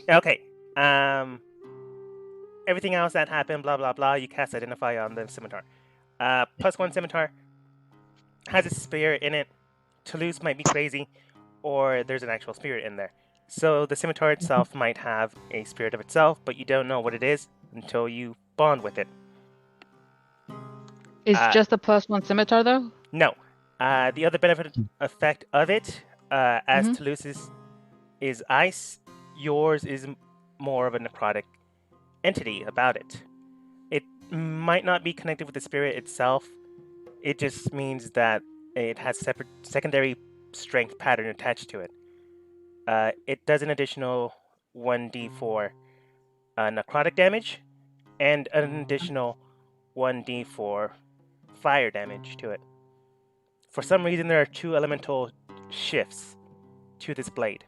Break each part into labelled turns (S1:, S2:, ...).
S1: Okay. Everything else that happened, blah blah blah. You cast Identify on the scimitar. +1 scimitar has a spirit in it. Toulouse might be crazy, or there's an actual spirit in there. So the scimitar itself might have a spirit of itself, but you don't know what it is until you bond with it.
S2: It's just a +1 scimitar, though?
S1: No. The other benefit effect of it, as
S2: Mhm.
S1: Toulouse's is ice, yours is more of a necrotic entity about it. It might not be connected with the spirit itself. It just means that it has separate secondary strength pattern attached to it. It does an additional 1d4 necrotic damage and an additional 1d4 fire damage to it. For some reason, there are 2 elemental shifts to this blade.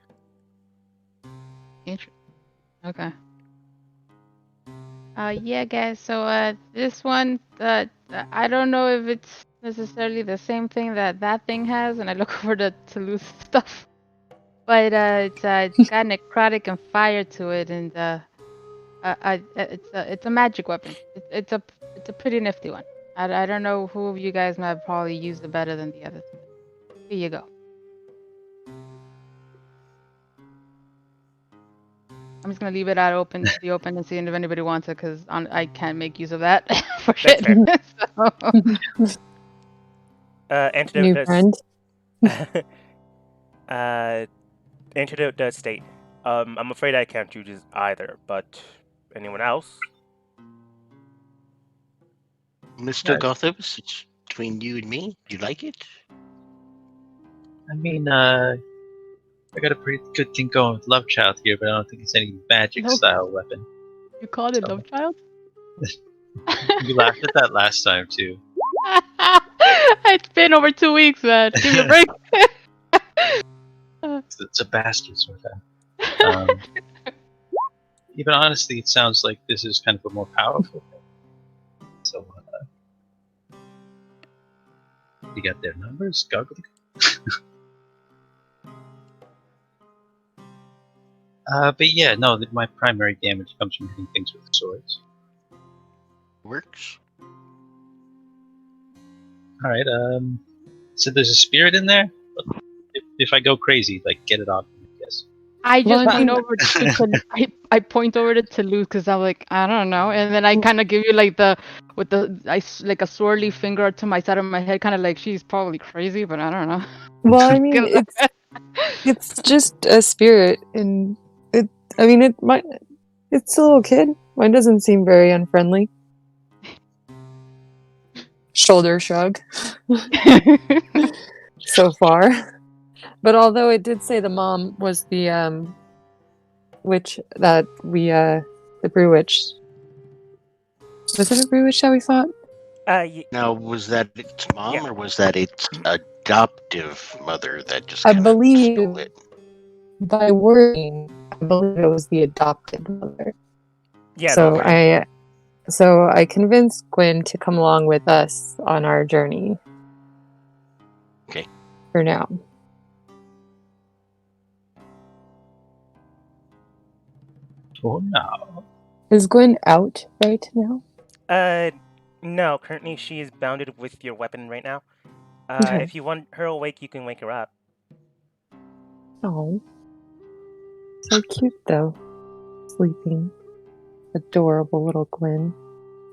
S2: Interesting. Okay. Yeah, guys. So this one, I don't know if it's necessarily the same thing that thing has, and I look over the Toulouse stuff, but it's got necrotic and fire to it, and it's a magic weapon. It's a pretty nifty one. I don't know who of you guys might probably use it better than the others. Here you go. I'm just gonna leave it out open to the open and see if anybody wants it, because I can't make use of that for shit. So.
S1: Antidote
S3: New
S1: does.
S3: friend.
S1: Antidote does state, I'm afraid I can't use either, but anyone else?
S4: Mr. Gothams, it's between you and me. You like it?
S5: I mean, I got a pretty good thing going with Love Child here, but I don't think it's any magic style weapon.
S2: You called it Love Child?
S5: You laughed at that last time too.
S2: It's been over 2 weeks, man. Give me a break.
S5: It's a bastard sort of. Even honestly, it sounds like this is kind of a more powerful thing. So, you got their numbers, Goggly? But yeah, no, my primary damage comes from hitting things with swords.
S4: Works.
S5: Alright, so there's a spirit in there? If I go crazy, like, get it off me, I guess.
S2: I just point over to I point over to Toulouse because I'm like, I don't know, and then I kind of give you like like a swirly finger to my side of my head, kind of like she's probably crazy, but I don't know.
S3: Well, I mean, it's just a spirit, and it's a little kid. Mine doesn't seem very unfriendly. Shoulder shrug. So far. But although it did say the mom was the witch that we the brew witch. Was it a brew witch that we fought?
S4: Now, was that its mom or was that its adoptive mother that just
S3: I
S4: kind of
S3: believe
S4: stole it?
S3: by wording, I believe it was the adopted mother.
S1: Yeah.
S3: So I convinced Gwen to come along with us on our journey.
S4: Okay.
S3: For now.
S5: Oh no.
S3: Is Gwen out right now?
S1: No. Currently, she is bounded with your weapon right now.
S3: Okay.
S1: If you want her awake, you can wake her up.
S3: Oh. So cute, though. Sleeping. Adorable little Gwen.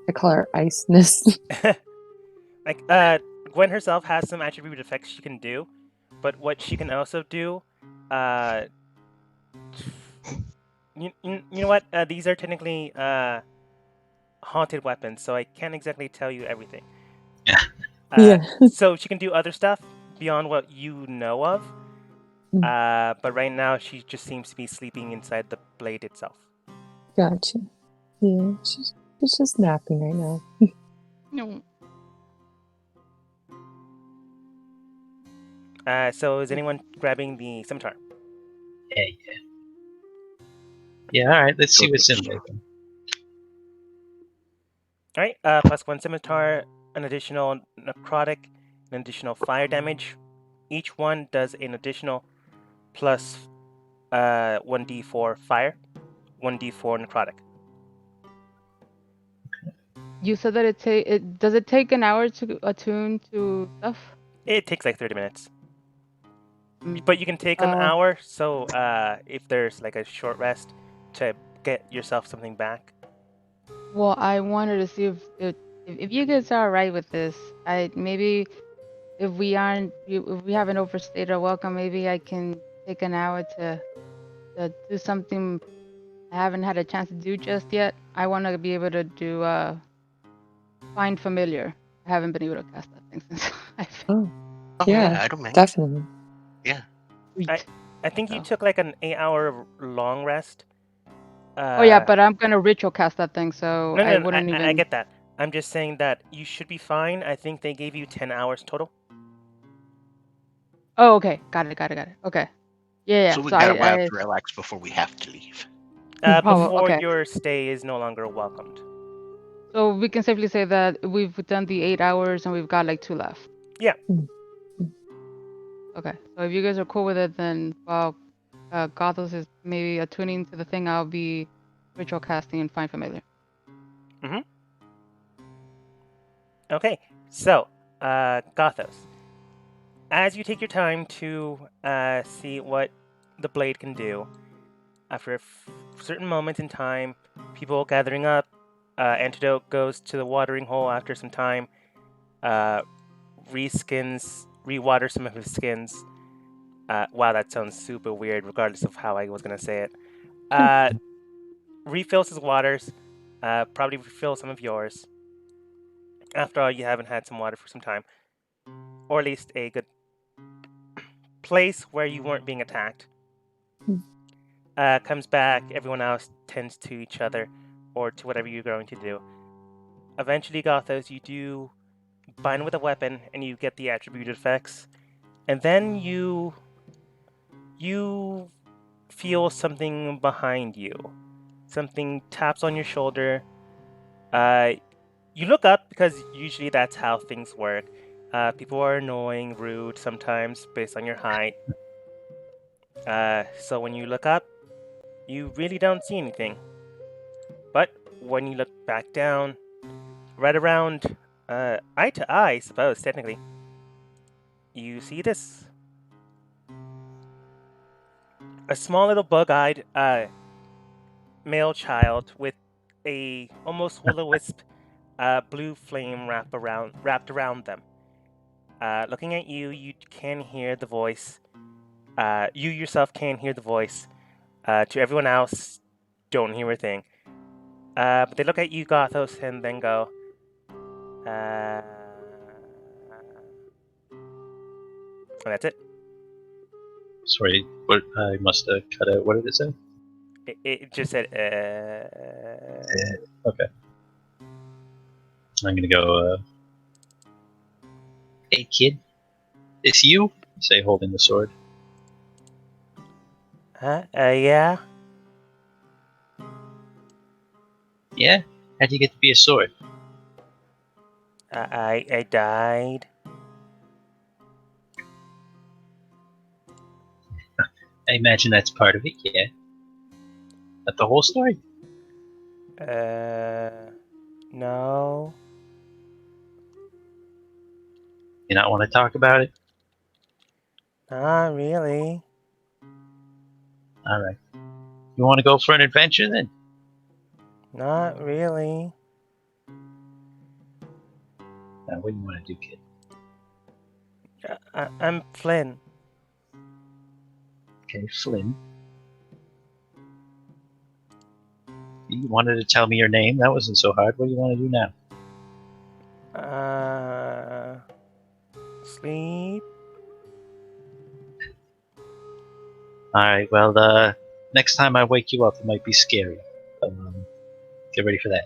S3: I call her Iceness.
S1: Gwen herself has some attribute effects she can do, but what she can also do, you know what? These are technically haunted weapons, so I can't exactly tell you everything.
S3: Yeah.
S1: So she can do other stuff beyond what you know of, but right now she just seems to be sleeping inside the blade itself.
S3: Gotcha. Yeah, she's just napping right now.
S2: No.
S1: So is anyone grabbing the scimitar?
S5: Yeah, alright, let's see what's in there then.
S1: Alright, +1 scimitar, an additional necrotic, an additional fire damage. Each one does an additional plus 1d4 fire, 1d4 necrotic.
S2: You said that does it take an hour to attune to stuff?
S1: It takes like 30 minutes.
S2: Mm.
S1: But you can take an hour, so if there's like a short rest to get yourself something back.
S2: Well, I wanted to see if you guys are alright with this. Maybe if we haven't overstayed our welcome, maybe I can take an hour to do something I haven't had a chance to do just yet. I want to be able to do find familiar. I haven't been able to cast that thing since I've
S3: Oh,
S4: Oh
S3: Yeah.
S4: yeah, I don't mind.
S3: definitely.
S2: sweet.
S1: I think you
S2: So.
S1: took like an 8-hour long rest.
S2: Oh yeah, but I'm gonna ritual cast that thing, so
S1: No,
S2: I
S1: no, no,
S2: wouldn't even.
S1: I get that. I'm just saying that you should be fine. I think they gave you 10 hours total.
S2: Oh, okay. Got it. Okay. Yeah.
S4: So we
S2: So
S4: got a while to relax before we have to leave.
S2: Oh,
S1: Before
S2: okay.
S1: your stay is no longer welcomed.
S2: So we can safely say that we've done the 8 hours and we've got like 2 left.
S1: Yeah.
S2: Okay. So if you guys are cool with it, then while Gothos is maybe attuning to the thing, I'll be ritual casting and find familiar.
S1: Mm-hmm. Okay. So, Gothos, as you take your time to see what the blade can do, after a certain moment in time, people gathering up, Antidote goes to the watering hole after some time, rewaters some of his skins. Wow, that sounds super weird, regardless of how I was gonna say it. Refills his waters, probably refill some of yours. After all, you haven't had some water for some time, or at least a good place where you weren't being attacked. Comes back, everyone else tends to each other, or to whatever you're going to do. Eventually, Gothos, you do bind with a weapon, and you get the attribute effects, and then you feel something behind you. Something taps on your shoulder. You look up because usually that's how things work. People are annoying, rude sometimes based on your height. So when you look up, you really don't see anything. But when you look back down, right around eye to eye, I suppose, technically, you see this. A small little bug-eyed male child with a almost will-o-wisp blue flame wrapped around them. Looking at you, you can hear the voice. You yourself can hear the voice. To everyone else, don't hear a thing. But they look at you, Gothos, and then go. And that's it.
S5: Sorry, what I must have cut out. What did it say?
S1: It just said.
S5: Okay. I'm gonna go. Hey kid, it's you? Say, holding the sword.
S1: Yeah.
S5: Yeah? How'd you get to be a sword?
S1: I died.
S5: I imagine that's part of it, yeah. Not the whole story?
S1: No.
S5: You not want to talk about it?
S1: Not really.
S5: Alright. You want to go for an adventure then?
S1: Not really.
S5: Now, what do you want to do, kid?
S1: I'm Flynn.
S5: Okay, Flynn. You wanted to tell me your name? That wasn't so hard. What do you want to do now?
S1: Sleep.
S5: Alright, well, next time I wake you up, it might be scary. Get ready for that.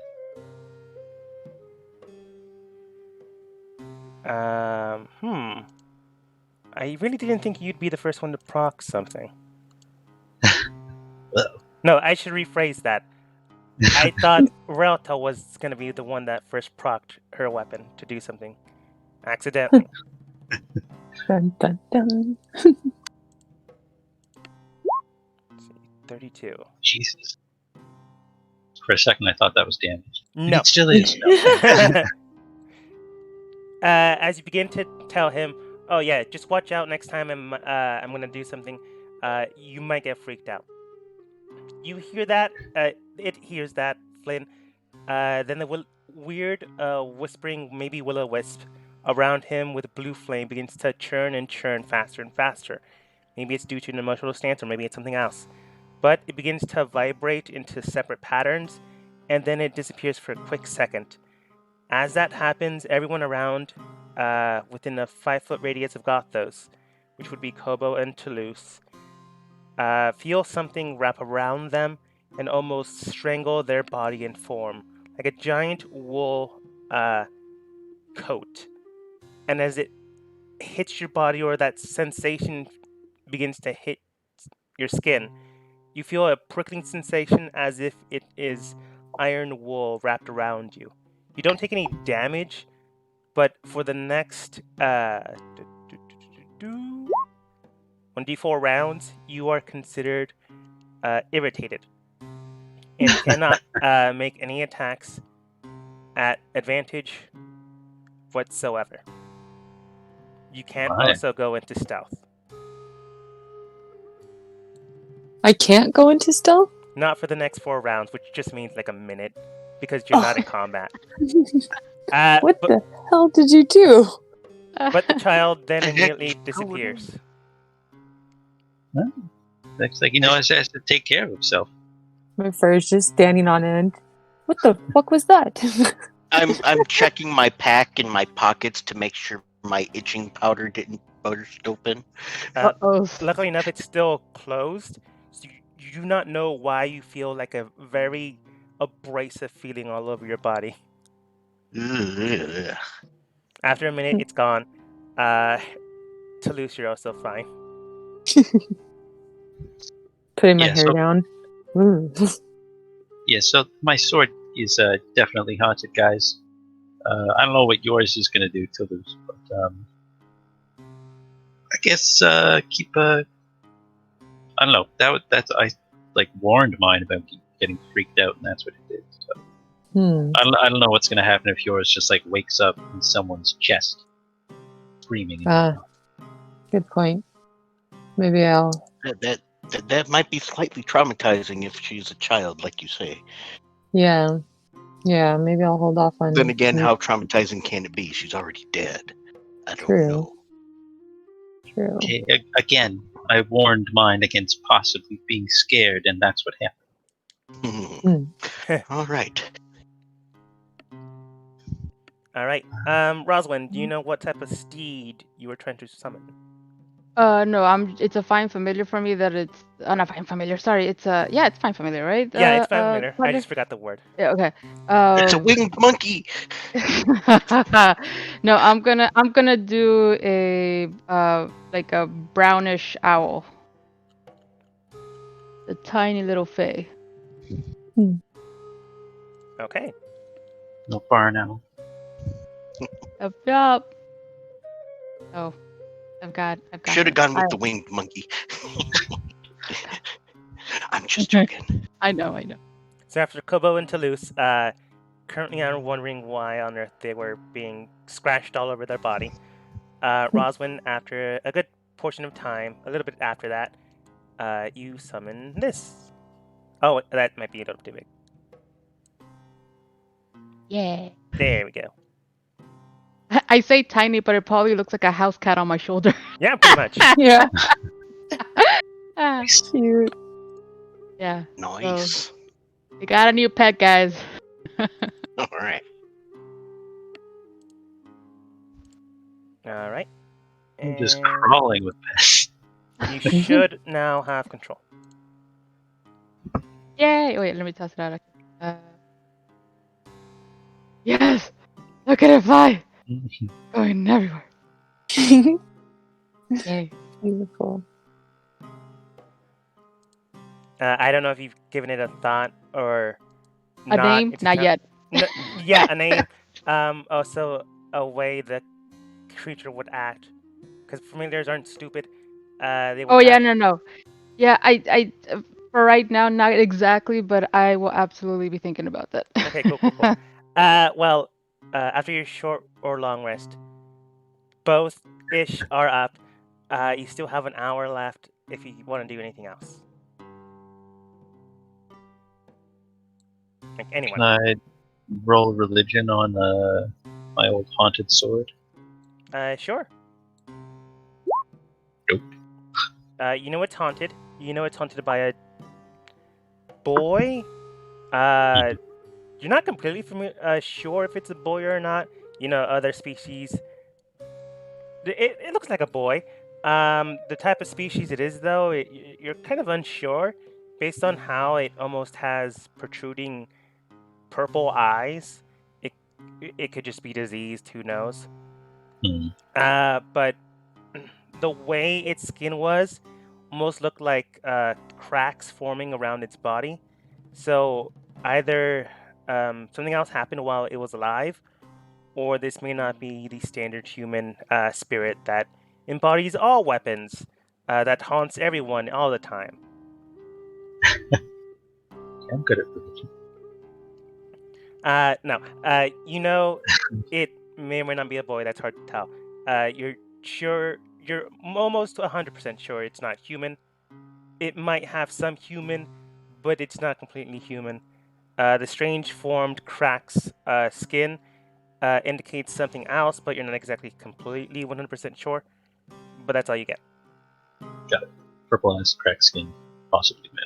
S1: I really didn't think you'd be the first one to proc something.
S5: Uh-oh.
S1: No, I should rephrase that. I thought Relta was gonna be the one that first procced her weapon to do something accidentally.
S3: Dun, dun, dun.
S1: 32.
S5: Jesus. For a second, I thought that was damage. And
S1: No.
S5: it still is. No.
S1: As you begin to tell him, "Oh yeah, just watch out next time I'm gonna do something," you might get freaked out. You hear that? It hears that, Flynn. Then the weird whispering, maybe will-o-wisp, around him with blue flame begins to churn and churn faster and faster. Maybe it's due to an emotional stance, or maybe it's something else. But it begins to vibrate into separate patterns, and then it disappears for a quick second. As that happens, everyone around, within a 5-foot radius of Gothos, which would be Kobo and Toulouse, feel something wrap around them and almost strangle their body and form, like a giant wool coat. And as it hits your body, or that sensation begins to hit your skin, you feel a prickling sensation as if it is iron wool wrapped around you. You don't take any damage, but for the next 1d4 rounds, you are considered irritated and cannot make any attacks at advantage whatsoever. You can't
S5: Right.
S1: also go into stealth.
S3: I can't go into stealth?
S1: Not for the next 4 rounds, which just means like a minute, because you're not in combat.
S3: What
S1: But,
S3: the hell did you do?
S1: but the child then
S4: The heck
S1: immediately
S4: is going
S1: disappears.
S5: Looks like he knows has to take care of himself.
S3: My fur is just standing on end. What the fuck was that?
S4: I'm checking my pack in my pockets to make sure my itching powder didn't burst open.
S2: Uh-oh.
S1: Luckily enough, it's still closed, so you do not know why you feel like a very abrasive feeling all over your body.
S4: Ugh.
S1: After a minute, it's gone. Toulouse, you're also fine.
S3: Putting my
S5: Yeah,
S3: hair
S5: so-
S3: down. Ooh.
S5: Yeah, so my sword is definitely haunted, guys. I don't know what yours is going to do, Toulouse, but I guess keep a. I don't know. I like warned mine about getting freaked out, and that's what it did. So I don't know what's going to happen if yours just like wakes up in someone's chest, screaming.
S3: Good point. Maybe I'll.
S4: That might be slightly traumatizing if she's a child, like you say.
S3: Yeah. Yeah, maybe I'll hold off on.
S4: Then again, how traumatizing can it be? She's already dead. I don't
S3: True.
S4: know.
S3: True.
S5: Okay, again, I warned mine against possibly being scared, and that's what happened.
S4: All right.
S1: All right. Roswin, do you know what type of steed you were trying to summon?
S2: No, it's a fine familiar for me that it's not fine familiar. Sorry, it's it's fine familiar, right?
S1: Yeah, it's familiar. I
S2: Partner?
S1: just forgot the word.
S2: Yeah, okay.
S4: It's a winged monkey.
S2: No, I'm gonna do a like a brownish owl. A tiny little fey.
S1: Okay.
S5: No bar now.
S2: Yup. Oh, I've got.
S4: Should have gone with the winged monkey. I'm just joking.
S2: I know.
S1: So after Kobo and Toulouse, currently I'm wondering why on earth they were being scratched all over their body. Roswin, after a good portion of time, a little bit after that, you summon this. Oh, that might be a little too big.
S2: Yeah.
S1: There we go.
S2: I say tiny, but it probably looks like a house cat on my shoulder.
S1: Yeah, pretty much.
S3: Yeah.
S2: Ah,
S3: Cute.
S2: yeah.
S4: Nice.
S2: We got a new pet, guys.
S4: All right.
S1: All right.
S5: I'm just
S1: And
S5: crawling with this.
S1: you should now have control.
S2: Yay! Wait, let me test it out. Yes! Look at it fly! Going everywhere. Yay.
S3: Beautiful.
S1: I don't know if you've given it a thought or
S2: A name?
S1: It's
S2: Not yet.
S1: Yeah, a name. Also, a way the creature would act. Because familiars aren't stupid. They would
S2: Oh yeah,
S1: act.
S2: no. Yeah, I For right now, not exactly, but I will absolutely be thinking about that.
S1: Okay, cool. Well, after your short or long rest, both ish are up. You still have an hour left if you want to do anything else. Like anyone.
S5: Can I roll religion on my old haunted sword?
S1: Sure.
S5: Nope.
S1: You know it's haunted. You know it's haunted by a boy. You're not completely sure if it's a boy or not. You know, other species. It looks like a boy. The type of species it is, though, you're kind of unsure based on how it almost has protruding purple eyes. It it could just be diseased. Who knows?
S5: Hmm.
S1: But the way its skin was almost looked like cracks forming around its body. So either something else happened while it was alive, or this may not be the standard human spirit that embodies all weapons, that haunts everyone all the time.
S5: I'm good at religion.
S1: No. You know, it may or may not be a boy. That's hard to tell. You're sure. You're almost 100% sure it's not human. It might have some human, but it's not completely human. The strange formed cracks skin indicates something else, but you're not exactly completely 100% sure. But that's all you get.
S5: Got it. Purple eyes, cracked skin, possibly male.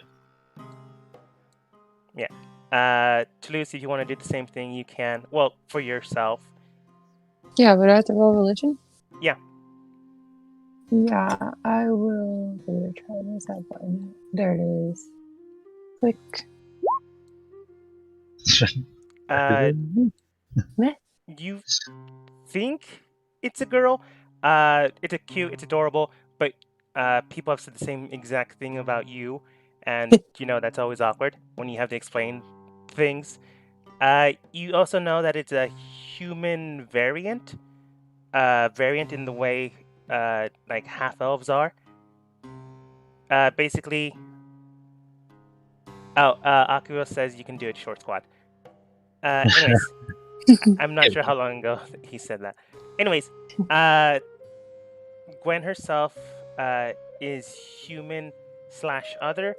S1: Toulouse, if you want to do the same thing, you can. Well, for yourself.
S3: Yeah, but I have to roll religion?
S1: Yeah.
S3: Yeah, I will give it a try. Where's that button? There it is. Click.
S1: You think it's a girl. It's it's adorable, but people have said the same exact thing about you, and you know that's always awkward when you have to explain things. You also know that it's a human variant, variant in the way like half elves are. Basically, Akio says you can do it short squad. Anyways, I'm not sure how long ago he said that. Anyways, Gwen herself is human slash other.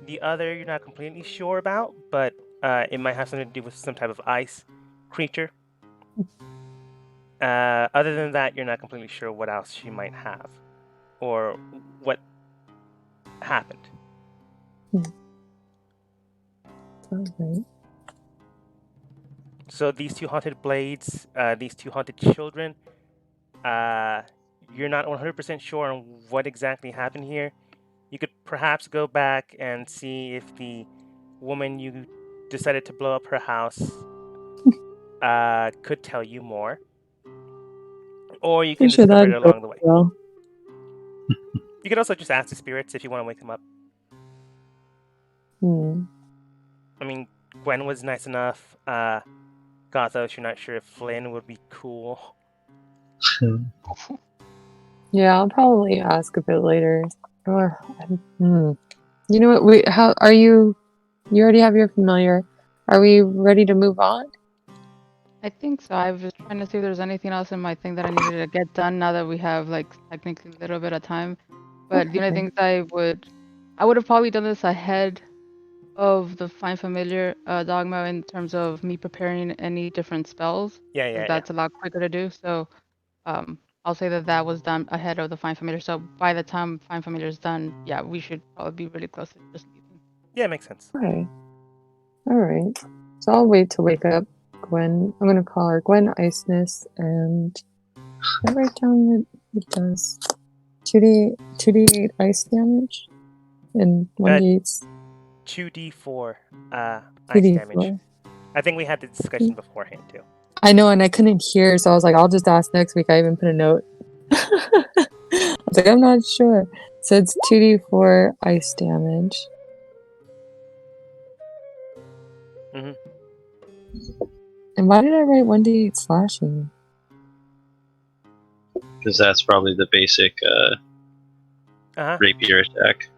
S1: The other you're not completely sure about, but it might have something to do with some type of ice creature. Other than that, you're not completely sure what else she might have or what happened.
S3: Okay.
S1: So these two haunted blades, these two haunted children, you're not 100% sure on what exactly happened here. You could perhaps go back and see if the woman you decided to blow up her house could tell you more. Or you can
S3: Pretty sure
S1: discover it
S3: that'd go
S1: along the way.
S3: well.
S1: You could also just ask the spirits if you want to wake them up. I mean, Gwen was nice enough. Gothos, you're not sure if Flynn would be cool.
S3: Yeah, I'll probably ask a bit later. Or, You know what? Wait, how are you? You already have your familiar. Are we ready to move on?
S2: I think so. I was trying to see if there's anything else in my thing that I needed to get done now that we have like technically a little bit of time. But the only
S3: Okay.
S2: things I would have probably done this ahead of the Find Familiar dogma in terms of me preparing any different spells.
S1: Yeah.
S2: That's a lot quicker to do. So I'll say that that was done ahead of the Find Familiar. So by the time Find Familiar is done, yeah, we should probably be really close to just leaving.
S1: Yeah, makes sense.
S3: Okay. All right. So I'll wait to wake up Gwen. I'm gonna call her Gwen Iceness, and I write down what it does. 2d8 ice damage, and 1d8
S1: 2d4 ice
S3: 2d4.
S1: damage. I think we had the discussion beforehand too.
S3: I know, and I couldn't hear, so I was like, I'll just ask next week. I even put a note. I was like, I'm not sure. So it's 2d4 ice damage.
S1: Mhm.
S3: And why did I write 1d8 slashing?
S5: Because that's probably the basic
S1: Uh-huh.
S5: rapier attack.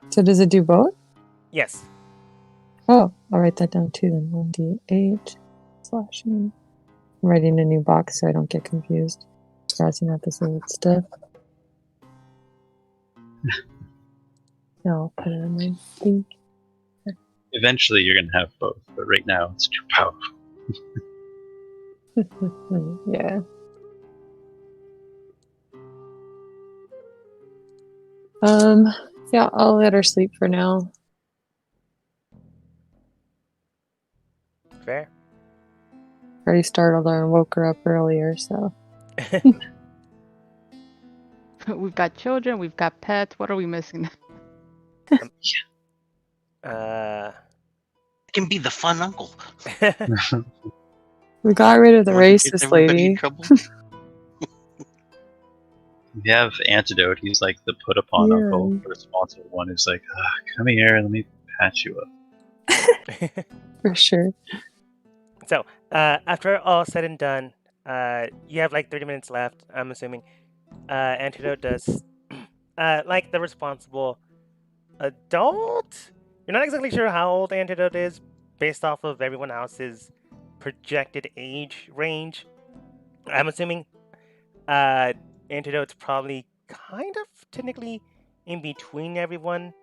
S3: So does it do both?
S1: Yes.
S3: Oh, I'll write that down too then. 1d8 slashing. I'm writing a new box so I don't get confused. Crossing out this old stuff. I'll put it on my thing.
S5: Eventually, you're gonna have both, but right now it's too powerful.
S3: Yeah. Yeah, I'll let her sleep for now.
S1: Fair.
S3: Already startled her and woke her up earlier, so.
S2: We've got children, we've got pets. What are we missing?
S1: uh.
S4: Can be the fun uncle.
S3: We got rid of the
S4: One who gets
S3: racist
S4: everybody in
S3: lady.
S4: trouble.
S5: We have Antidote. He's like the put upon uncle, the responsible one who's like, come here, let me patch you up.
S3: For sure.
S1: So, after all said and done, you have like 30 minutes left, I'm assuming. Antidote does, like the responsible adult? You're not exactly sure how old Antidote is based off of everyone else's projected age range. I'm assuming Antidote's probably kind of technically in between everyone,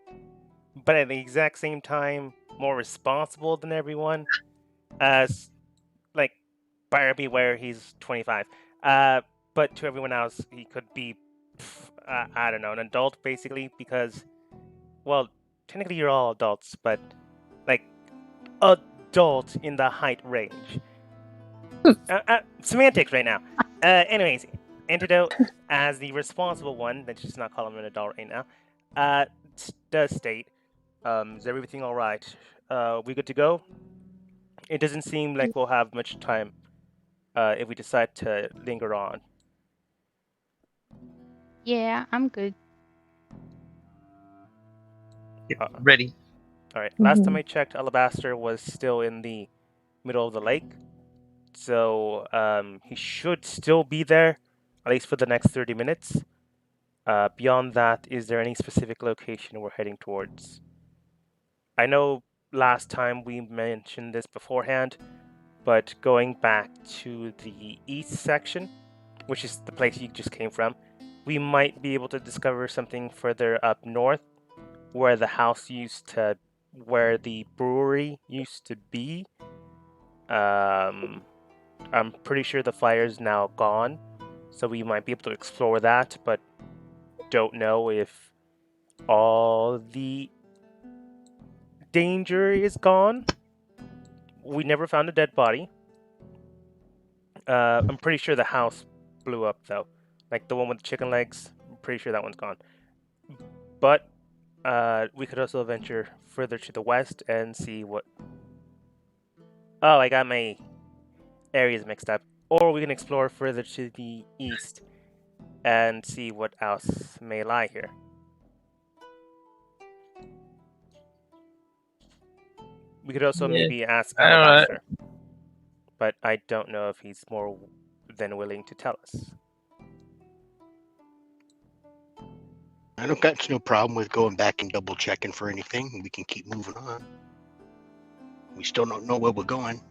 S1: but at the exact same time, more responsible than everyone. Like, buyer beware, he's 25. But to everyone else, he could be, I don't know, an adult basically, because, well, technically you're all adults, but like adult in the height range. Semantics right now. Anyways, Antidote, as the responsible one, let's just not call him an adult right now, does state, is everything all right? We good to go? It doesn't seem like we'll have much time if we decide to linger on.
S2: Yeah, I'm good.
S5: Ready.
S1: All right. Last time I checked, Alabaster was still in the middle of the lake, so he should still be there, at least for the next 30 minutes. Beyond that, is there any specific location we're heading towards? I know last time we mentioned this beforehand, but going back to the east section, which is the place you just came from, we might be able to discover something further up north where the house used to, where the brewery used to be. I'm pretty sure the fire's now gone, so we might be able to explore that, but don't know if all the danger is gone. We never found a dead body. I'm pretty sure the house blew up though, like the one with the chicken legs. I'm pretty sure that one's gone. But we could also venture further to the west and see what. Oh, I got my areas mixed up. Or we can explore further to the east and see what else may lie here. We could also maybe ask Alabaster, but I don't know if he's more than willing to tell us.
S4: I don't got no problem with going back and double checking for anything. We can keep moving on. We still don't know where we're going.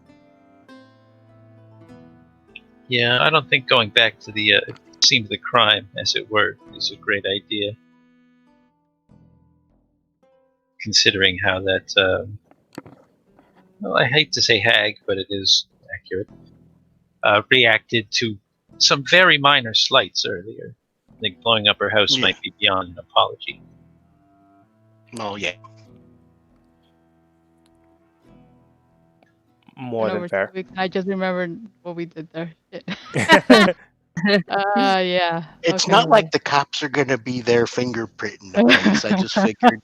S5: Yeah, I don't think going back to the scene of the crime, as it were, is a great idea. Considering how that, well, I hate to say hag, but it is accurate, reacted to some very minor slights earlier. I think blowing up her house might be beyond an apology.
S4: Oh, yeah.
S1: More than fair.
S2: I just remembered what we did there. Shit. Yeah.
S4: It's
S2: okay.
S4: not like the cops are going to be there fingerprinting the place. I just figured,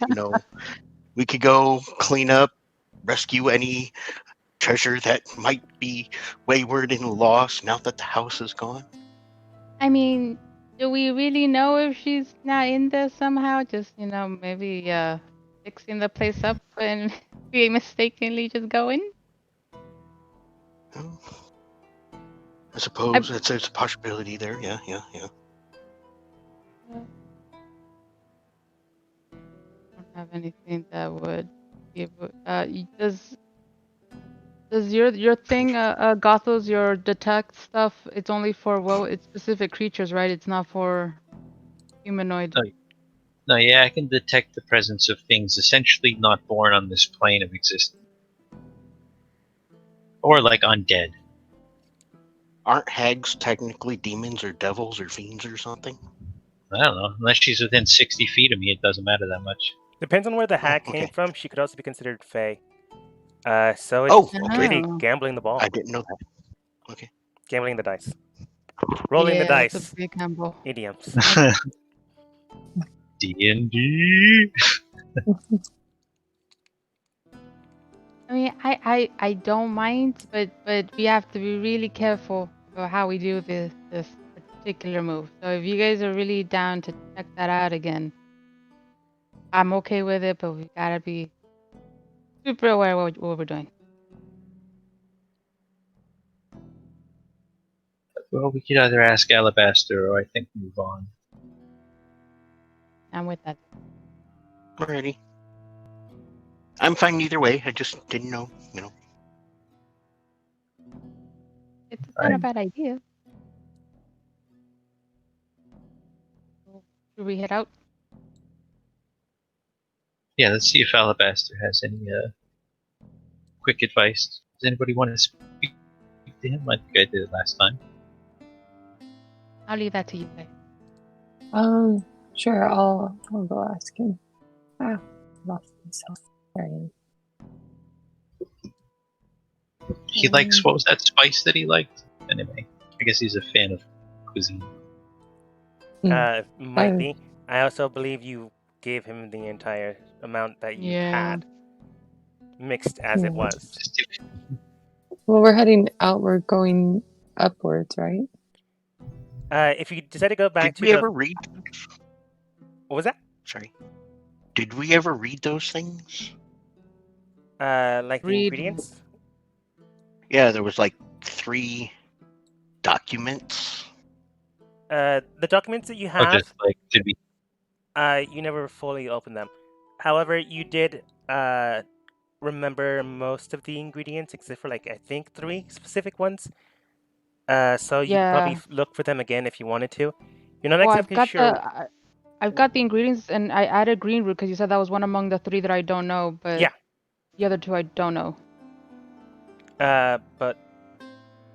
S4: we could go clean up, rescue any treasure that might be wayward and lost now that the house is gone.
S2: I mean, do we really know if she's not in there somehow? Just, maybe fixing the place up and we mistakenly just go in?
S4: I suppose it's a possibility there. Yeah.
S2: I don't have anything that would Does your thing, Gothos, your detect stuff? It's only for it's specific creatures, right? It's not for humanoid.
S5: No, yeah, I can detect the presence of things essentially not born on this plane of existence. Or like undead.
S4: Aren't hags technically demons or devils or fiends or something?
S5: I don't know. Unless she's within 60 feet of me, it doesn't matter that much.
S1: Depends on where the hag
S4: okay.
S1: came from. She could also be considered Fey. So
S4: Oh,
S1: it's
S4: okay.
S1: really
S2: Oh.
S1: gambling the ball,
S4: I didn't know that. Okay.
S1: gambling the dice, rolling the
S2: Yeah, it's a
S1: dice.
S2: big gamble.
S1: Idioms.
S5: D&D.
S2: I mean, I don't mind, but we have to be really careful about how we do this particular move. So if you guys are really down to check that out again, I'm okay with it, but we gotta be super aware of what we're doing.
S5: Well, we could either ask Alabaster or I think move on.
S2: I'm with that.
S4: Alrighty. I'm fine either way. I just didn't know,
S2: It's not a bad idea. Should we head out?
S5: Yeah, let's see if Alabaster has any quick advice. Does anybody want to speak to him? I think I did it last time.
S2: I'll leave that to you guys.
S3: Sure. I'll go ask him. Ah, lost myself. There he is.
S5: He likes, what was that spice that he liked? Anyway, I guess he's a fan of cuisine.
S1: Might be. I also believe you gave him the entire amount that you had, mixed as it was.
S3: Well, we're heading out. We're going upwards, right?
S1: If you decide to go back
S4: Did we ever read?
S1: What was that?
S4: Sorry. Did we ever read those things?
S1: Like the ingredients?
S4: Yeah, there was like 3 documents.
S1: The documents that you have.
S5: Oh, just like, did we?
S1: You never fully opened them. However, you did remember most of the ingredients, except for like I think 3 specific ones. So you could probably look for them again if you wanted to. You're not exactly sure.
S2: I've got the ingredients, and I added green root because you said that was one among the 3 that I don't know, but
S1: yeah,
S2: the other 2 I don't know.
S1: But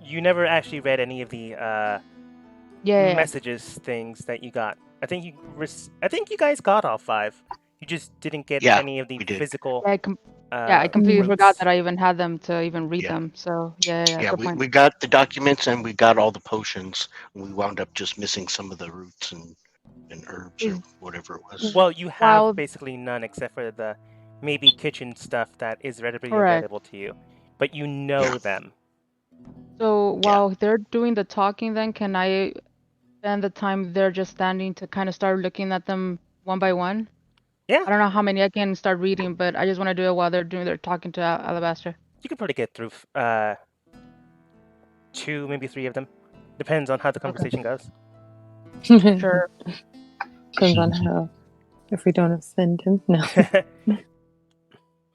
S1: you never actually read any of the messages things that you got. I think you guys got all 5. You just didn't get any of the physical.
S2: I completely forgot that I even had them to even read them. So
S4: yeah, we got the documents and we got all the potions. We wound up just missing some of the roots and herbs or whatever it was.
S1: Well, you have basically none except for the maybe kitchen stuff that is readily available to you, but you know them.
S2: So while they're doing the talking, then can I spend the time they're just standing to kind of start looking at them one by one?
S1: Yeah.
S2: I don't know how many I can start reading, but I just want to do it while they're talking to Alabaster.
S1: You can probably get through 2, maybe 3 of them. Depends on how the conversation goes.
S2: Sure.
S3: Depends on how. If we don't offend him, no.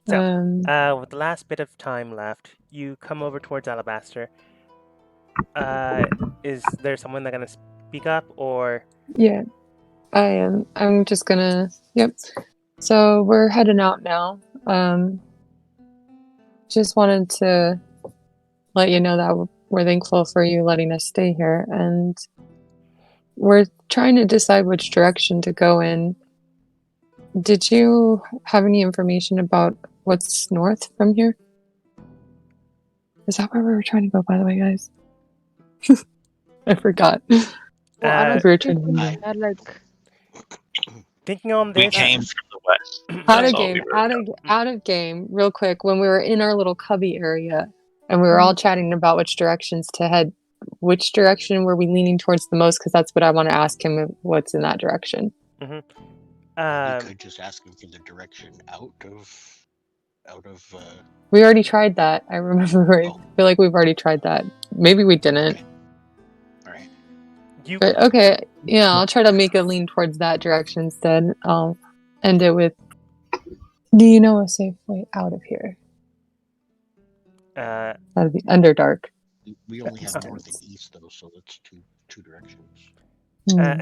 S1: So, with the last bit of time left, you come over towards Alabaster. Is there someone that's gonna speak up, or?
S3: Yeah, I am. I'm just gonna. Yep. So we're heading out now. Just wanted to let you know that we're thankful for you letting us stay here, and we're trying to decide which direction to go in. Did you have any information about what's north from here? Is that where we were trying to go, by the way, guys? I forgot.
S2: Well, I don't
S3: we were
S2: think
S3: trying
S2: we had like...
S1: Thinking on this,
S5: we came from the west.
S3: Out of game, real quick. When we were in our little cubby area, and we were all chatting about which directions to head, which direction were we leaning towards the most? Because that's what I want to ask him. What's in that direction?
S4: You could just ask him for the direction out of.
S3: We already tried that. I remember. I feel like we've already tried that. Maybe we didn't.
S4: Okay. All right.
S3: But okay, yeah, I'll try to make a lean towards that direction instead. I'll end it with Do you know a safe way out of here?
S1: Uh,
S3: Out of the Underdark.
S4: We
S3: That
S4: only
S3: makes
S4: have north and
S3: sense.
S4: east though, so that's two directions.
S3: Hmm.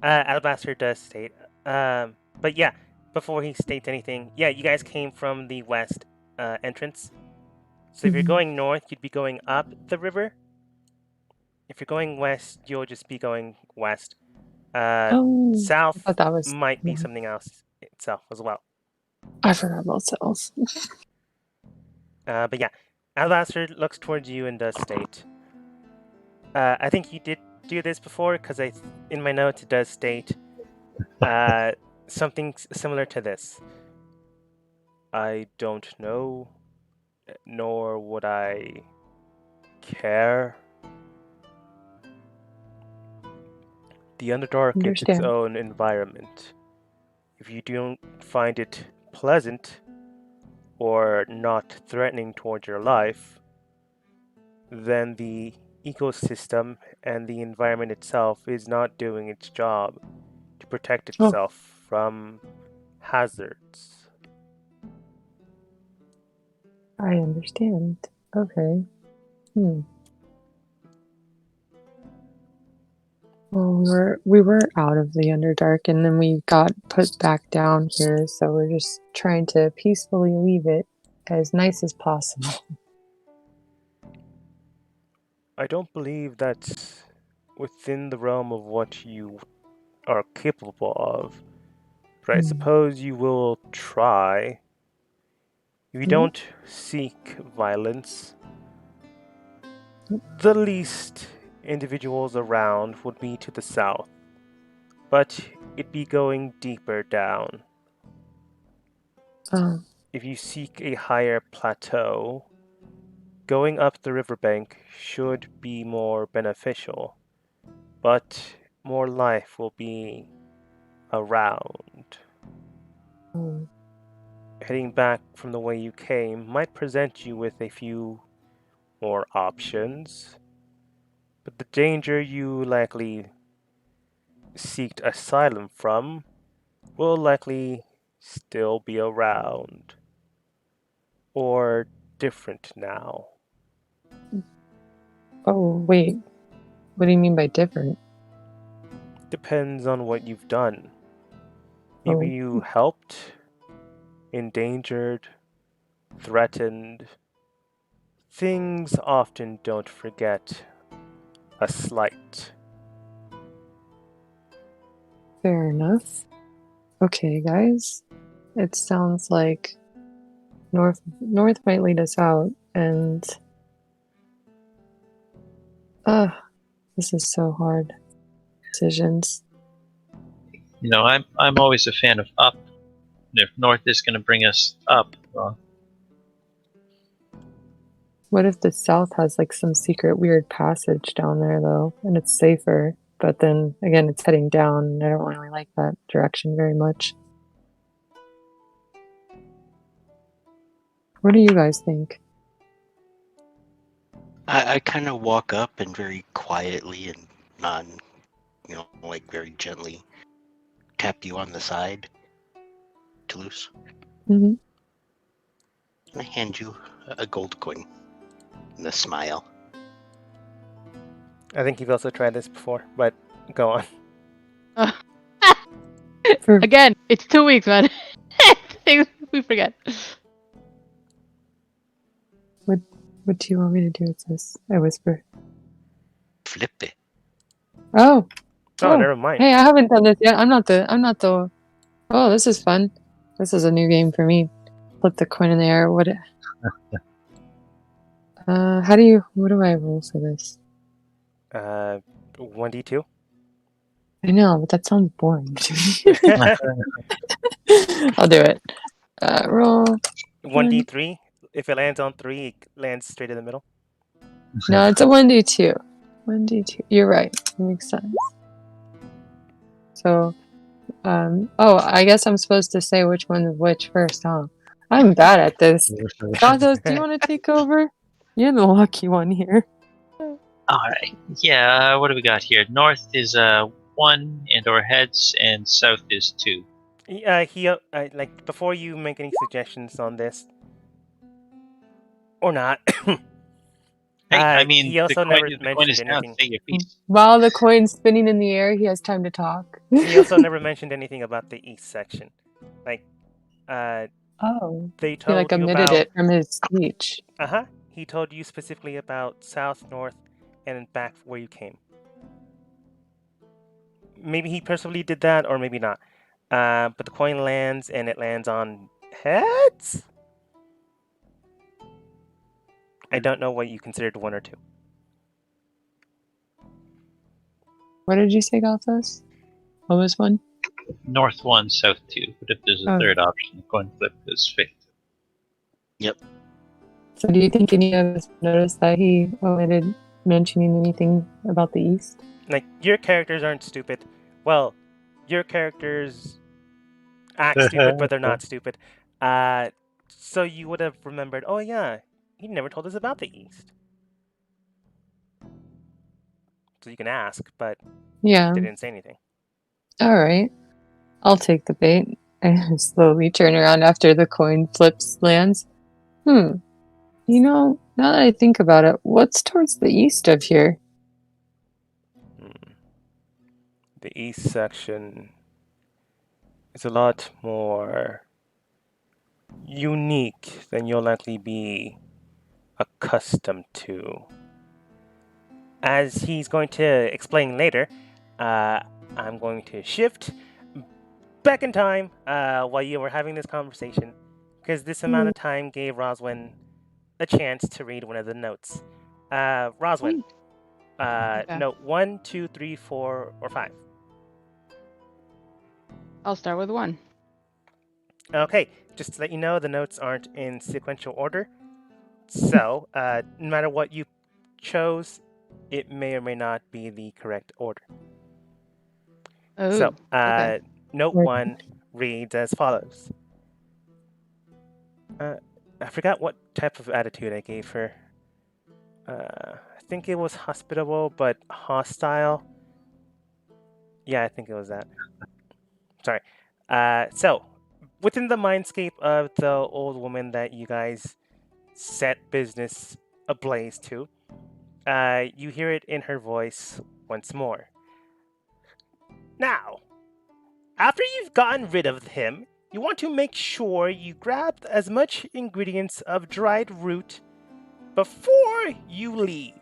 S1: Alabaster does state. But yeah, before he states anything, yeah, you guys came from the west entrance. So if you're
S3: Mhm.
S1: going north, you'd be going up the river. If you're going west, you'll just be going west.
S3: Oh, I
S1: South
S3: thought that was.
S1: might be
S3: Yeah.
S1: something else itself as well.
S3: I forgot about cells.
S1: But yeah, Alabaster looks towards you and does state. I think you did do this before because in my notes it does state something similar to this. I don't know, nor would I care. The Underdark is its
S3: Understand.
S1: own environment. If you don't find it pleasant or not threatening towards your life, then the ecosystem and the environment itself is not doing its job to protect
S3: Oh,
S1: itself from hazards.
S3: I understand. Okay. Hmm. Well, we were out of the Underdark, and then we got put back down here. So we're just trying to peacefully leave it as nice as possible.
S1: I don't believe that's within the realm of what you are capable of, but I
S3: Hmm.
S1: suppose you will try. If you
S3: Yeah.
S1: don't seek violence, the least individuals around would be to the south, but it'd be going deeper down.
S3: Oh,
S1: If you seek a higher plateau, going up the riverbank should be more beneficial, but more life will be around.
S3: oh.
S1: Heading back from the way you came might present you with a few more options, but the danger you likely seeked asylum from will likely still be around. Or different now.
S3: Oh, wait. What do you mean by different?
S1: Depends on what you've done. Maybe
S3: Oh,
S1: you helped, endangered, threatened. Things often don't forget a slight.
S3: fair enough. Okay, guys. It sounds like north might lead us out, and uh this is so hard. Decisions.
S5: You know, I'm always a fan of up. And if north is going to bring us up, well,
S3: What if the south has like some secret weird passage down there though, and it's safer? But then again, it's heading down, and I don't really like that direction very much. What do you guys think?
S4: I kind of walk up and very quietly and like very gently tap you on the side, Toulouse,
S3: Mm-hmm.
S4: and I hand you a gold coin and a smile.
S1: I think you've also tried this before, but go on.
S3: For
S2: Again, it's 2 weeks, man. Things we forget.
S3: what do you want me to do with this? I whisper.
S4: Flip it.
S3: Oh,
S1: Oh, never mind.
S3: hey, I haven't done this yet. I'm not the. Oh, this is fun. This is a new game for me. Flip the coin in the air. What? What do I roll for this?
S1: 1d2.
S3: I know, but that sounds boring to me. I'll do it. Roll.
S1: 1d3. If it lands on 3, it lands straight in the middle.
S3: No, it's a 1d2. 1d2. You're right. That makes sense. So, oh, I guess I'm supposed to say which one is which first, huh? I'm bad at this. Gazos, do you want to take over? You're the lucky one here.
S5: alright. Yeah, what do we got here? North is 1 and our heads, and south is 2.
S1: Like before you make any suggestions on this or not.
S5: Hey, I mean,
S1: He also never
S5: the coin
S1: mentioned
S5: is down.
S1: anything.
S5: Say your piece.
S3: While the coin's spinning in the air, he has time to talk.
S1: He also never mentioned anything about the east section. Like,
S3: Oh,
S1: they
S3: he like
S1: told you
S3: omitted
S1: about.
S3: it from his speech.
S1: He told you specifically about south, north, and back where you came. Maybe he purposely did that, or maybe not. But the coin lands, and it lands on heads. I don't know what you considered one or two.
S3: What did you say, Gothos? What was one?
S5: North 1, South 2. But if there's a
S3: Oh.
S5: third option, the coin flip is fifth.
S3: So do you think any of us noticed that he omitted mentioning anything about the East?
S1: Like, your characters aren't stupid. Well, your characters act stupid, but they're not stupid. So you would have remembered, oh yeah, he never told us about the East. So you can ask, but
S3: Yeah.
S1: they didn't say anything.
S3: All right. I'll take the bait and slowly turn around after the coin flips lands. You know, now that I think about it, what's towards the east of here?
S1: The East section is a lot more unique than you'll likely be accustomed to. As he's going to explain later, I'm going to shift back in time while you were having this conversation, because this amount of time gave Roswin a chance to read one of the notes. Roswin,
S2: Okay.
S1: note 1, 2, 3, 4, or 5.
S2: I'll start with 1.
S1: Okay, just to let you know, the notes aren't in sequential order. So, no matter what you chose, it may or may not be the correct order.
S2: Oh,
S1: So,
S2: okay.
S1: note 1 reads as follows. I forgot what type of attitude I gave her. I think it was hospitable, but hostile. Yeah, I think it was that. Sorry. So, within the mindscape of the old woman that you guys set business ablaze to, you hear it in her voice once more. Now, after you've gotten rid of him, you want to make sure you grab as much ingredients of dried root before you leave.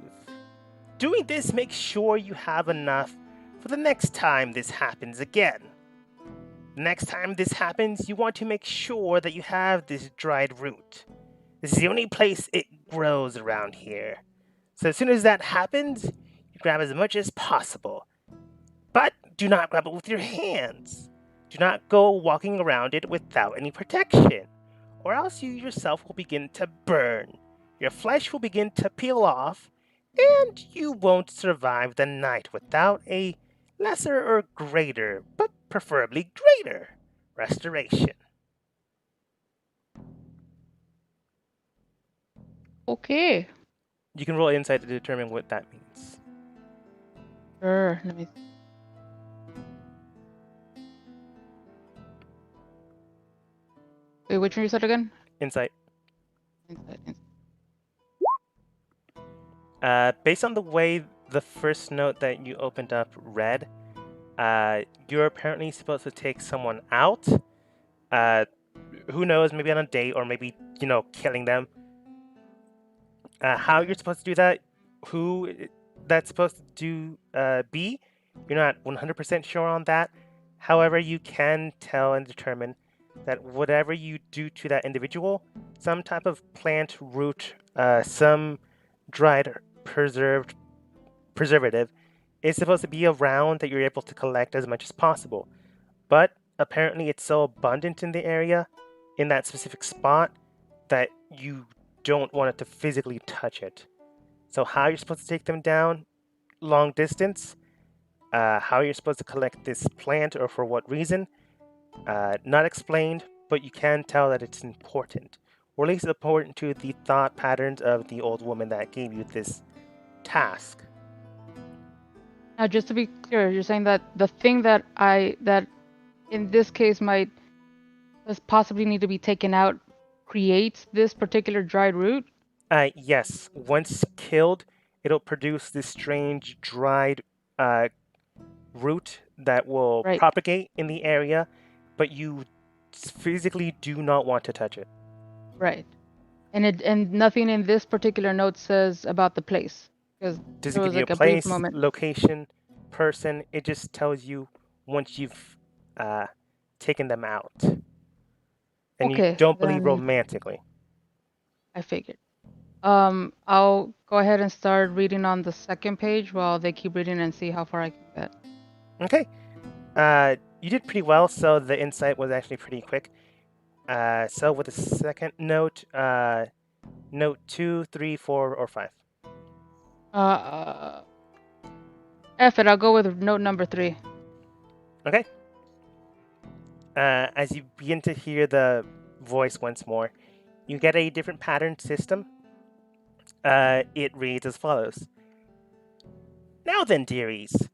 S1: Doing this makes sure you have enough for the next time this happens again. The next time this happens, you want to make sure that you have this dried root. This is the only place it grows around here. So as soon as that happens, you grab as much as possible. But do not grab it with your hands. Do not go walking around it without any protection, or else you yourself will begin to burn. Your flesh will begin to peel off, and you won't survive the night without a lesser or greater, but preferably greater, restoration.
S2: Okay.
S1: You can roll insight to determine what that means.
S2: Sure. Let me. Wait, which one you said again?
S1: Insight.
S2: Insight.
S1: Based on the way the first note that you opened up read, you're apparently supposed to take someone out. Who knows? Maybe on a date, or maybe killing them. How you're supposed to do that? Who that's supposed to be? You're not 100% sure on that. However, you can tell and determine that whatever you do to that individual, some type of plant root, some dried preservative, is supposed to be around that you're able to collect as much as possible. But apparently, it's so abundant in the area, in that specific spot, that you don't want it to physically touch it. So, how you're supposed to take them down long distance, how you're supposed to collect this plant, or for what reason, not explained, but you can tell that it's important, or at least important to the thought patterns of the old woman that gave you this task.
S2: Now, just to be clear, you're saying that the thing that in this case might possibly need to be taken out creates this particular dried root?
S1: Yes. Once killed, it'll produce this strange dried root that will
S2: Right.
S1: propagate in the area, but you physically do not want to touch it.
S2: Right. And nothing in this particular note says about the place, because
S1: Does it
S2: there
S1: give
S2: was
S1: you a
S2: like a brief
S1: place,
S2: moment.
S1: location, person? It just tells you once you've taken them out. And you
S2: Okay,
S1: don't believe
S2: then
S1: romantically.
S2: I figured. I'll go ahead and start reading on the second page while they keep reading and see how far I can get.
S1: Okay. You did pretty well, so the insight was actually pretty quick. So with the second note, note 2, 3, 4, or 5.
S2: F it, I'll go with note number 3.
S1: Okay. As you begin to hear the voice once more, you get a different pattern system. It reads as follows. Now then, dearies,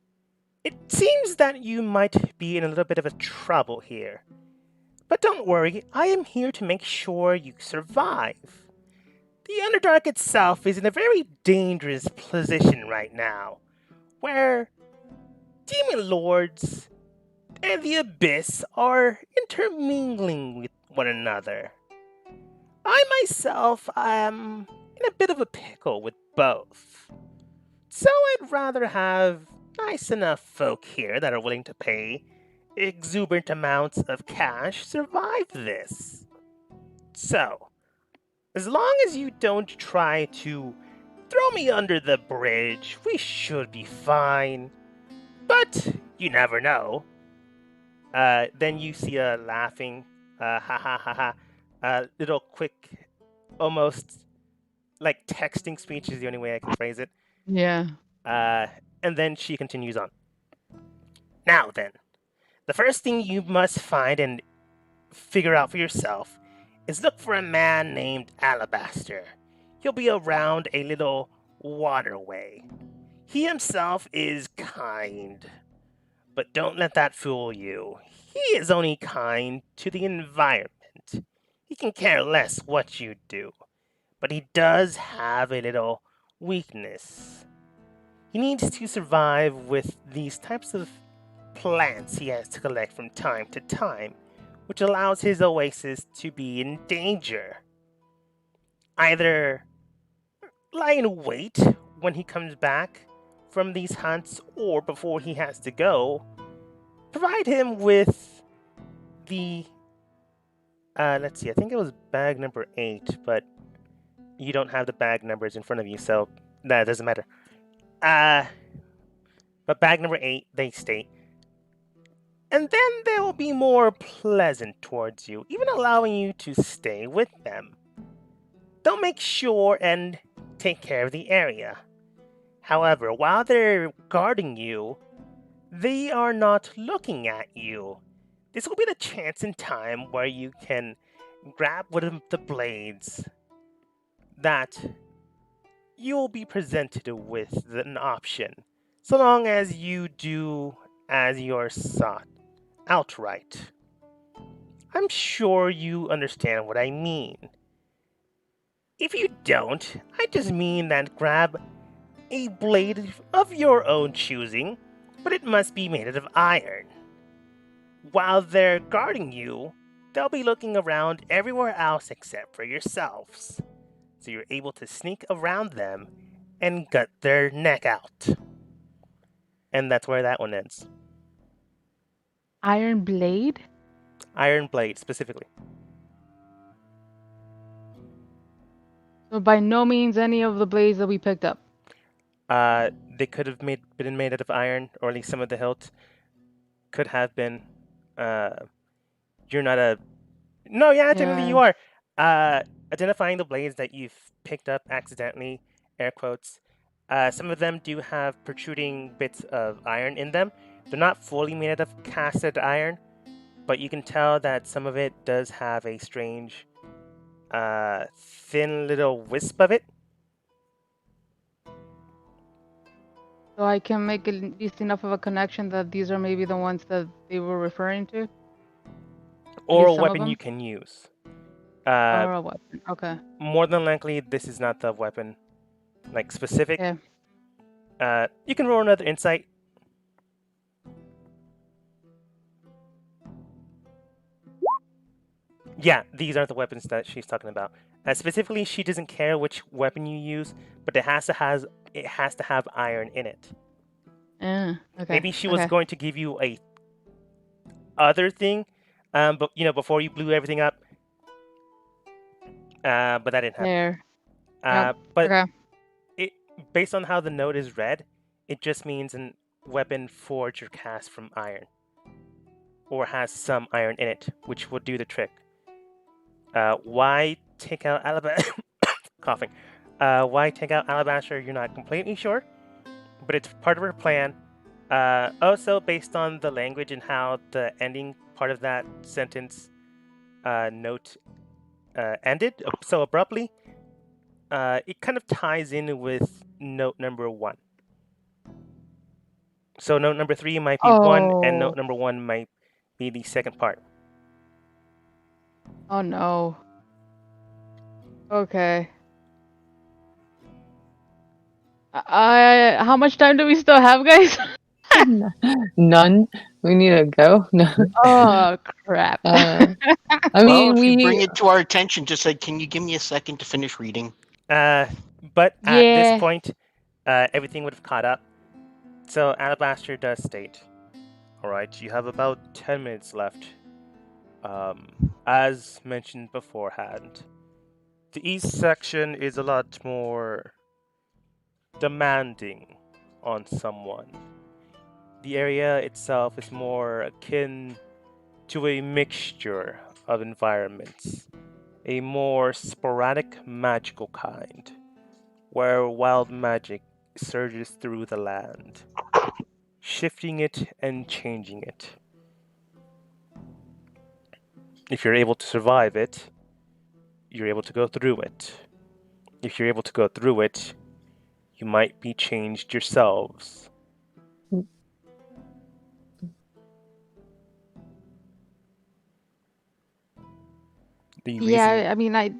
S1: it seems that you might be in a little bit of a trouble here. But don't worry, I am here to make sure you survive. The Underdark itself is in a very dangerous position right now, where demon lords and the Abyss are intermingling with one another. I myself am in a bit of a pickle with both. So I'd rather have nice enough folk here that are willing to pay exuberant amounts of cash survive this. So, as long as you don't try to throw me under the bridge, we should be fine. But you never know. Then you see a laughing, ha ha ha ha, little quick, almost like texting speech is the only way I can phrase it.
S2: Yeah.
S1: And then she continues on. Now then, the first thing you must find and figure out for yourself is look for a man named Alabaster. He'll be around a little waterway. He himself is kind, but don't let that fool you. He is only kind to the environment. He can care less what you do, but he does have a little weakness. He needs to survive with these types of plants he has to collect from time to time, which allows his oasis to be in danger. Either lie in wait when he comes back from these hunts or before he has to go. Provide him with the let's see, I think it was bag number 8, but you don't have the bag numbers in front of you, so that doesn't matter. But bag number 8, they state, and then they will be more pleasant towards you, even allowing you to stay with them. They'll make sure and take care of the area. However, while they're guarding you, they are not looking at you. This will be the chance in time where you can grab one of the blades that you'll be presented with an option, so long as you do as you're sought outright. I'm sure you understand what I mean. If you don't, I just mean that grab a blade of your own choosing, but it must be made out of iron. While they're guarding you, they'll be looking around everywhere else except for yourselves. So you're able to sneak around them and gut their neck out. And that's where that one ends.
S2: Iron blade?
S1: Iron blade, specifically.
S2: So by no means any of the blades that we picked up.
S1: They could have been made out of iron, or at least some of the hilt could have been. You're not a. No, yeah, technically you are. Identifying the blades that you've picked up accidentally, air quotes. Some of them do have protruding bits of iron in them. They're not fully made out of casted iron, but you can tell that some of it does have a strange, thin little wisp of it.
S2: So I can make at least enough of a connection that these are maybe the ones that they were referring to?
S1: or a
S2: some of
S1: weapon you
S2: them?
S1: can use.
S2: Or a weapon. Okay.
S1: More than likely, this is not the weapon, like specific.
S2: Yeah.
S1: You can roll another insight. Yeah, these are the weapons that she's talking about. Specifically, she doesn't care which weapon you use, but it has to have iron in it.
S2: Okay.
S1: Maybe she was going to give you a other thing, but before you blew everything up, but that didn't happen.
S2: There. Yep.
S1: But
S2: Okay.
S1: it, based on how the note is read, it just means a weapon forged or cast from iron, or has some iron in it, which would do the trick. Why take out alabaster? Coughing. Why take out alabaster? You're not completely sure, but it's part of her plan. Also, based on the language and how the ending part of that sentence note ended so abruptly, it kind of ties in with note number 1. So note number 3 might be 1, and note number 1 might be the second part.
S2: Oh no. Okay. How much time do we still have, guys?
S3: None. We need to go. No.
S2: Oh crap.
S3: I
S4: Well,
S3: mean,
S4: if you
S3: we.
S4: bring it to our attention, just say, "Can you give me a second to finish reading?"
S1: But at this point, everything would have caught up. So Alabaster does state, all right, you have about 10 minutes left. As mentioned beforehand, the east section is a lot more demanding on someone. The area itself is more akin to a mixture of environments, a more sporadic magical kind, where wild magic surges through the land, shifting it and changing it. If you're able to survive it, you're able to go through it. If you're able to go through it, you might be changed yourselves.
S2: Yeah, I mean, I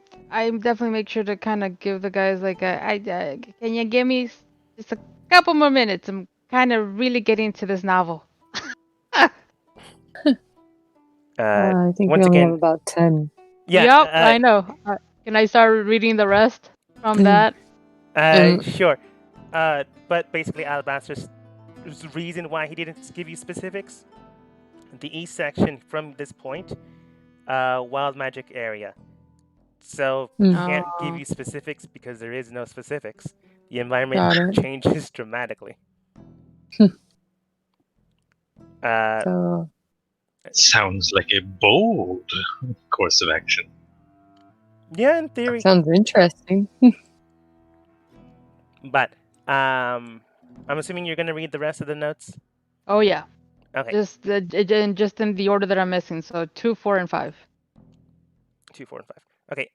S2: definitely make sure to kind of give the guys like can you give me just a couple more minutes? I'm kind of really getting into this novel.
S3: I think
S1: once
S3: we only
S1: again,
S3: have about 10.
S1: Yeah.
S2: Yep, I know. Can I start reading the rest from that?
S1: Sure. But basically, Alabaster's reason why he didn't give you specifics, the east section from this point, wild magic area. So can't give you specifics because there is no specifics. The environment changes dramatically.
S3: So
S5: sounds like a bold course of action.
S1: Yeah, in theory.
S3: Sounds interesting.
S1: But I'm assuming you're gonna read the rest of the notes.
S2: Oh yeah.
S1: Okay.
S2: Just in the order that I'm missing. So 2, 4, and 5.
S1: 2, 4, and 5. Okay.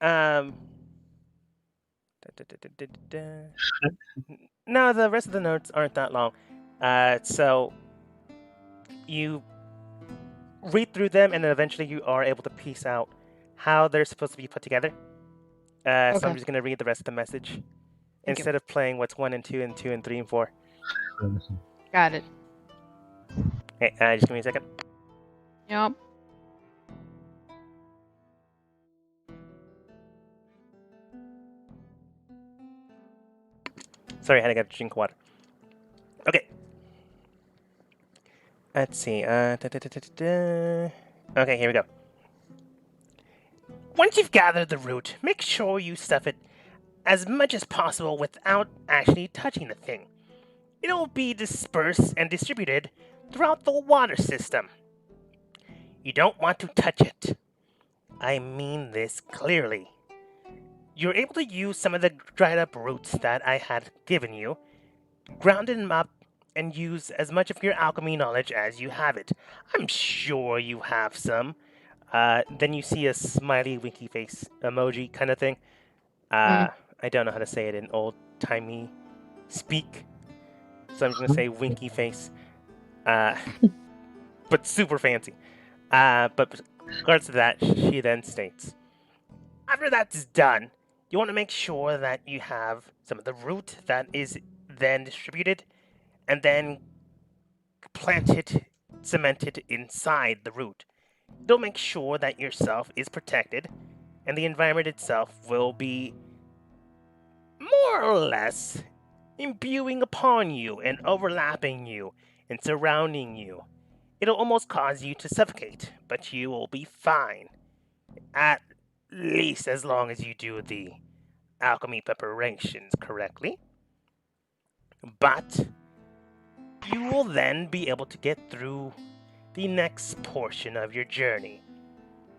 S1: No, the rest of the notes aren't that long. So you read through them, and then eventually you are able to piece out how they're supposed to be put together. So I'm just gonna read the rest of the message instead of playing what's 1 and 2 and 2 and 3 and 4.
S2: Got it.
S1: Okay, just give me a second.
S2: Yep.
S1: Sorry, I had to get a drink of water. Okay. Let's see. Okay, here we go. Once you've gathered the root, make sure you stuff it as much as possible without actually touching the thing. It'll be dispersed and distributed throughout the water system. You don't want to touch it. I mean this clearly. You're able to use some of the dried up roots that I had given you, ground them up, and use as much of your alchemy knowledge as you have it. I'm sure you have some. Then you see a smiley winky face emoji kind of thing. I don't know how to say it in old-timey speak, so I'm just going to say winky face. But super fancy. But regards to that, she then states, after that's done, you want to make sure that you have some of the root that is then distributed and then planted, cemented inside the root. It'll make sure that yourself is protected and the environment itself will be more or less imbuing upon you and overlapping you and surrounding you. It'll almost cause you to suffocate, but you will be fine. At least as long as you do the alchemy preparations correctly. But you will then be able to get through the next portion of your journey.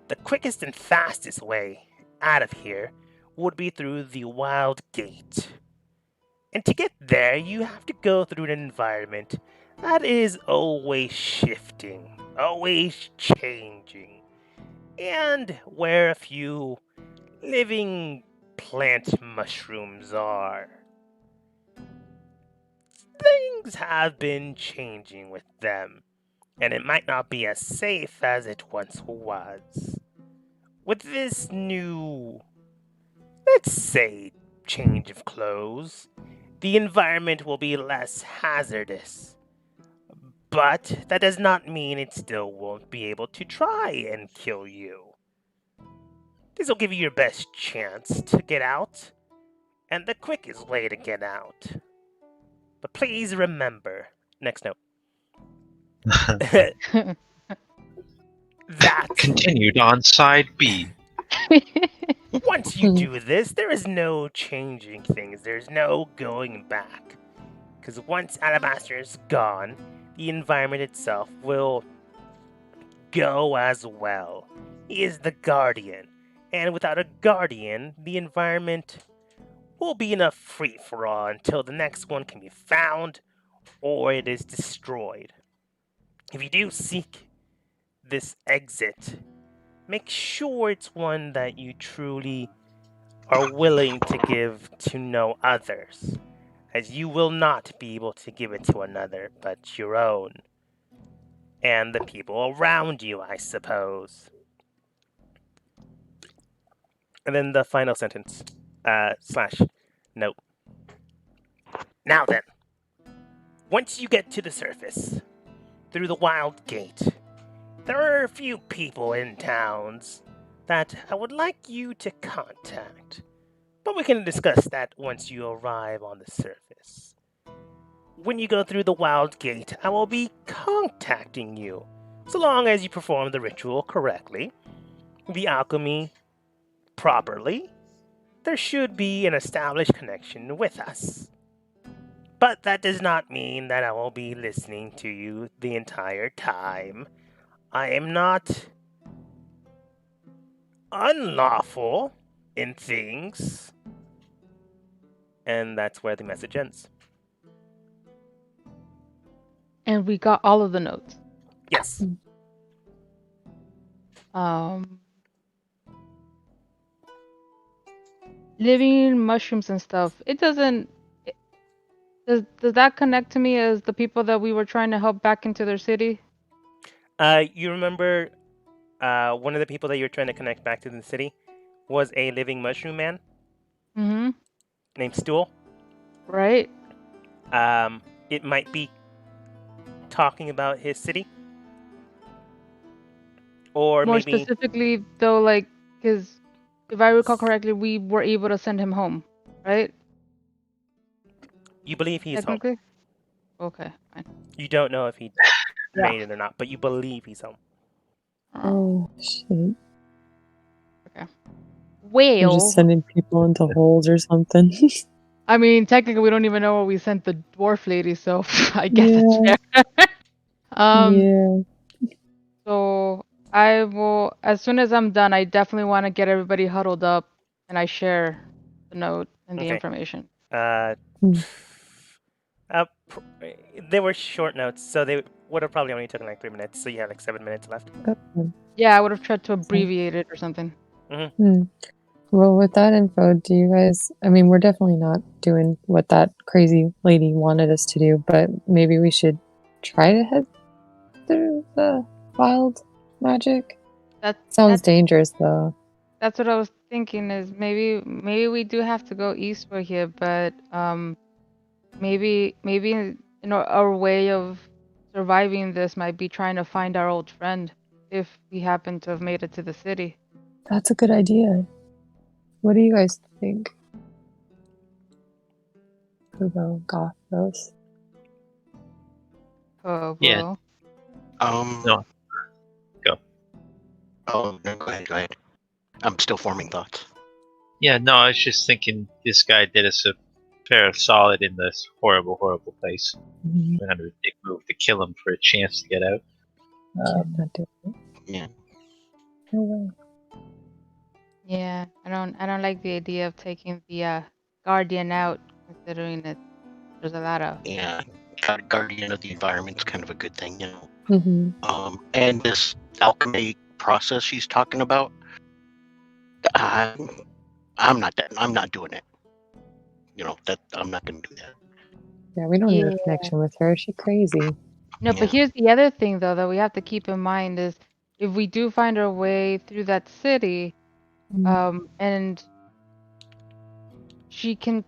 S1: The quickest and fastest way out of here would be through the Wild Gate. And to get there, you have to go through an environment that is always shifting, always changing, and where a few living plant mushrooms are. Things have been changing with them, and it might not be as safe as it once was. With this new, let's say, change of clothes, the environment will be less hazardous. But that does not mean it still won't be able to try and kill you. This will give you your best chance to get out, and the quickest way to get out. But please remember, next note, that
S5: Continued on side B.
S1: once you do this, there is no changing things. There's no going back. Because once Alabaster is gone, the environment itself will go as well. He is the guardian. And without a guardian, the environment will be in a free for all until the next one can be found or it is destroyed. If you do seek this exit, make sure it's one that you truly are willing to give to no others, as you will not be able to give it to another but your own. And the people around you, I suppose. And then the final sentence, slash note. Now then, once you get to the surface, through the Wild Gate, there are a few people in towns that I would like you to contact. But we can discuss that once you arrive on the surface. When you go through the Wild Gate, I will be contacting you, so long as you perform the ritual correctly, the alchemy properly. There should be an established connection with us. But that does not mean that I will be listening to you the entire time. I am not unlawful in things. And that's where the message ends.
S2: And we got all of the notes.
S1: Yes.
S2: Living mushrooms and stuff. It doesn't. Does that connect to me as the people that we were trying to help back into their city?
S1: You remember one of the people that you were trying to connect back to the city was a living mushroom man
S2: Mm-hmm.
S1: named Stool.
S2: Right.
S1: It might be talking about his city. Or
S2: More
S1: maybe
S2: specifically, though, like, because if I recall correctly, we were able to send him home, right?
S1: you believe he's home.
S2: Technically? Okay, fine.
S1: You don't know if he
S2: Yeah.
S1: made it or not, but you believe he's home.
S3: Oh, shit. You're
S2: Well,
S3: just sending people into holes or something.
S2: I mean, technically, we don't even know what we sent the dwarf lady, so I guess it's fair.
S3: Yeah.
S2: So I will, as soon as I'm done, I definitely want to get everybody huddled up and I share the note and the
S1: Okay.
S2: information.
S3: Hmm.
S1: They were short notes, so they would have probably only taken like 3 minutes, so you have like 7 minutes left.
S3: Okay.
S2: Yeah, I would have tried to abbreviate it or something.
S3: Hmm. Well, with that info, do you guys, I mean, we're definitely not doing what that crazy lady wanted us to do, but maybe we should try to head through the wild magic? Sounds dangerous though.
S2: That's what I was thinking. Is maybe we do have to go east for here, but maybe our way of surviving this might be trying to find our old friend if we happen to have made it to the city.
S3: That's a good idea. What do you guys think? Kubo, Gothos.
S2: Oh,
S5: Yeah.
S2: well.
S5: No. Go.
S4: Oh, no, go ahead. I'm still forming thoughts.
S5: Yeah, no, I was just thinking this guy did us a fair solid in this horrible, horrible place.
S3: Mm-hmm.
S5: We're gonna big move to kill him for a chance to get out.
S3: Can't not do it.
S4: Yeah.
S3: No way.
S2: Yeah, I don't like the idea of taking the guardian out, considering that there's a lot of
S4: Yeah. Guardian of the environment's kind of a good thing, you know.
S3: Mm-hmm.
S4: And this alchemy process she's talking about, I'm not doing it. You know, that I'm not gonna do that.
S3: Yeah, we don't need a
S2: Yeah.
S3: connection with her. She's crazy.
S2: No,
S4: Yeah.
S2: but here's the other thing though that we have to keep in mind is if we do find our way through that city, and she can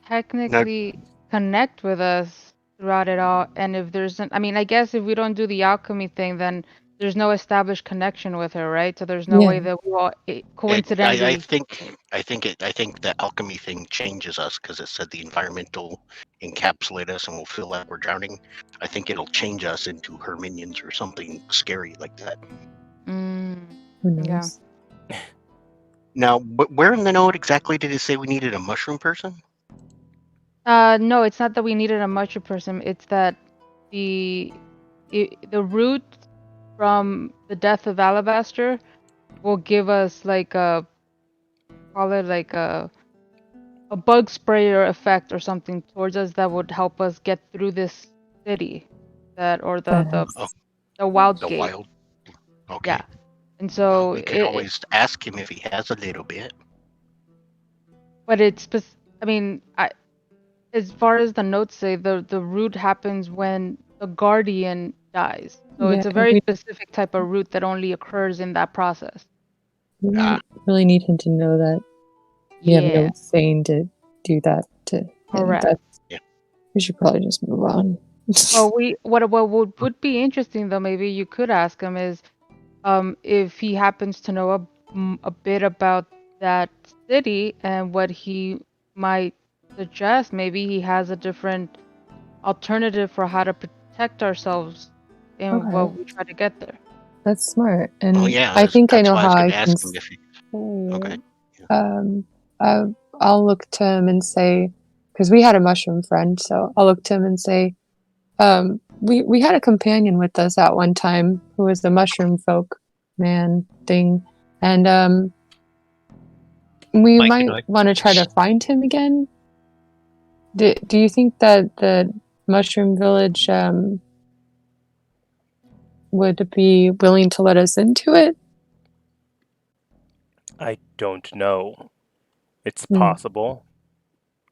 S2: technically connect with us throughout it all, and if there's I mean, I guess if we don't do the alchemy thing, then there's no established connection with her, right? So there's no way that we all coincidentally.
S4: I think the alchemy thing changes us because it said the environmental encapsulate us and we'll feel like we're drowning. I think it'll change us into her minions or something scary like that.
S3: Who knows?
S2: Yeah.
S4: Now, where in the note exactly did it say we needed a mushroom person?
S2: No, it's not that we needed a mushroom person. It's that the root from the death of Alabaster will give us like a bug sprayer effect or something towards us that would help us get through this city, the wild
S4: The
S2: gate.
S4: wild. Okay.
S2: Yeah, and so
S4: we could always ask him if he has a little bit.
S2: But it's I mean, as far as the notes say, the root happens when the guardian dies. So it's a very specific type of root that only occurs in that process.
S3: We really need him to know that we have no saying to do that to
S2: Correct.
S3: him. We should probably just move on.
S2: Well, what would be interesting though, maybe you could ask him is, if he happens to know a bit about that city and what he might suggest. Maybe he has a different alternative for how to protect ourselves in what we try to get there.
S3: That's smart. And
S4: yeah,
S3: I think I know
S4: why
S3: how
S4: I
S3: I
S4: was
S3: can
S4: gonna ask him if he... Okay. Yeah.
S3: I'll look to him and say, because we had a mushroom friend, so I'll look to him and say, we had a companion with us at one time who was the mushroom folk man thing, and we might want to try to find him again. Do you think that the mushroom village would be willing to let us into it?
S1: I don't know. It's possible.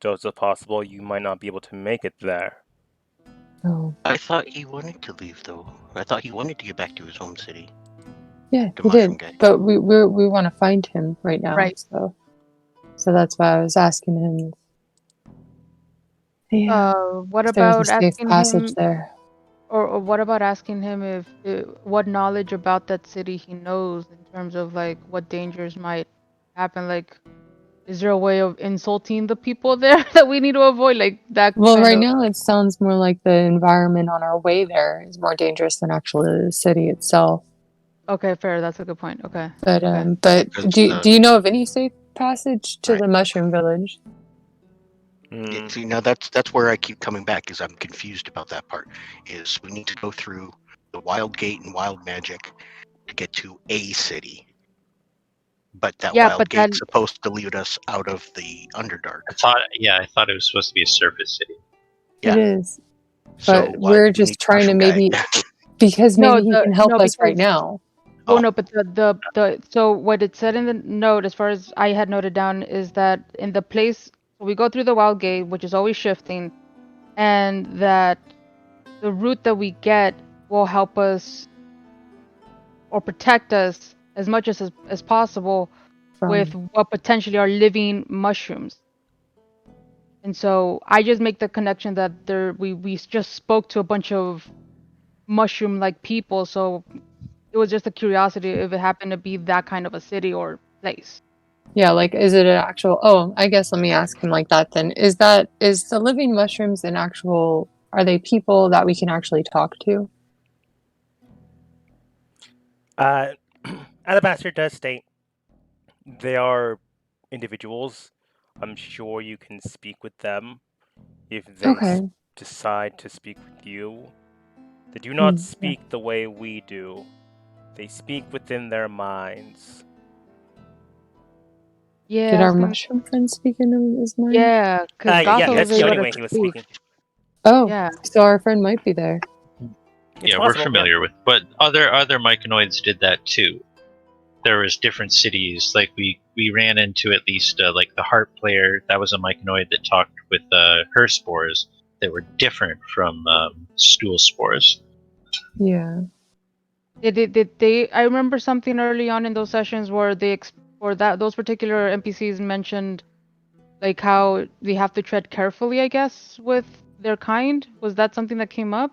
S1: So it's possible you might not be able to make it there.
S3: Oh.
S4: I thought he wanted to leave, though. I thought he wanted to get back to his home city.
S3: Yeah, he did. Guy. But we want to find him right now. Right. So that's why I was asking him.
S2: Yeah. What about asking him?
S3: There.
S2: Or what about asking him if what knowledge about that city he knows in terms of like what dangers might happen? Like, is there a way of insulting the people there that we need to avoid? Like that.
S3: Well, right now it sounds more like the environment on our way there is more dangerous than actually the city itself.
S2: Okay, fair. That's a good point. Okay.
S3: But do you know of any safe passage to the mushroom village?
S4: See, now that's where I keep coming back, is I'm confused about that part. Is we need to go through the wild gate and wild magic to get to a city, but that wild gate's supposed to lead us out of the Underdark.
S5: I thought it was supposed to be a surface city.
S3: Yeah. It is, but we're just trying to maybe because maybe he can help us right now.
S2: Well, no, but so what it said in the note, as far as I had noted down, is that in the place. We go through the wild gate, which is always shifting, and that the route that we get will help us or protect us as much as possible with
S3: From
S2: what potentially are living mushrooms. And so I just make the connection that we just spoke to a bunch of mushroom-like people, so it was just a curiosity if it happened to be that kind of a city or place.
S3: yeah, like is it an actual? Oh, I guess let me ask him like that then. Is the living mushrooms an actual? Are they people that we can actually talk to?
S1: Alabaster does state they are individuals. I'm sure you can speak with them if they
S3: Okay.
S1: decide to speak with you. They do not
S3: Hmm, yeah.
S1: speak the way we do. They speak within their minds.
S2: Yeah,
S3: Did
S2: I
S3: our
S2: was gonna.
S3: mushroom friend speak in his mind?
S2: Yeah, because
S1: Yeah,
S2: Gothel
S3: Okay.
S2: was
S1: that's the
S2: able
S1: only
S2: to
S1: way he was
S2: speak.
S1: speaking.
S3: Oh,
S2: Yeah.
S3: so our friend might be there.
S1: It's
S5: Yeah, we're
S1: possible.
S5: familiar with, but other myconoids did that too. There was different cities. Like we ran into at least like the harp player. That was a myconoid that talked with her spores that were different from stool spores.
S3: Yeah.
S2: Did they? I remember something early on in those sessions where or that those particular NPCs mentioned like how they have to tread carefully, I guess, with their kind. Was that something that came up?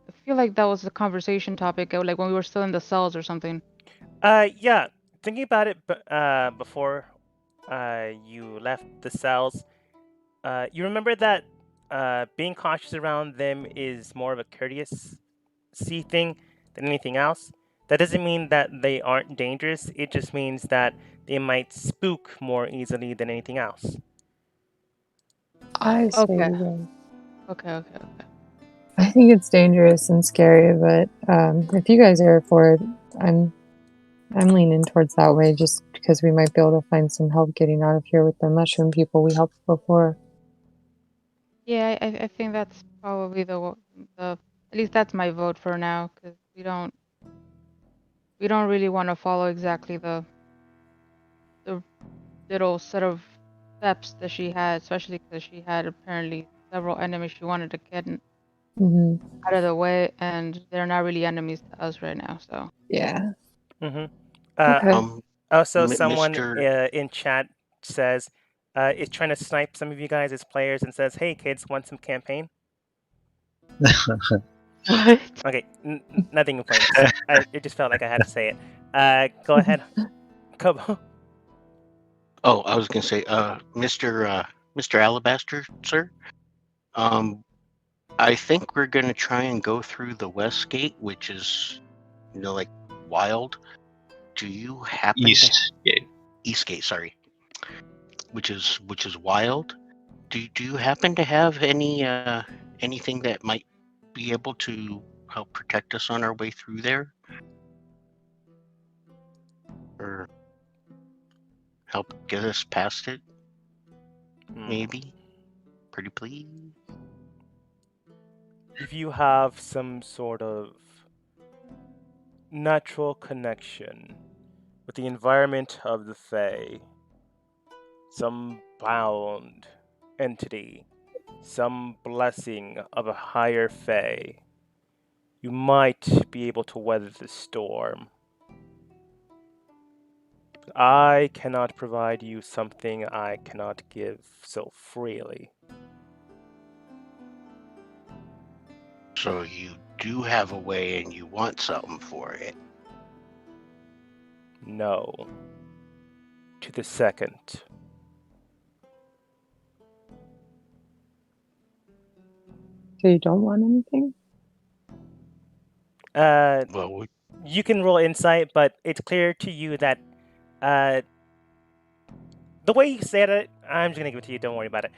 S2: I feel like that was a conversation topic, like when we were still in the cells or something.
S1: Yeah. Thinking about it, before you left the cells, you remember that being cautious around them is more of a courteous thing than anything else. That doesn't mean that they aren't dangerous. It just means that they might spook more easily than anything else.
S3: I say
S2: Okay.
S3: we go.
S2: Okay.
S3: I think it's dangerous and scary, but if you guys are for it, I'm leaning towards that way just because we might be able to find some help getting out of here with the mushroom people we helped before.
S2: Yeah, I think that's probably the at least that's my vote for now, because we don't really want to follow exactly the little set of steps that she had, especially because she had apparently several enemies she wanted to get
S3: Hmm.
S2: out of the way, and they're not really enemies to us right now. So
S3: Yeah.
S1: Mm-hmm.
S3: Okay.
S1: Also, someone
S4: Mr.
S1: in chat says is trying to snipe some of you guys as players and says, "Hey kids, want some campaign?"
S2: what?
S1: Okay, nothing important. It just felt like I had to say it. Go ahead, Kobo.
S4: Oh, I was gonna say, Mr. Alabaster, sir. Um, I think we're gonna try and go through the west gate, which is, like wild. Do you happen to
S5: East. Yeah.
S4: East gate? Sorry, which is wild. Do you happen to have anything that might be able to help protect us on our way through there, or help get us past it? Maybe, pretty please.
S1: If you have some sort of natural connection with the environment of the Fae, some bound entity, some blessing of a higher Fae, you might be able to weather the storm. I cannot provide you something I cannot give so freely.
S4: So you do have a way, and you want something for it.
S1: No. To the second.
S3: So you don't want anything?
S4: Well,
S1: You can roll insight, but it's clear to you that the way you said it, I'm just gonna give it to you. Don't worry about it.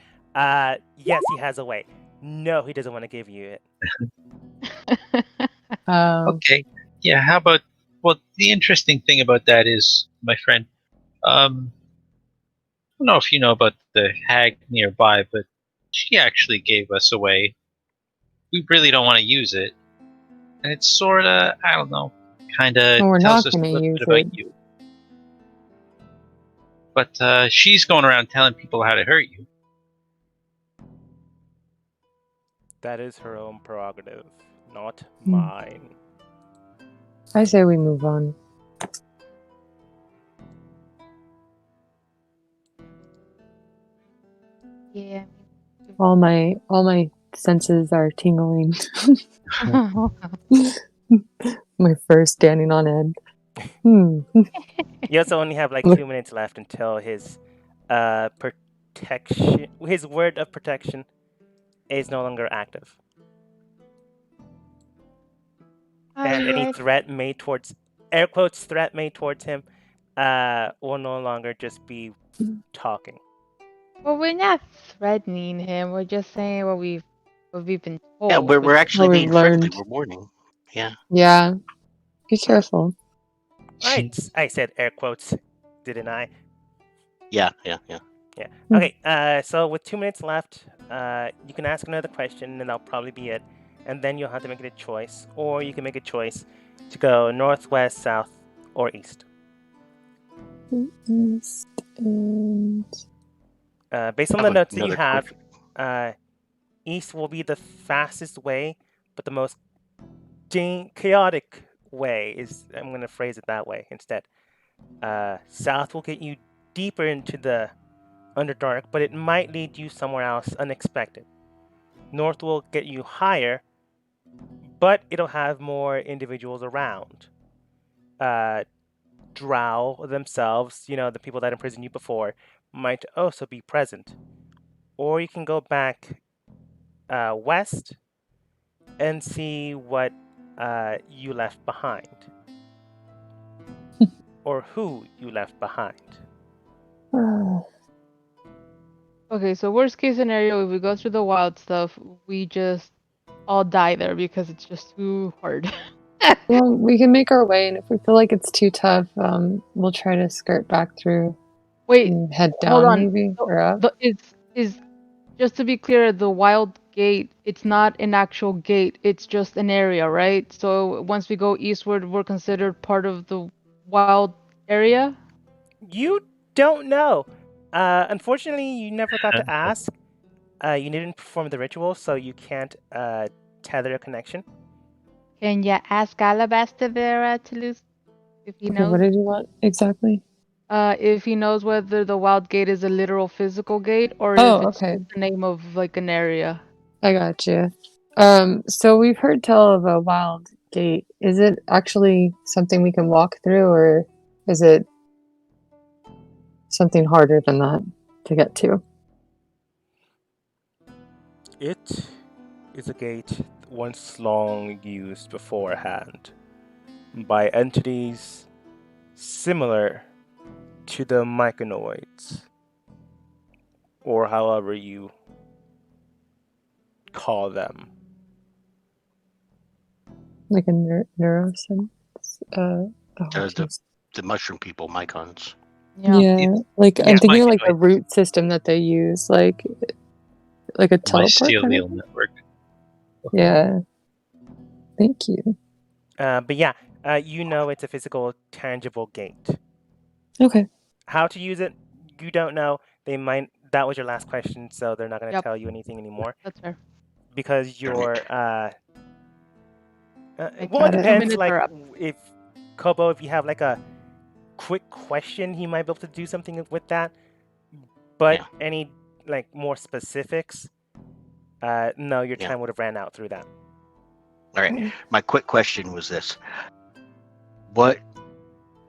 S1: Yes, he has a way. No, he doesn't want to give you it.
S5: Okay. Yeah. How about? Well, the interesting thing about that is, my friend. I don't know if you know about the hag nearby, but she actually gave us away. We really don't want to use it, and it's sorta, I don't know, kind of
S3: And we're
S5: tells
S3: not
S5: us a
S3: going to
S5: little
S3: use
S5: bit about
S3: it.
S5: you. But she's going around telling people how to hurt you.
S1: That is her own prerogative, not
S3: Hmm.
S1: mine.
S3: I say we move on.
S2: Yeah.
S3: All my senses are tingling. My fur standing on end.
S1: You also only have like 2 minutes left until his protection, his word of protection, is no longer active. And any threat made towards, air quotes, threat made towards him, will no longer just be talking.
S2: Well, we're not threatening him. We're just saying what we've been told.
S4: Yeah, we're actually
S3: what we've
S4: being friendly.
S3: learned.
S4: We're warning. Yeah.
S3: Yeah. Be careful.
S1: I said air quotes, didn't I?
S4: Yeah.
S1: Yeah. Okay. So with 2 minutes left, you can ask another question, and that'll probably be it. And then you'll have to make a choice, or you can make a choice to go northwest, south, or east.
S3: East and
S1: Based on
S4: I
S1: the
S4: have
S1: notes that you
S4: another
S1: have, east will be the fastest way, but the most chaotic way is, I'm going to phrase it that way instead. South will get you deeper into the Underdark, but it might lead you somewhere else unexpected. North will get you higher, but it'll have more individuals around. Drow themselves, the people that imprisoned you before, might also be present. Or you can go back west and see what you left behind. Or who you left behind.
S2: Okay, so worst case scenario, if we go through the wild stuff, we just all die there because it's just too hard.
S3: well, we can make our way, and if we feel like it's too tough, we'll try to skirt back through.
S2: Wait,
S3: and head
S2: hold
S3: down,
S2: on.
S3: maybe or up.
S2: Is just to be clear, the wild gate, it's not an actual gate, it's just an area, right? So once we go eastward, we're considered part of the wild area?
S1: You don't know. Unfortunately, you never got to ask. You didn't perform the ritual, so you can't tether a connection.
S2: Can you ask Alabaster there, Toulouse, if he
S3: Okay,
S2: knows?
S3: what did you want exactly?
S2: If he knows whether the wild gate is a literal physical gate or
S3: Oh,
S2: if it's
S3: okay.
S2: just the name of like an area.
S3: I got you. So we've heard tell of a wild gate. Is it actually something we can walk through, or is it something harder than that to get to?
S1: It is a gate once long used beforehand by entities similar to the myconoids, or however you call them.
S3: Like a neurosense?
S4: the mushroom people, mycons.
S3: Yeah, like
S5: Yeah,
S3: I'm thinking like a
S5: myconoids.
S3: root system that they use, like a teleport kind
S5: Mycelial
S3: of?
S5: network.
S3: Yeah. Thank you.
S1: But yeah, it's a physical, tangible gate.
S3: Okay.
S1: How to use it, you don't know. That was your last question, so they're not going to
S2: Yep.
S1: tell you anything anymore.
S2: That's fair.
S1: Because you're,
S2: Like,
S1: well, it
S3: got it.
S1: depends,
S2: minutes
S1: like,
S2: are up.
S1: if Kobo, if you have like a quick question, he might be able to do something with that. But
S4: Yeah.
S1: any like more specifics, no, your time would have ran out through that.
S4: All right. My quick question was this: what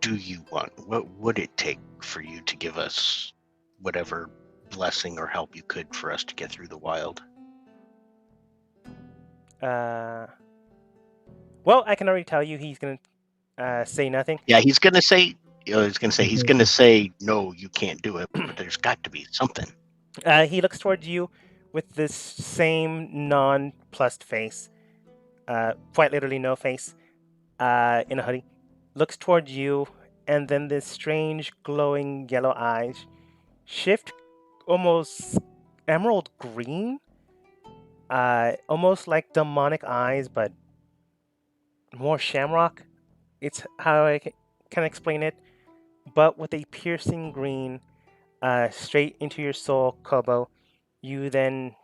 S4: do you want? What would it take for you to give us whatever blessing or help you could for us to get through the wild?
S1: Well, I can already tell you he's gonna say nothing.
S4: Yeah, he's gonna say. He's gonna say no, you can't do it. But there's got to be something.
S1: He looks towards you with this same nonplussed face, quite literally no face, in a hoodie. Looks towards you, and then this strange glowing yellow eyes shift almost emerald green, almost like demonic eyes, but more shamrock. It's how I can explain it, but with a piercing green, straight into your soul, Kobo. You then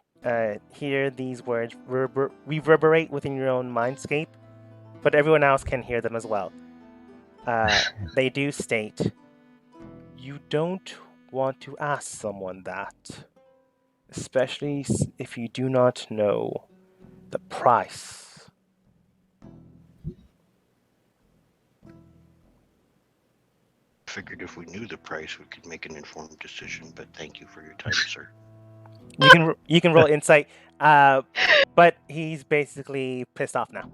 S1: hear these words reverberate within your own mindscape, but everyone else can hear them as well. They do state, "You don't want to ask someone that. especially if you do not know the price.
S4: Figured if we knew the price, we could make an informed decision. But thank you for your time, sir.
S1: You can roll insight, but he's basically pissed off now.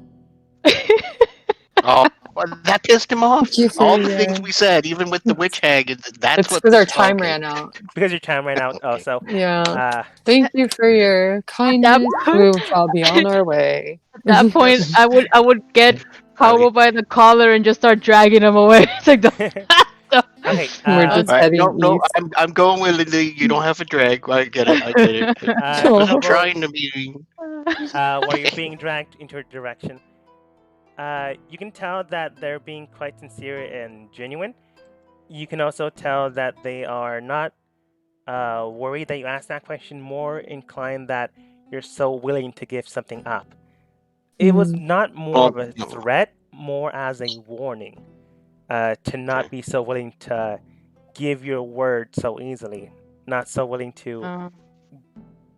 S4: Oh, well, that pissed him off.
S3: Thank you for
S4: All the
S3: your-
S4: things we said, even with the witch hag, that's
S3: It's
S4: what.
S3: because our time
S4: okay.
S3: ran out.
S1: Because your time ran out. Oh,
S4: Okay.
S1: so
S3: Yeah. Thank you for your kindness. We shall be on our way.
S2: At that point,
S4: Yes.
S2: I would get Pablo by the collar and just start dragging him away. It's like
S1: okay.
S3: We're just
S4: All right,
S3: heading
S4: no,
S3: east.
S4: I'm going willingly. You don't have to drag. I get it. I get it. I
S1: Roll-
S4: wasn't trying to be.
S1: while you're being dragged into a direction, you can tell that they're being quite sincere and genuine. You can also tell that they are not worried that you asked that question, more inclined that you're so willing to give something up. It was not more of a threat, more as a warning to not be so willing to give your word so easily, not so willing to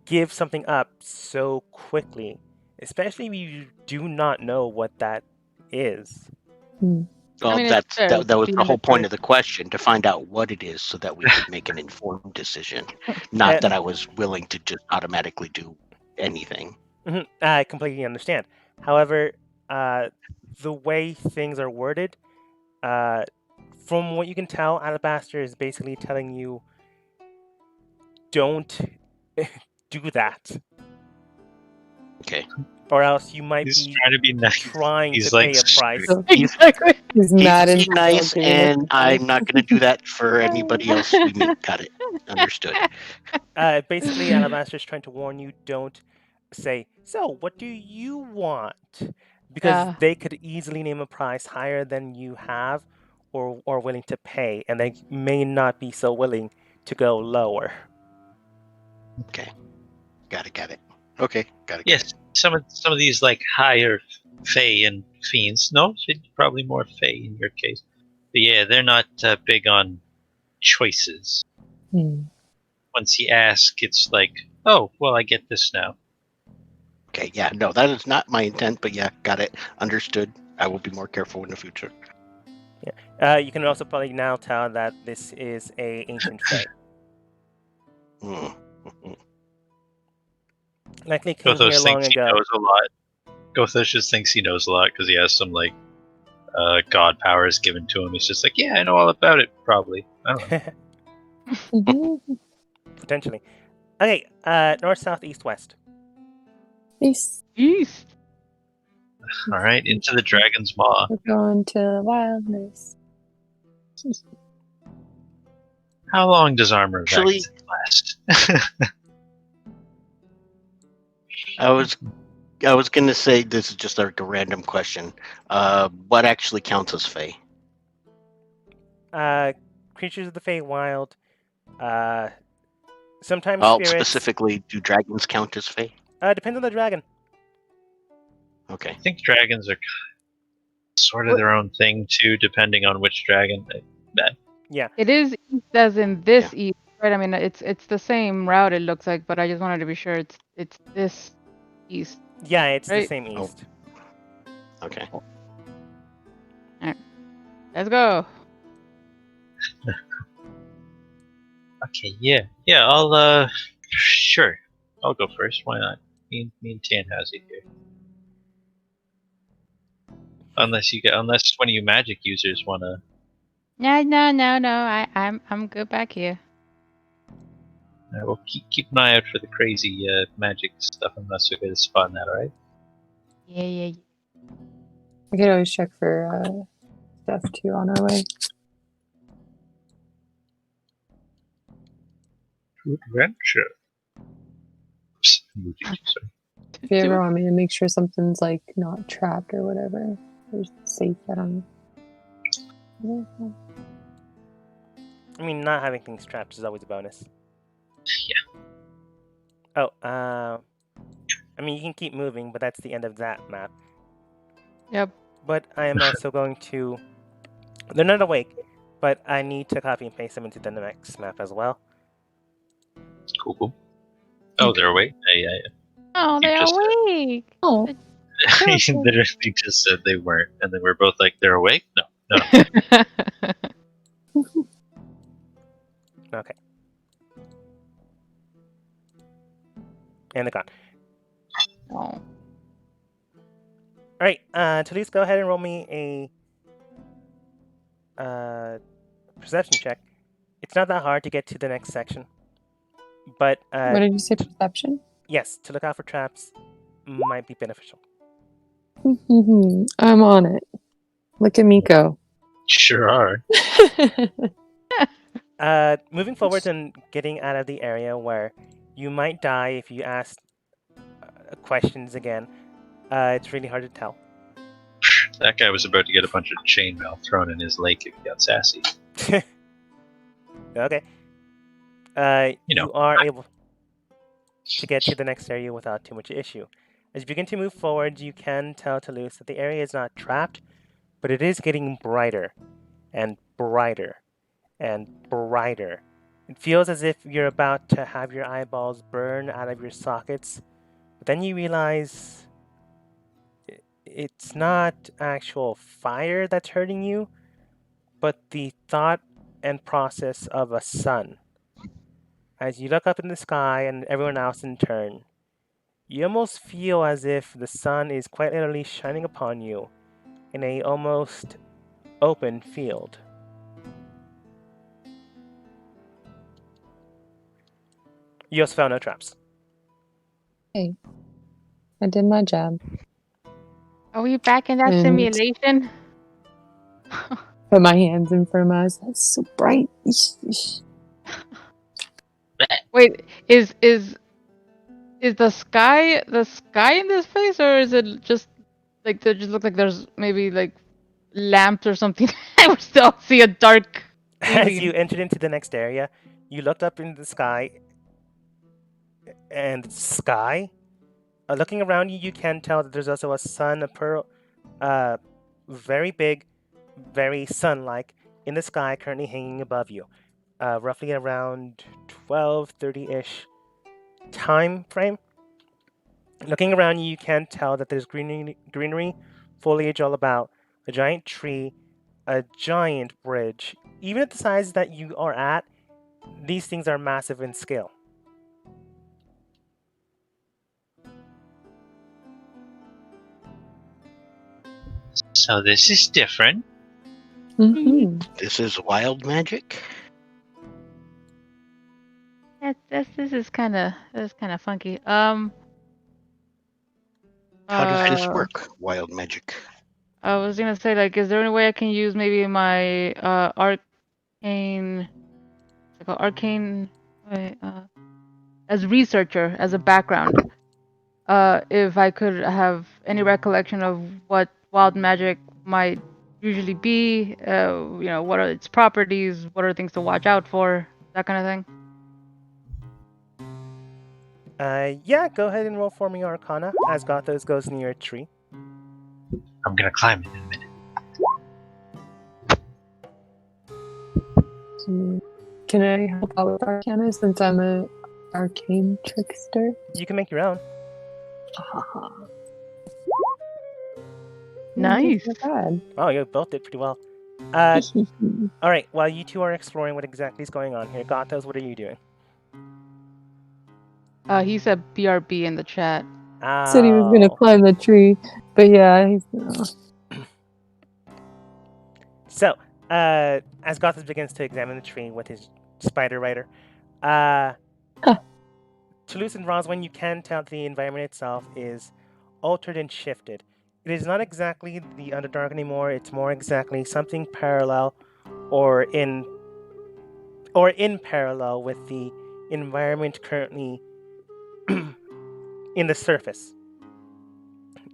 S1: give something up so quickly, especially if you do not know what that is.
S4: Well,
S2: I mean,
S4: that was the whole point of the
S2: person.
S4: question, to find out what it is so that we could make an informed decision. Not that I was willing to just automatically do anything.
S1: I completely understand. However, the way things are worded, from what you can tell, Alabaster is basically telling you, don't do that.
S4: Okay.
S1: Or else you might
S5: He's
S1: be
S5: trying to be nice.
S1: trying
S5: He's
S1: to
S5: like
S1: pay a price.
S2: Exactly.
S3: He's
S4: He's
S3: mad and
S4: being nice,
S3: still giving us
S4: and I'm not going to do that for anybody else we meet. Got it. Understood.
S1: Basically, Alabaster is trying to warn you, don't say, so what do you want? Because they could easily name a price higher than you have or willing to pay, and they may not be so willing to go lower.
S4: Okay. Got it. Okay. Got it.
S5: Yes, some of these like higher Fey and fiends. No, probably more Fey in your case. But yeah, they're not big on choices. Once you ask, it's like, oh, well, I get this now.
S4: Okay, yeah, no, that is not my intent, but yeah, got it. Understood. I will be more careful in the future.
S1: Yeah. You can also probably now tell that this is a ancient Fey. Likely came here long ago.
S5: He knows a lot. Gothos just thinks he knows a lot because he has some like god powers given to him. He's just like, yeah, I know all about it. Probably. I don't know.
S1: Potentially. Okay. North, south, east, west.
S3: East.
S5: All right, into the Dragon's Maw.
S3: We're going to wildness.
S5: How long does armor
S4: Actually,
S5: last?
S4: I was gonna say, this is just like a random question. What actually counts as Fey?
S1: Creatures of the Feywild. Sometimes
S4: Well,
S1: spirits.
S4: specifically, do dragons count as Fey?
S1: Depends on the dragon.
S4: Okay.
S5: I think dragons are sort of their own thing too, depending on which dragon.
S1: Yeah.
S2: It is east as in this east, right? I mean, it's the same route it looks like, but I just wanted to be sure it's this east.
S1: Yeah, it's
S2: right?
S1: the same east.
S4: Okay.
S2: All right. Let's go.
S5: Okay, yeah, I'll sure, I'll go first. Why not? Me and Tannhauser here. Unless one of you magic users wanna.
S2: No. I'm good back here.
S5: Well, keep an eye out for the crazy magic stuff. I'm not so good at spotting that. All right.
S2: Yeah.
S3: We could always check for stuff too on our way.
S5: Adventure.
S3: If you ever want me to make sure something's like not trapped or whatever, or safe, I don't know.
S1: I mean, not having things trapped is always a bonus.
S5: Yeah.
S1: Oh, I mean, you can keep moving, but that's the end of that map.
S2: Yep.
S1: But I am also going to. They're not awake, but I need to copy and paste them into the next map as well.
S5: Cool. Oh, they're awake?
S2: Oh,
S5: You
S2: they're
S5: just said-
S2: awake.
S3: Oh,
S5: He literally just said they weren't, and then we're both like, they're awake? No.
S1: Okay. And they're gone.
S2: Oh.
S1: All right, Talise, go ahead and roll me a perception check. It's not that hard to get to the next section, but
S3: what did you say? Perception?
S1: yes, to look out for traps might be beneficial.
S3: I'm on it. Look at me go.
S5: Sure are.
S1: Moving forward and getting out of the area where you might die if you ask questions again, it's really hard to tell.
S5: That guy was about to get a bunch of chainmail thrown in his lake if he got sassy.
S1: Okay.
S5: You know.
S1: You are able to get to the next area without too much issue. As you begin to move forward, you can tell Toulouse that the area is not trapped, but it is getting brighter and brighter and brighter. It feels as if you're about to have your eyeballs burn out of your sockets, but then you realize it's not actual fire that's hurting you, but the thought and process of a sun. As you look up in the sky and everyone else in turn, you almost feel as if the sun is quite literally shining upon you in a almost open field. You also found no traps.
S3: Hey, I did my job.
S2: Are we back in that
S3: And-
S2: simulation?
S3: Put my hands in front of my eyes. That's so bright.
S2: Wait, is the sky in this place, or is it just like they just look like there's maybe like lamps or something? I would still see a dark.
S1: As you entered into the next area, you looked up into the sky, and sky. Looking around you, you can tell that there's also a sun, a pearl, very big, very sun-like, in the sky currently hanging above you. Roughly around 12:30-ish time frame. Looking around you, you can tell that there's greenery, foliage all about, a giant tree, a giant bridge. Even at the size that you are at, these things are massive in scale.
S5: So this is different.
S3: Mm-hmm.
S4: This is wild magic.
S2: This is kind of funky.
S4: How does this
S2: Uh,
S4: work? Wild magic.
S2: I was gonna say, like, is there any way I can use maybe my arcane, as researcher, as a background? If I could have any recollection of what wild magic might usually be, what are its properties, what are things to watch out for, that kind of thing.
S1: Yeah, go ahead and roll for me Arcana, as Gothos goes near a tree.
S5: I'm gonna climb it in a minute.
S3: Can I help out with Arcana since I'm an arcane trickster?
S1: You can make your own.
S2: Nice.
S3: Not bad.
S1: Oh, you both did pretty well. All right, while you two are exploring what exactly is going on here, Gothos, what are you doing?
S2: He said BRB in the chat.
S3: Said he was gonna climb the tree, but yeah, he's.
S1: So, as Gothos begins to examine the tree with his spider rider, Toulouse and Roswin, you can tell that the environment itself is altered and shifted. It is not exactly the Underdark anymore. It's more exactly something parallel, or in parallel with the environment currently in the surface.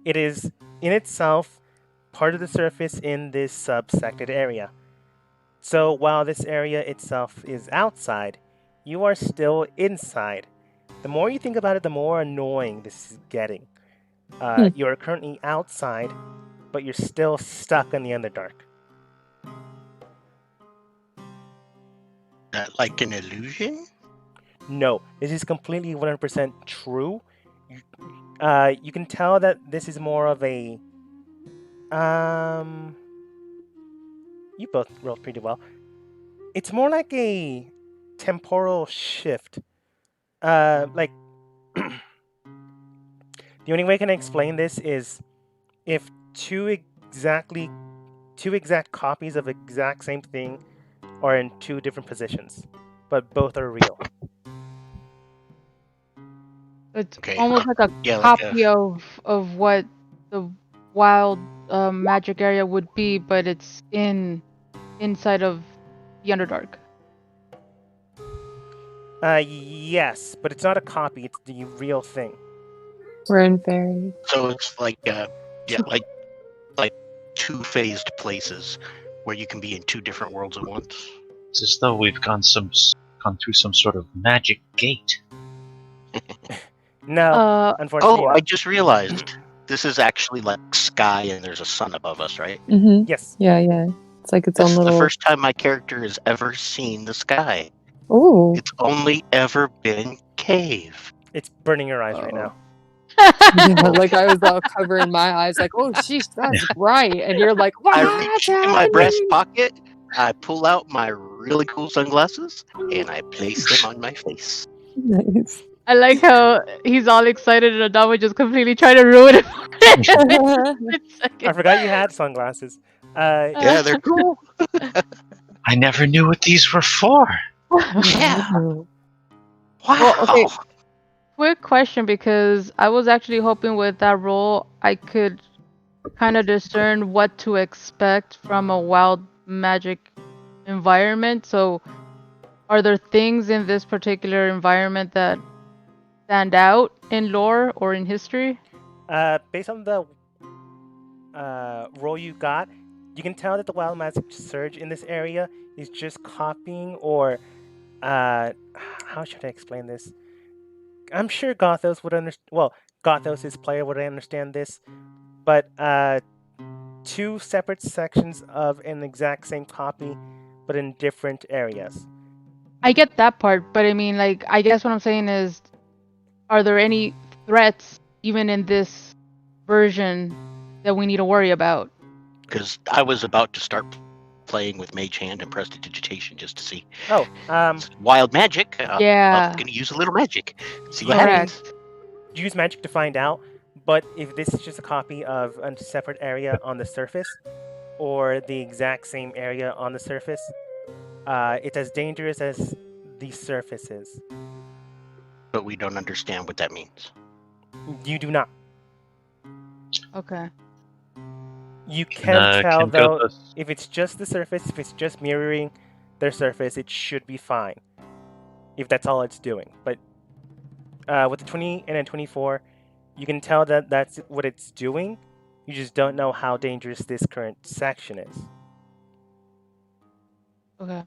S1: It is in itself part of the surface in this subsected area. So while this area itself is outside, you are still inside. The more you think about it, the more annoying this is getting. You are currently outside, but you're still stuck in the Underdark.
S4: That like an illusion?
S1: No, this is completely 100% true. You can tell that this is more of a You both rolled pretty well. It's more like a temporal shift. Like the only way I can explain this is if two exact copies of exact same thing are in two different positions, but both are real.
S2: It's
S4: Okay.
S2: almost like a
S4: Yeah, like
S2: copy of what the wild magic area would be, but it's inside of the Underdark.
S1: Yes, but it's not a copy, it's the real thing.
S3: We're in fairy.
S4: so it's like like two-phased places where you can be in two different worlds at once.
S5: It's as though we've gone through some sort of magic gate.
S1: No, unfortunately
S4: Oh, I
S1: not.
S4: just realized this is actually like sky and there's a sun above us, right?
S3: Mm-hmm.
S1: Yes.
S3: Yeah, yeah. It's like its
S4: This
S3: own
S4: is
S3: little.
S4: the first time my character has ever seen the sky.
S3: Oh.
S4: It's only ever been cave.
S1: It's burning your eyes right now.
S3: Yeah, like I was all covering my eyes, like, oh, sheesh, that's bright. And you're like,
S4: I
S3: what's
S4: reach in my
S3: happening?
S4: breast pocket, I pull out my really cool sunglasses, and I place them on my face.
S3: Nice.
S2: I like how he's all excited and Adama just completely trying to ruin it.
S1: I forgot you had sunglasses.
S4: Yeah, they're cool.
S5: I never knew what these were for.
S4: Yeah.
S3: Oh.
S4: Wow.
S2: Well, okay. Quick question, because I was actually hoping with that roll I could kind of discern what to expect from a wild magic environment. So, are there things in this particular environment that stand out in lore or in history?
S1: Based on the roll you got, you can tell that the wild magic surge in this area is just copying or how should I explain this? I'm sure Gothos would understand. Well, Gothos' his player would understand this, but two separate sections of an exact same copy, but in different areas.
S2: I get that part, but I mean, like, I guess what I'm saying is, are there any threats even in this version that we need to worry about?
S4: Because I was about to start playing with Mage Hand and Prestidigitation just to see.
S1: Oh,
S4: It's wild magic.
S2: Yeah.
S4: I'm gonna use a little magic. See
S1: Yeah.
S4: what happens.
S2: Correct.
S1: use magic to find out. But if this is just a copy of a separate area on the surface, or the exact same area on the surface, it's as dangerous as the surface is.
S4: But we don't understand what that means.
S1: You do not.
S2: Okay.
S1: You can tell though,
S5: Gothos-
S1: if it's just the surface, if it's just mirroring their surface, it should be fine. If that's all it's doing. But with the 20 and then 24, you can tell that that's what it's doing. You just don't know how dangerous this current section is.
S2: Okay.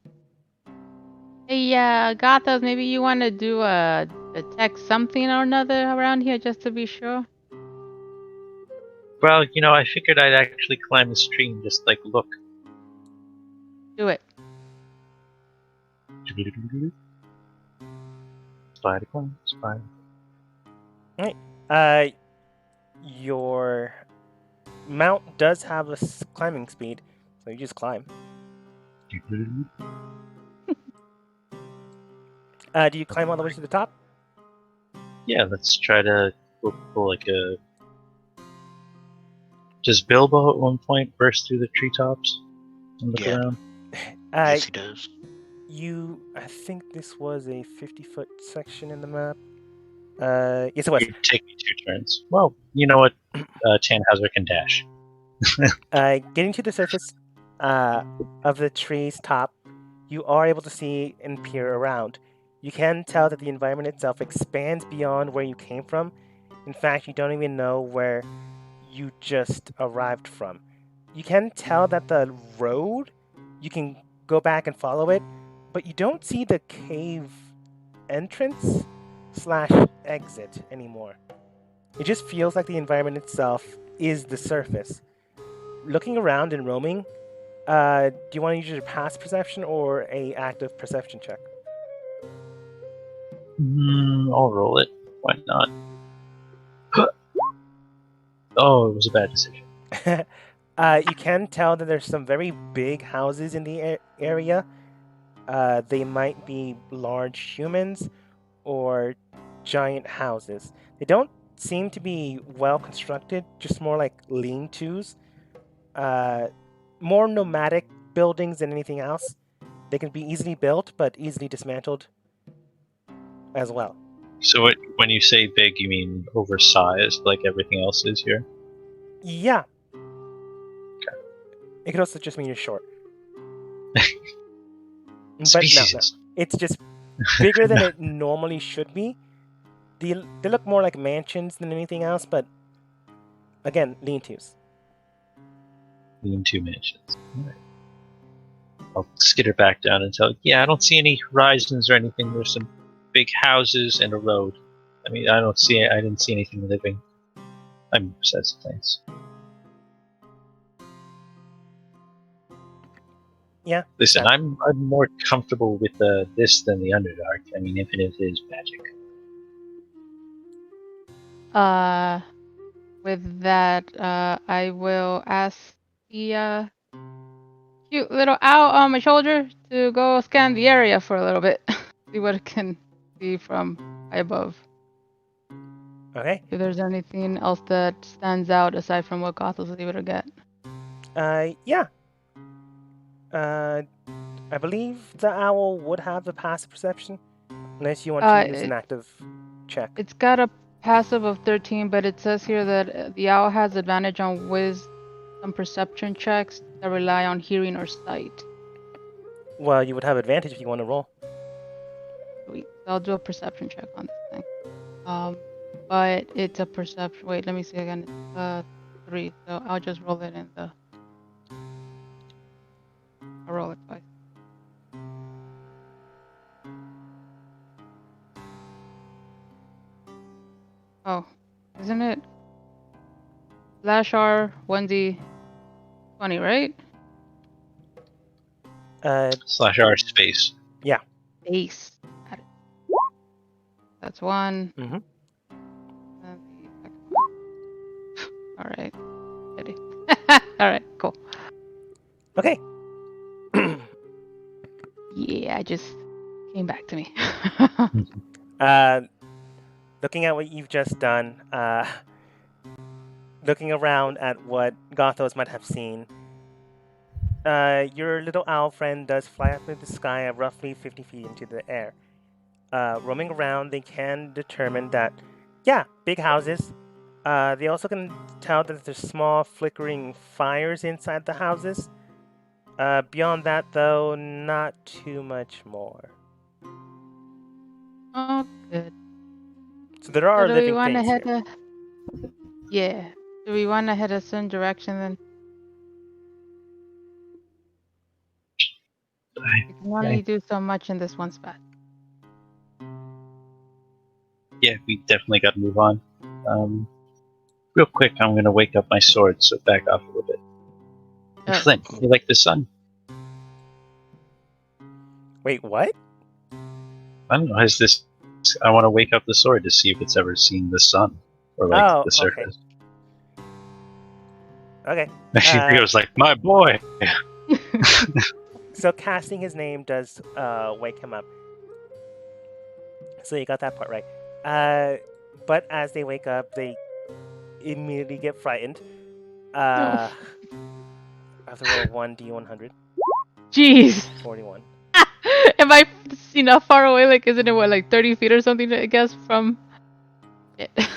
S2: Hey, Gathos, maybe you want to do a detect something or another around here just to be sure?
S5: Well, I figured I'd actually climb the stream, just like look.
S2: Do it.
S5: Spider climb, spider.
S1: Your mount does have a climbing speed, so you just climb. Do you climb all the way to the top?
S5: Yeah, let's try to pull like a. Does Bilbo at one point burst through the treetops and look
S4: Yeah.
S5: around?
S4: Yes, he does.
S1: I think this was a 50-foot section in the map. Yes, it was.
S5: It'd take me 2 turns. Well, you know what? Tannhauser can dash.
S1: Getting to the surface of the tree's top, you are able to see and peer around. You can tell that the environment itself expands beyond where you came from. In fact, you don't even know where you just arrived from. You can tell that the road, you can go back and follow it, but you don't see the cave entrance / exit anymore. It just feels like the environment itself is the surface. Looking around and roaming, do you want to use your past perception or a active perception check?
S5: I'll roll it. Why not? Oh, it was a bad decision.
S1: You can tell that there's some very big houses in the area. They might be large humans or giant houses. They don't seem to be well constructed, just more like lean-tos. More nomadic buildings than anything else. They can be easily built, but easily dismantled as well.
S5: So when you say big, you mean oversized, like everything else is here?
S1: Yeah. It could also just mean you're short. But no. It's just bigger than it normally should be. They look more like mansions than anything else, but again, lean-tos.
S5: Lean-to mansions. Right. I'll skitter back down and tell, yeah, I don't see any horizons or anything. There's some big houses and a road. I mean, I didn't see anything living. I'm obsessed with things.
S1: Yeah.
S5: Listen, I'm more comfortable with this than the Underdark. I mean, infinite is magic.
S2: With that, I will ask the cute little owl on my shoulder to go scan the area for a little bit, see what it can see from high above.
S1: Okay.
S2: If there's anything else that stands out aside from what Goth was able to get.
S1: Yeah. I believe the owl would have a passive perception, unless you want to use an active check.
S2: It's got a passive of 13, but it says here that the owl has advantage on wisdom perception checks that rely on hearing or sight.
S1: Well, you would have advantage if you want to roll.
S2: Sweet. I'll do a perception check on this thing. But it's a perception. Wait, let me see again. It's 3, so I'll just roll it in the. I'll roll it twice. Oh, isn't it? Slash R 1D 20, right?
S5: Slash R space.
S1: Yeah.
S2: Space. That's 1.
S1: Mm-hmm.
S2: All right. Ready. All right. Cool.
S1: Okay.
S2: Yeah, it just came back to me.
S1: Looking at what you've just done, looking around at what Gothos might have seen, your little owl friend does fly up into the sky at roughly 50 feet into the air. Roaming around, they can determine that, yeah, big houses. They also can tell that there's small flickering fires inside the houses. Beyond that, though, not too much more.
S2: Oh, good.
S1: So there are
S2: So
S1: living things here.
S2: Yeah. Do we want to head a certain direction then? We can only do so much in this one spot.
S5: Yeah, we definitely got to move on. Real quick, I'm going to wake up my sword, so back off a little bit. Hey, Flint, you like the sun?
S1: Wait, what?
S5: I don't know. I want to wake up the sword to see if it's ever seen the sun or like the surface.
S1: Okay.
S5: He was like, "My boy."
S1: So casting his name does wake him up. So you got that part right. But as they wake up, they immediately get frightened. I have to roll 1d100.
S2: Jeez.
S1: 41.
S2: Am I seen how far away? Like, isn't it what, like 30 feet or something? I guess from.
S1: Let's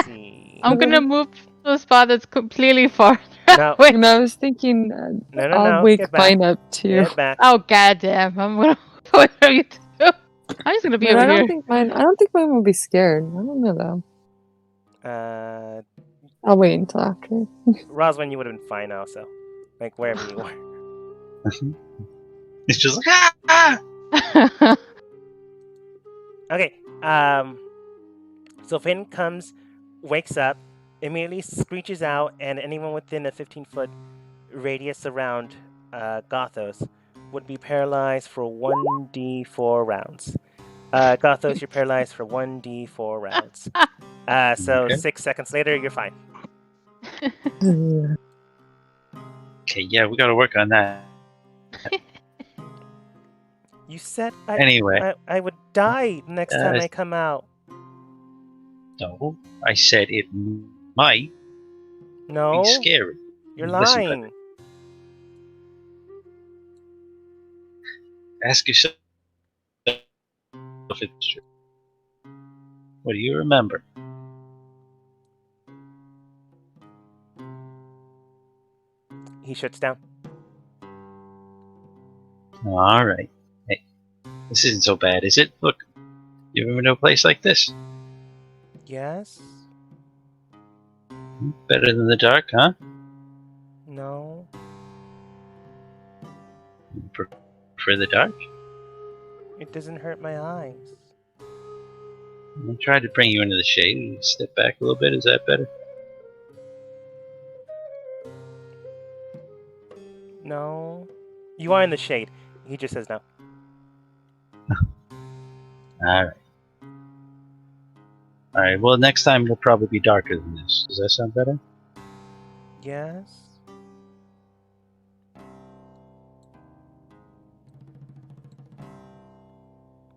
S1: see.
S2: I'm gonna move to a spot that's completely far.
S1: No.
S2: Wait.
S3: And I was thinking, I'll wake mine up too.
S1: Get back.
S2: Oh goddamn! I'm gonna. Whatever you do. I'm just gonna be over
S3: I
S2: here.
S3: don't think mine will be scared. I don't know though. I'll wait until after.
S1: Roswin, you would have been fine also. Like wherever you were.
S5: It's just like ah!
S1: Okay. So Finn comes, wakes up, immediately screeches out, and anyone within a 15-foot radius around Gothos would be paralyzed for 1d4 rounds. Gothos, you're paralyzed for 1d4 rounds. So
S5: Okay.
S1: 6 seconds later, you're fine.
S5: Okay, yeah, we gotta work on that.
S1: You said
S5: Anyway.
S1: I would die next time I come out.
S5: No, I said it might
S1: No,
S5: be scary.
S1: you're
S5: Listen,
S1: lying.
S5: ask yourself if it's true. What do you remember?
S1: He shuts down.
S5: Alright. Hey, this isn't so bad, is it? Look, you ever been to a place like this?
S1: Yes?
S5: Better than the dark, huh?
S1: No?
S5: You prefer the dark?
S1: It doesn't hurt my eyes.
S5: I tried to bring you into the shade. You step back a little bit, is that better?
S1: No? You are in the shade. He just says no.
S5: Alright. Alright, well, next time it'll probably be darker than this. Does that sound better?
S1: Yes?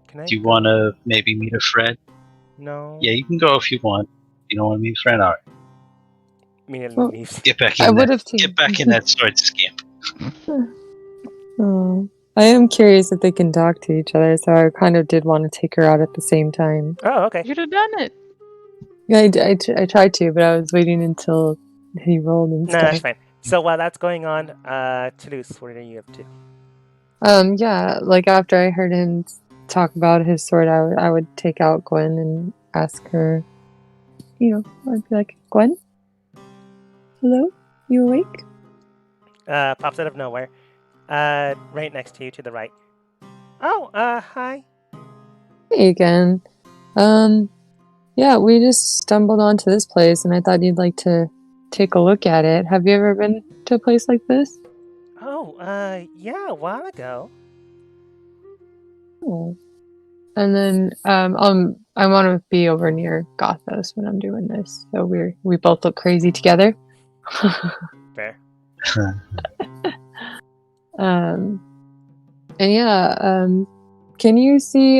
S1: Can I
S5: Do you
S1: go?
S5: want to maybe meet a friend?
S1: No?
S5: Yeah, you can go if you want. You don't want to meet a friend? Alright.
S1: Immediately
S3: Well,
S1: leaves.
S5: Get back
S3: I
S5: in
S3: would
S5: that.
S3: have
S5: Get back in that sword scamp.
S3: Oh, I am curious if they can talk to each other, so I kind of did want to take her out at the same time.
S1: Oh, okay.
S2: You should have done it.
S3: Yeah, I tried to, but I was waiting until he rolled and
S1: No, that's
S3: stuff.
S1: fine. So while that's going on, Toulouse, what are you up to?
S3: Yeah, like after I heard him talk about his sword, I would take out Gwen and ask her, I'd be like, Gwen? Hello? You awake?
S1: Pops out of nowhere. Right next to you to the right. Oh, hi.
S3: Hey again. Yeah, we just stumbled onto this place and I thought you'd like to take a look at it. Have you ever been to a place like this?
S1: Oh, yeah, a while ago.
S3: Oh. And then I want to be over near Gothos when I'm doing this, so we both look crazy together.
S1: Fair.
S3: And yeah, can you see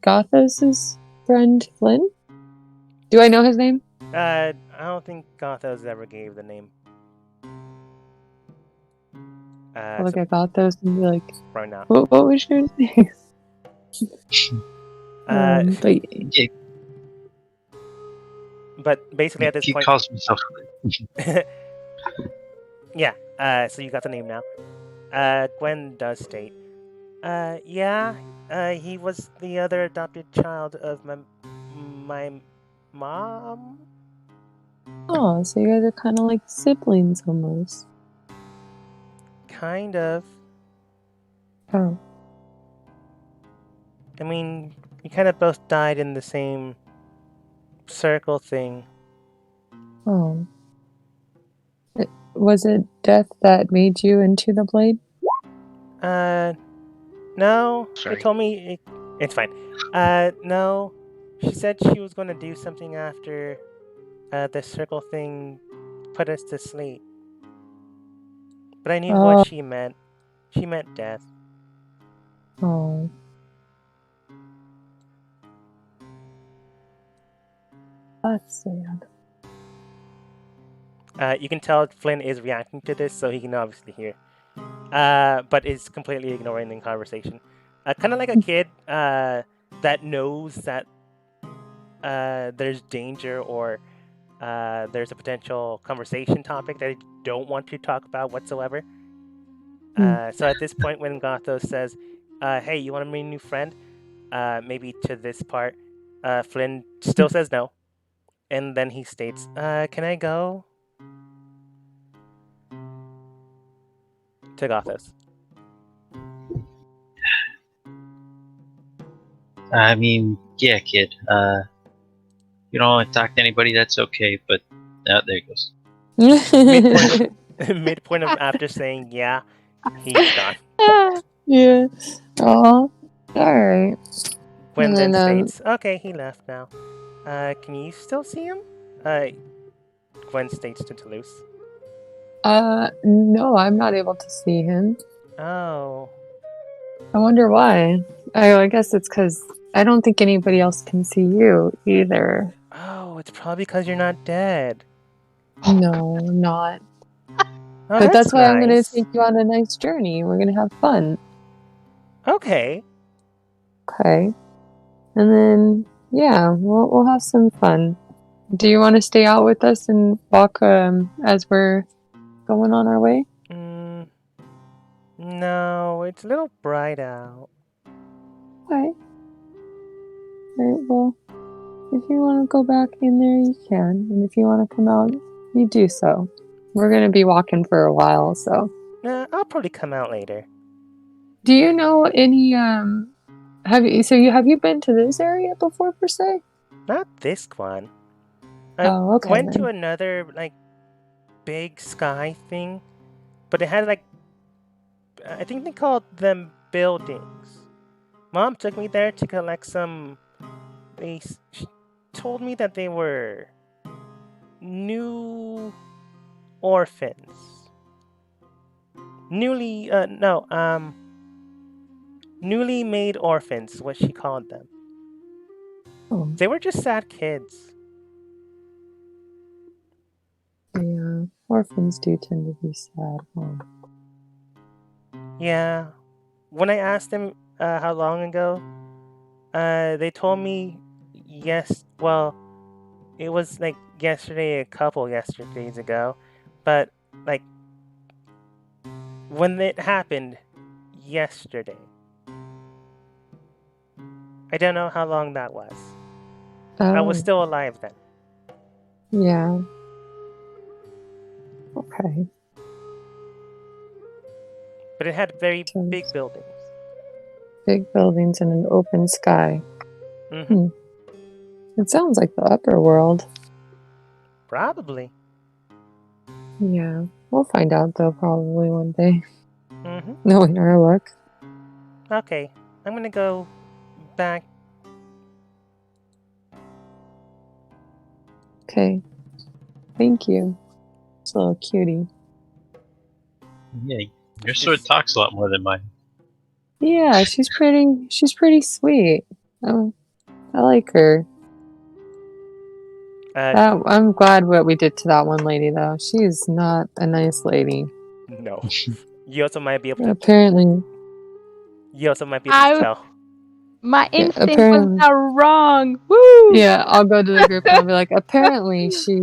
S3: Gothos's friend Flynn? Do I know his name?
S1: I don't think Gothos ever gave the name.
S3: I'll look at Gothos and be like,
S1: right now.
S3: what was your name? But
S5: Yeah,
S1: but basically at this
S5: he
S1: point,
S5: calls himself.
S1: yeah. So you got the name now. Gwen does state. Yeah. He was the other adopted child of my mom.
S3: oh, so you guys are kind of like siblings almost.
S1: Kind of.
S3: Oh,
S1: I mean, you kind of both died in the same circle thing.
S3: oh. Was it death that made you into the blade?
S1: No.
S4: Sorry.
S1: They told me it's fine. No. She said she was going to do something after the circle thing put us to sleep. But I knew what she meant. She meant death.
S3: Oh. That's sad.
S1: You can tell Flynn is reacting to this, so he can obviously hear. But is completely ignoring the conversation. Kind of like a kid that knows that there's danger or there's a potential conversation topic that they don't want to talk about whatsoever. So at this point, when Gothos says, hey, you want to meet a new friend? Maybe to this part, Flynn still says no. And then he states, can I go? To Gothos.
S5: I mean, yeah, kid. You don't want to talk to anybody, that's okay, but there it goes.
S1: Midpoint of after saying yeah, he's gone.
S3: Yeah. Aw. Alright.
S1: Gwen then
S3: then,
S1: states, "Okay, he left now. Can you still see him?" Gwen states to Toulouse.
S3: no, I'm not able to see him.
S1: Oh.
S3: I wonder why. I guess it's because I don't think anybody else can see you either.
S1: Oh, it's probably because you're not dead.
S3: No, I'm not.
S1: Oh,
S3: But that's why I'm going to
S1: nice.
S3: take you on a nice journey. We're going to have fun.
S1: Okay.
S3: Okay. And then, yeah, we'll have some fun. Do you want to stay out with us and walk as we're going on our way?
S1: No, it's a little bright out.
S3: Okay. Alright, well, if you want to go back in there, you can. And if you want to come out, you do so. We're going to be walking for a while, so.
S1: I'll probably come out later.
S3: Do you know any, have you been to this area before, per se?
S1: Not this one. I
S3: Oh, okay,
S1: went to
S3: then.
S1: another, like, big sky thing, but it had, like, I think they called them buildings. Mom took me there to collect some. She told me that they were new orphans. Newly made orphans is what she called them.
S3: Oh,
S1: They were just sad kids.
S3: yeah. Orphans do tend to be sad, huh?
S1: Yeah. When I asked them how long ago, they told me yes. Well, it was like yesterday, a couple yesterdays ago, but like when it happened yesterday. I don't know how long that was. I was
S3: Oh,
S1: still alive then.
S3: yeah. Okay.
S1: But it had very
S3: So
S1: big buildings.
S3: big buildings and an open sky.
S1: Mm-hmm.
S3: It sounds like the upper world.
S1: Probably.
S3: Yeah. We'll find out, though, probably one day.
S1: Mm-hmm.
S3: Knowing our luck.
S1: Okay. I'm gonna go back.
S3: Okay. Thank you. It's a little cutie.
S5: Yeah, your sword talks a lot more than mine.
S3: Yeah, she's pretty sweet. Oh, I like her. I'm glad what we did to that one lady, though. She's not a nice lady.
S1: No. You also might be able to.
S3: Apparently.
S1: You also might be able to tell.
S2: My
S3: Yeah,
S2: instinct was
S3: apparently.
S2: not wrong. Woo!
S3: Yeah, I'll go to the group and I'll be like, apparently she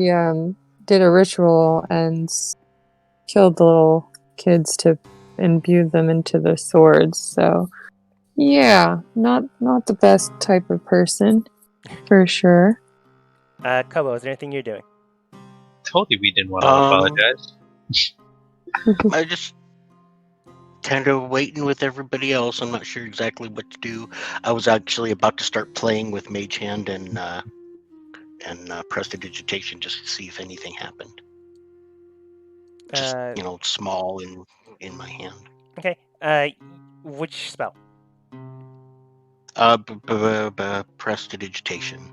S3: did a ritual and killed the little kids to imbue them into the swords. So, yeah, not the best type of person, for sure.
S1: Kobo, is there anything you're doing?
S5: Told you we didn't want to apologize.
S4: I just kind of waiting with everybody else. I'm not sure exactly what to do. I was actually about to start playing with Mage Hand and Prestidigitation just to see if anything happened. Just small in my hand.
S1: Okay. Which spell?
S4: Prestidigitation,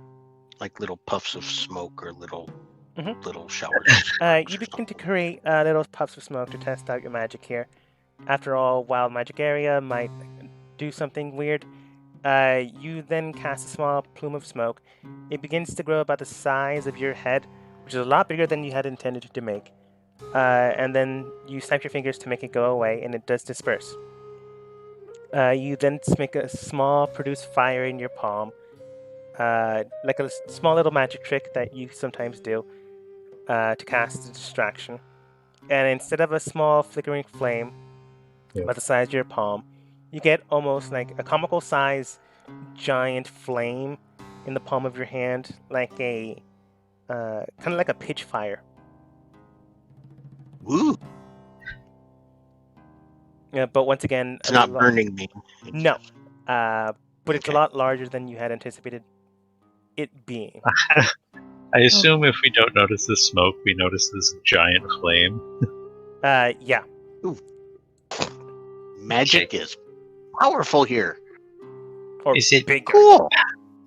S4: like little puffs of smoke or little showers.
S1: You begin to create little puffs of smoke to test out your magic here. After all, wild magic area might do something weird. You then cast a small plume of smoke. It begins to grow about the size of your head, which is a lot bigger than you had intended to make. And then you snap your fingers to make it go away, and it does disperse. You then make a small produce fire in your palm, like a small little magic trick that you sometimes do to cast a distraction. And instead of a small flickering flame about the size of your palm, you get almost like a comical size giant flame in the palm of your hand, like a kind of like a pitch fire.
S4: Woo!
S1: Yeah, but once again,
S4: it's not burning me.
S1: No, but it's a lot larger than you had anticipated it being.
S5: I assume if we don't notice the smoke, we notice this giant flame.
S1: Yeah.
S4: Ooh. Magic is powerful here.
S1: Or
S5: Is it
S1: bigger.
S4: Cool.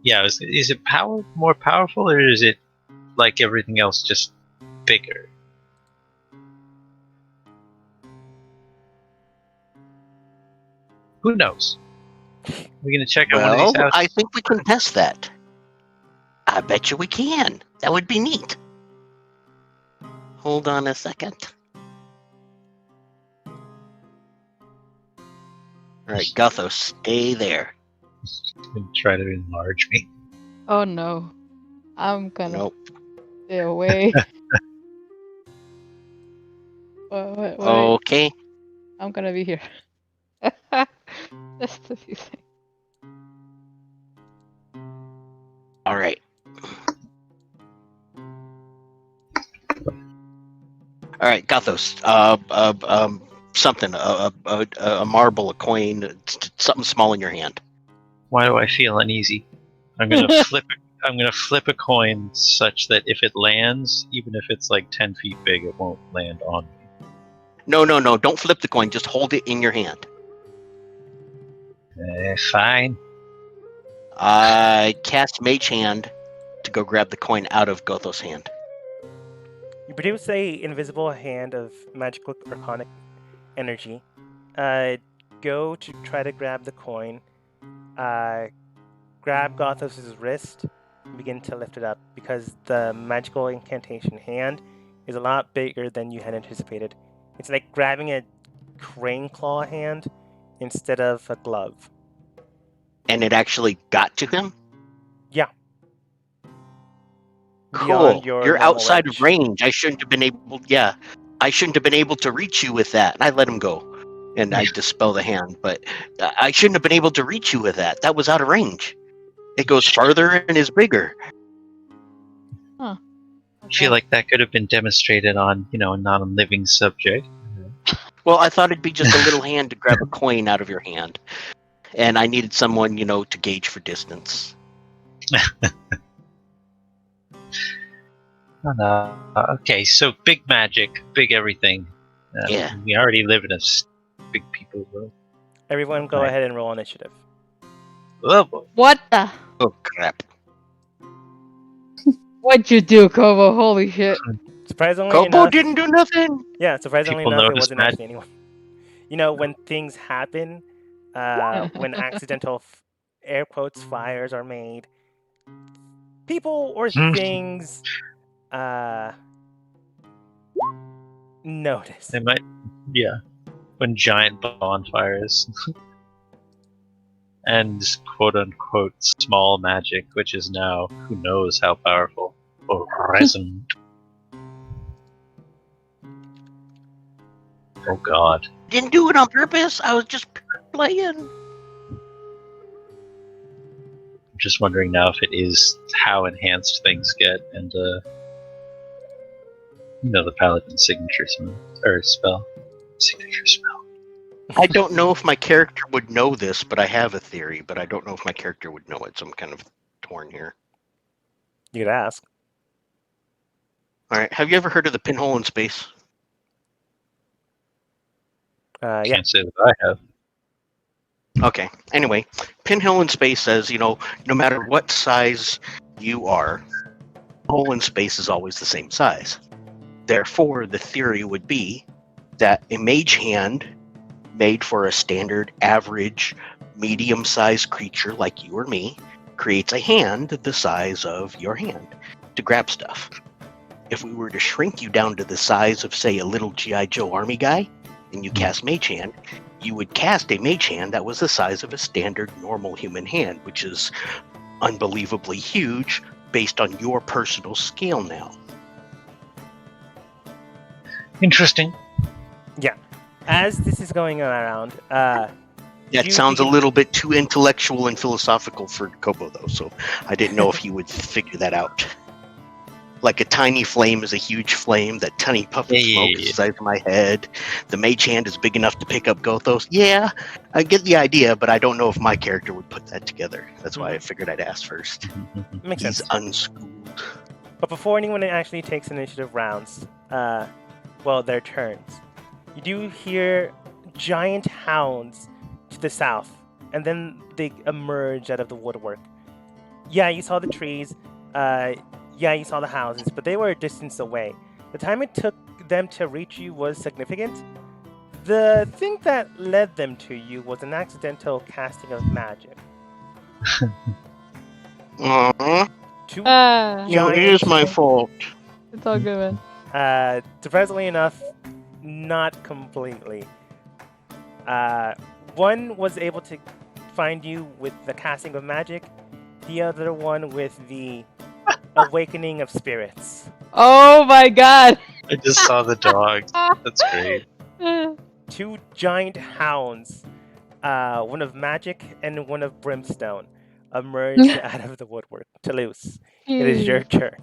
S5: Yeah, is it more powerful, or is it like everything else, just bigger? Who knows? We're gonna check out one of these
S4: Well,
S5: houses.
S4: I think we can test that. I bet you we can. That would be neat. Hold on a second. All right, Gutho, stay there.
S5: And try to enlarge me.
S2: Oh no. I'm gonna
S4: Nope.
S2: stay away. What?
S4: Okay.
S2: I'm gonna be here. Just a few things.
S4: All right. All right, Gothos. Something. A marble, a coin, something small in your hand.
S5: Why do I feel uneasy? I'm gonna flip. I'm gonna flip a coin such that if it lands, even if it's like 10 feet big, it won't land on me.
S4: No. Don't flip the coin. Just hold it in your hand.
S5: Fine.
S4: I cast Mage Hand to go grab the coin out of Gothos' hand.
S1: You produce a invisible hand of magical arcanic energy. Go to try to grab the coin. Grab Gothos' wrist and begin to lift it up because the magical incantation hand is a lot bigger than you had anticipated. It's like grabbing a crane claw hand instead of a glove.
S4: And it actually got to him?
S1: Yeah.
S4: Cool.
S1: Beyond your
S4: You're
S1: normal
S4: outside
S1: range.
S4: of range. I shouldn't have been able to reach you with that. And I let him go. And I dispel the hand, but I shouldn't have been able to reach you with that. That was out of range. It goes farther and is bigger.
S5: I feel like that could have been demonstrated on, a non-living subject.
S4: Well, I thought it'd be just a little hand to grab a coin out of your hand. And I needed someone, to gauge for distance.
S5: Okay, so big magic, big everything.
S4: Yeah.
S5: We already live in a big people world.
S1: Everyone go
S5: Right.
S1: ahead and roll initiative.
S5: Oh boy.
S2: What the?
S4: Oh, crap.
S2: What'd you do, Kobo? Holy shit.
S1: Surprisingly
S4: Kobo
S1: enough,
S4: didn't do nothing.
S1: Yeah, surprisingly
S5: People
S1: enough, it
S5: notice
S1: wasn't
S5: magic.
S1: actually anyone. When things happen, when accidental air quotes fires are made, people or things notice.
S5: They might, yeah. When giant bonfires and quote unquote small magic, which is now who knows how powerful or present. Oh god.
S4: Didn't do it on purpose. I was just playing.
S5: I'm just wondering now if it is how enhanced things get, and the paladin signature spell. Signature spell.
S4: I don't know if my character would know this, but I have a theory, but I don't know if my character would know it, so I'm kind of torn here.
S1: You could ask.
S4: All right, have you ever heard of the pinhole in space?
S1: Yeah.
S5: Can't say that I have.
S4: Okay, anyway, pinhole in space says, no matter what size you are, the hole in space is always the same size. Therefore, the theory would be that a mage hand made for a standard, average, medium-sized creature like you or me creates a hand the size of your hand to grab stuff. If we were to shrink you down to the size of, say, a little G.I. Joe army guy, and you cast Mage Hand, you would cast a Mage Hand that was the size of a standard, normal human hand, which is unbelievably huge based on your personal scale now.
S5: Interesting.
S1: As this is going around,
S4: That sounds a little bit too intellectual and philosophical for Kobo, though, so I didn't know if he would figure that out. Like a tiny flame is a huge flame, that tiny puff of smoke is the size of my head, the mage hand is big enough to pick up Gothos. Yeah, I get the idea, but I don't know if my character would put that together. That's why I figured I'd ask first.
S1: Makes
S4: He's
S1: sense.
S4: unschooled.
S1: But before anyone actually takes initiative rounds, their turns, you do hear giant hounds to the south and then they emerge out of the woodwork. Yeah, you saw the trees. Yeah, you saw the houses, but they were a distance away. The time it took them to reach you was significant. The thing that led them to you was an accidental casting of magic.
S4: Aww.
S1: Two
S2: Ah,
S4: You know, it is my fault.
S2: it's all good, man.
S1: Surprisingly enough, not completely. One was able to find you with the casting of magic, the other one with the awakening of spirits.
S2: Oh my god.
S5: I just saw the dogs. That's great.
S1: Two giant hounds, one of magic and one of brimstone, emerged out of the woodwork. Toulouse, it is your turn.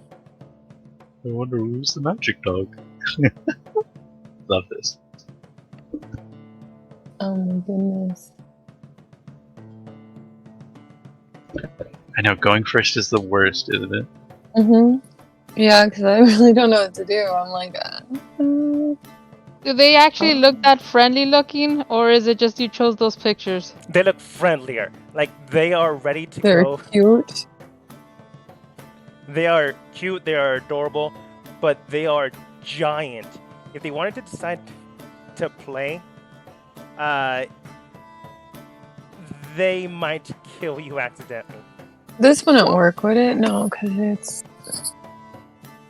S5: I wonder who's the magic dog. Love this.
S3: Oh my goodness.
S5: I know going first is the worst, isn't it?
S3: Yeah, because I really don't know what to do. I'm like,
S2: Do they actually look that friendly looking, or is it just you chose those pictures?
S1: They look friendlier, like they are ready to
S3: they're
S1: go.
S3: cute.
S1: They are cute, they are adorable, but they are giant. If they wanted to decide to play, they might kill you accidentally.
S3: This wouldn't work, would it? No, because it's.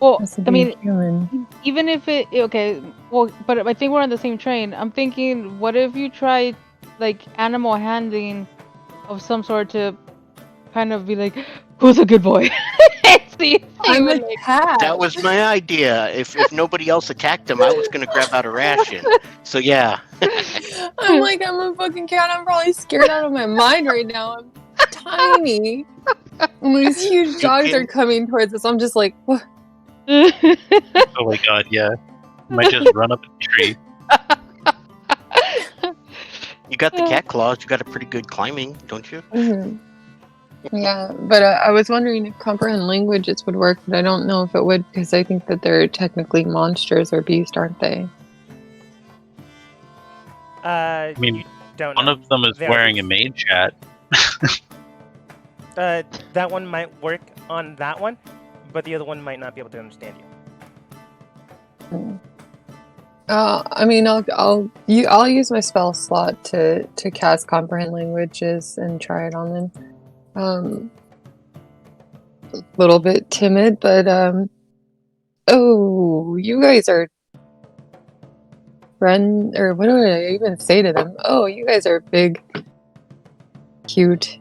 S2: Well,
S3: has to
S2: I
S3: be
S2: mean,
S3: human.
S2: even if it okay, well, but I think we're on the same train. I'm thinking, what if you tried like animal handling of some sort to kind of be like, who's a good boy?
S3: I'm a cat.
S4: That was my idea. If nobody else attacked him, I was gonna grab out a ration. So yeah.
S3: I'm like, I'm a fucking cat. I'm probably scared out of my mind right now. I'm tiny. And these huge dogs are coming towards us. I'm just like, what?
S5: Oh my god, yeah. You might just run up a tree.
S4: You got the cat claws. You got a pretty good climbing, don't you?
S3: Yeah, but I was wondering if comprehend languages would work, but I don't know if it would because I think that they're technically monsters or beasts, aren't they?
S5: I mean,
S1: you don't
S5: one
S1: know.
S5: of them is
S1: They are
S5: wearing a
S1: beasts.
S5: mage hat.
S1: That one might work on that one, but the other one might not be able to understand you.
S3: I mean, I'll use my spell slot to cast comprehend languages and try it on them. A little bit timid, but oh, you guys are friend, or what do I even say to them? Oh, you guys are big, cute,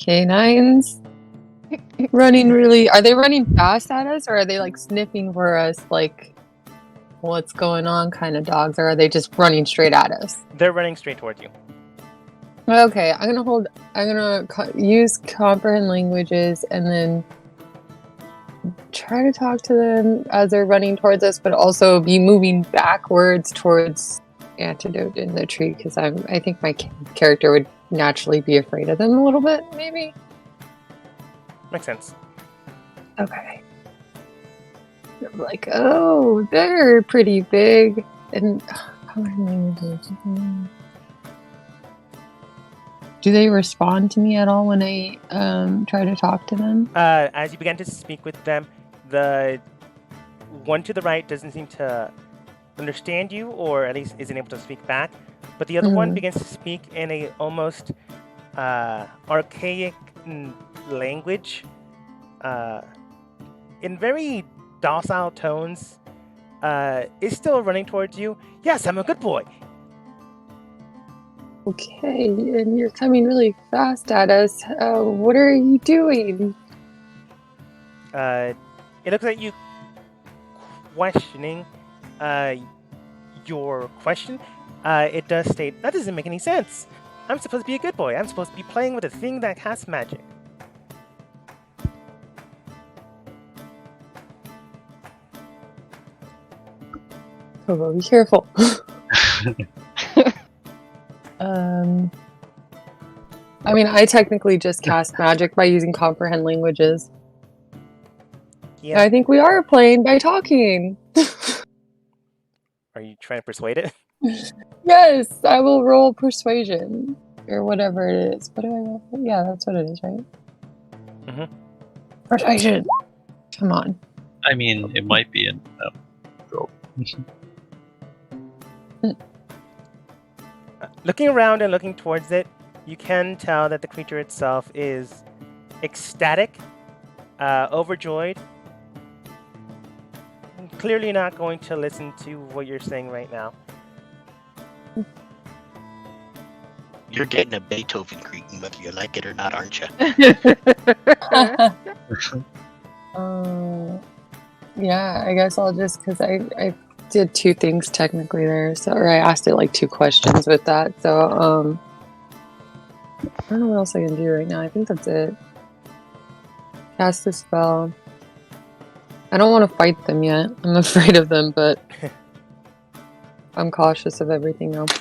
S3: canines. Running really, are they running fast at us, or are they like sniffing for us, like what's going on kind of dogs, or are they just running straight at us?
S1: They're running straight towards you.
S3: Okay, I'm gonna use comprehend languages and then try to talk to them as they're running towards us, but also be moving backwards towards Antidote in the tree because I think my character would naturally be afraid of them a little bit, maybe.
S1: Makes sense.
S3: Okay. I'm like, oh, they're pretty big and comprehend languages. Do they respond to me at all when I try to talk to them?
S1: As you begin to speak with them, the one to the right doesn't seem to understand you, or at least isn't able to speak back. But the other one begins to speak in a almost archaic language, in very docile tones. Is still running towards you. Yes, I'm a good boy.
S3: Okay, and you're coming really fast at us. What are you doing?
S1: It looks like you questioning your question. It does state, that doesn't make any sense. I'm supposed to be a good boy. I'm supposed to be playing with a thing that casts magic.
S3: Oh, well, be careful. I mean, I technically just cast magic by using comprehend languages.
S1: Yeah.
S3: I think we are playing by talking.
S1: Are you trying to persuade it?
S3: Yes, I will roll persuasion or whatever it is. What do I roll? Yeah, that's what it is, right?
S1: Mhm.
S3: Persuasion. Come on.
S5: I mean, it might be in roll.
S1: Looking around and looking towards it, you can tell that the creature itself is ecstatic, overjoyed. Clearly not going to listen to what you're saying right now.
S4: You're getting a Beethoven greeting, whether you like it or not, aren't you?
S3: Yeah, I guess I'll just because I did two things technically there, so or I asked it like two questions with that. So I don't know what else I can do right now. I think that's it. Cast a spell. I don't want to fight them yet. I'm afraid of them, but I'm cautious of everything else.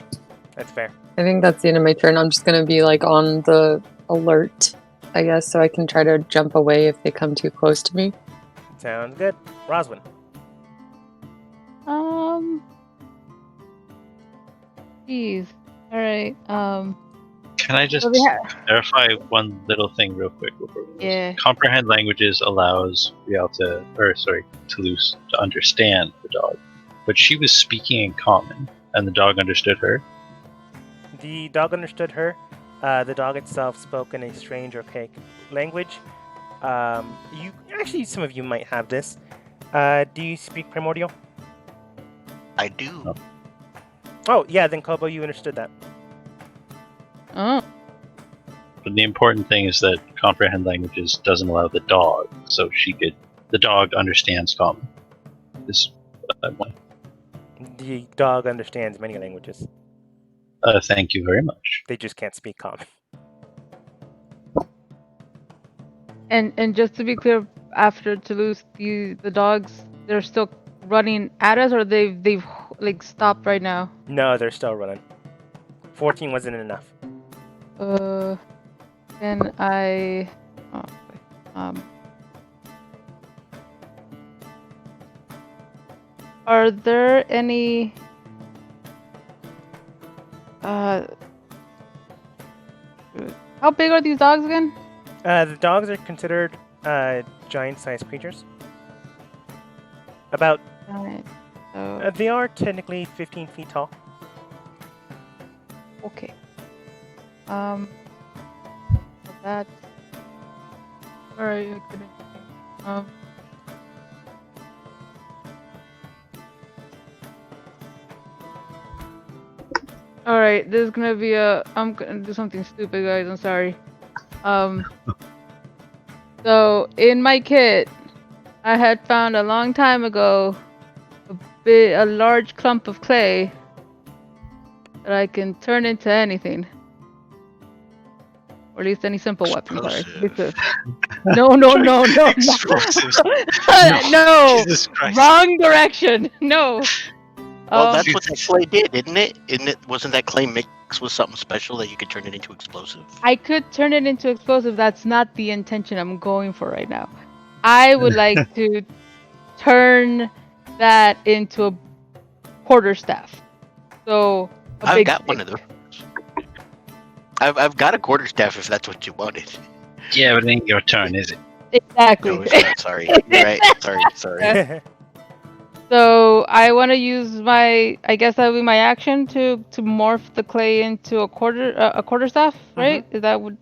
S1: That's fair.
S3: I think that's the end of my turn. I'm just gonna be like on the alert, I guess, so I can try to jump away if they come too close to me.
S1: Sounds good. Roswin.
S2: Jeez. All right.
S5: Can I just
S2: Well, we have-
S5: clarify one little thing real quick before we
S2: Yeah.
S5: Comprehend languages allows Toulouse to understand the dog, but she was speaking in common, and the dog understood her.
S1: The dog understood her. The dog itself spoke in a strange, archaic language. You actually, some of you might have this. Do you speak Primordial?
S4: I do.
S1: Oh, yeah. Then Kobo, you understood that.
S2: Oh.
S5: But the important thing is that comprehend languages doesn't allow the dog, so the dog understands common. This one.
S1: The dog understands many languages.
S5: Thank you very much.
S1: They just can't speak common.
S2: And just to be clear, after Toulouse, the dogs, they're still running at us, or they've like stopped right now.
S1: No, they're still running. 14 wasn't enough.
S2: Can I? Oh, okay. Are there any? How big are these dogs again?
S1: The dogs are considered giant-sized creatures. About.
S2: Alright, so
S1: They are technically 15 feet tall.
S2: okay. That. Alright, I couldn't. Alright, this is gonna be I'm gonna do something stupid, guys. I'm sorry. So in my kit, I had found a long time ago a large clump of clay that I can turn into anything, or at least any simple weapon. Sorry.
S4: Explosive.
S2: No,
S5: Explosives.
S2: no,
S5: Jesus Christ.
S2: wrong direction. No.
S4: Well, that's what that clay did, isn't it? Wasn't that clay mixed with something special that you could turn it into explosive?
S2: I could turn it into explosive. That's not the intention I'm going for right now. I would like to turn that into a quarterstaff. So
S4: I've got one of those. I've got a quarterstaff if that's what you wanted.
S5: Yeah, but it ain't your turn, is it?
S2: Exactly.
S4: No, it's not. Sorry. You're right. Sorry.
S2: So I want to use I guess that would be my action to morph the clay into a quarterstaff, right? Is that would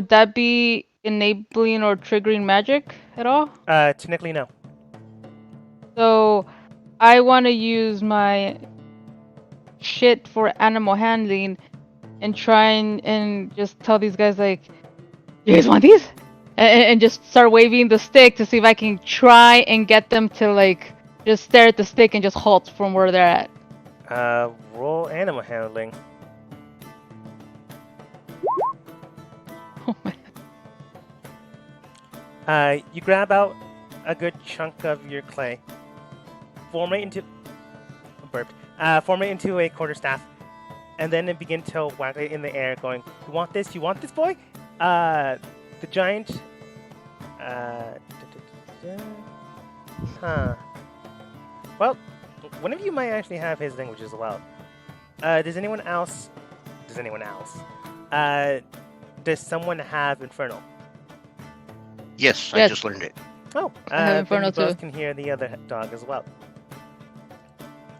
S2: that be enabling or triggering magic at all?
S1: Technically, no.
S2: So I want to use my shit for animal handling and try and just tell these guys like, you guys want these? And just start waving the stick to see if I can try and get them to like just stare at the stick and just halt from where they're at.
S1: Roll animal handling.
S2: Oh my.
S1: You grab out a good chunk of your clay, form it into a quarterstaff, and then begin to whack it in the air, going, "You want this? You want this, boy?" The giant. Well, one of you might actually have his language as well. Does anyone else? Does someone have Infernal?
S4: Yes, I
S2: Yes.
S4: just learned it.
S1: Oh,
S2: I have
S1: then
S2: Infernal
S1: you both
S2: too.
S1: can hear the other dog as well.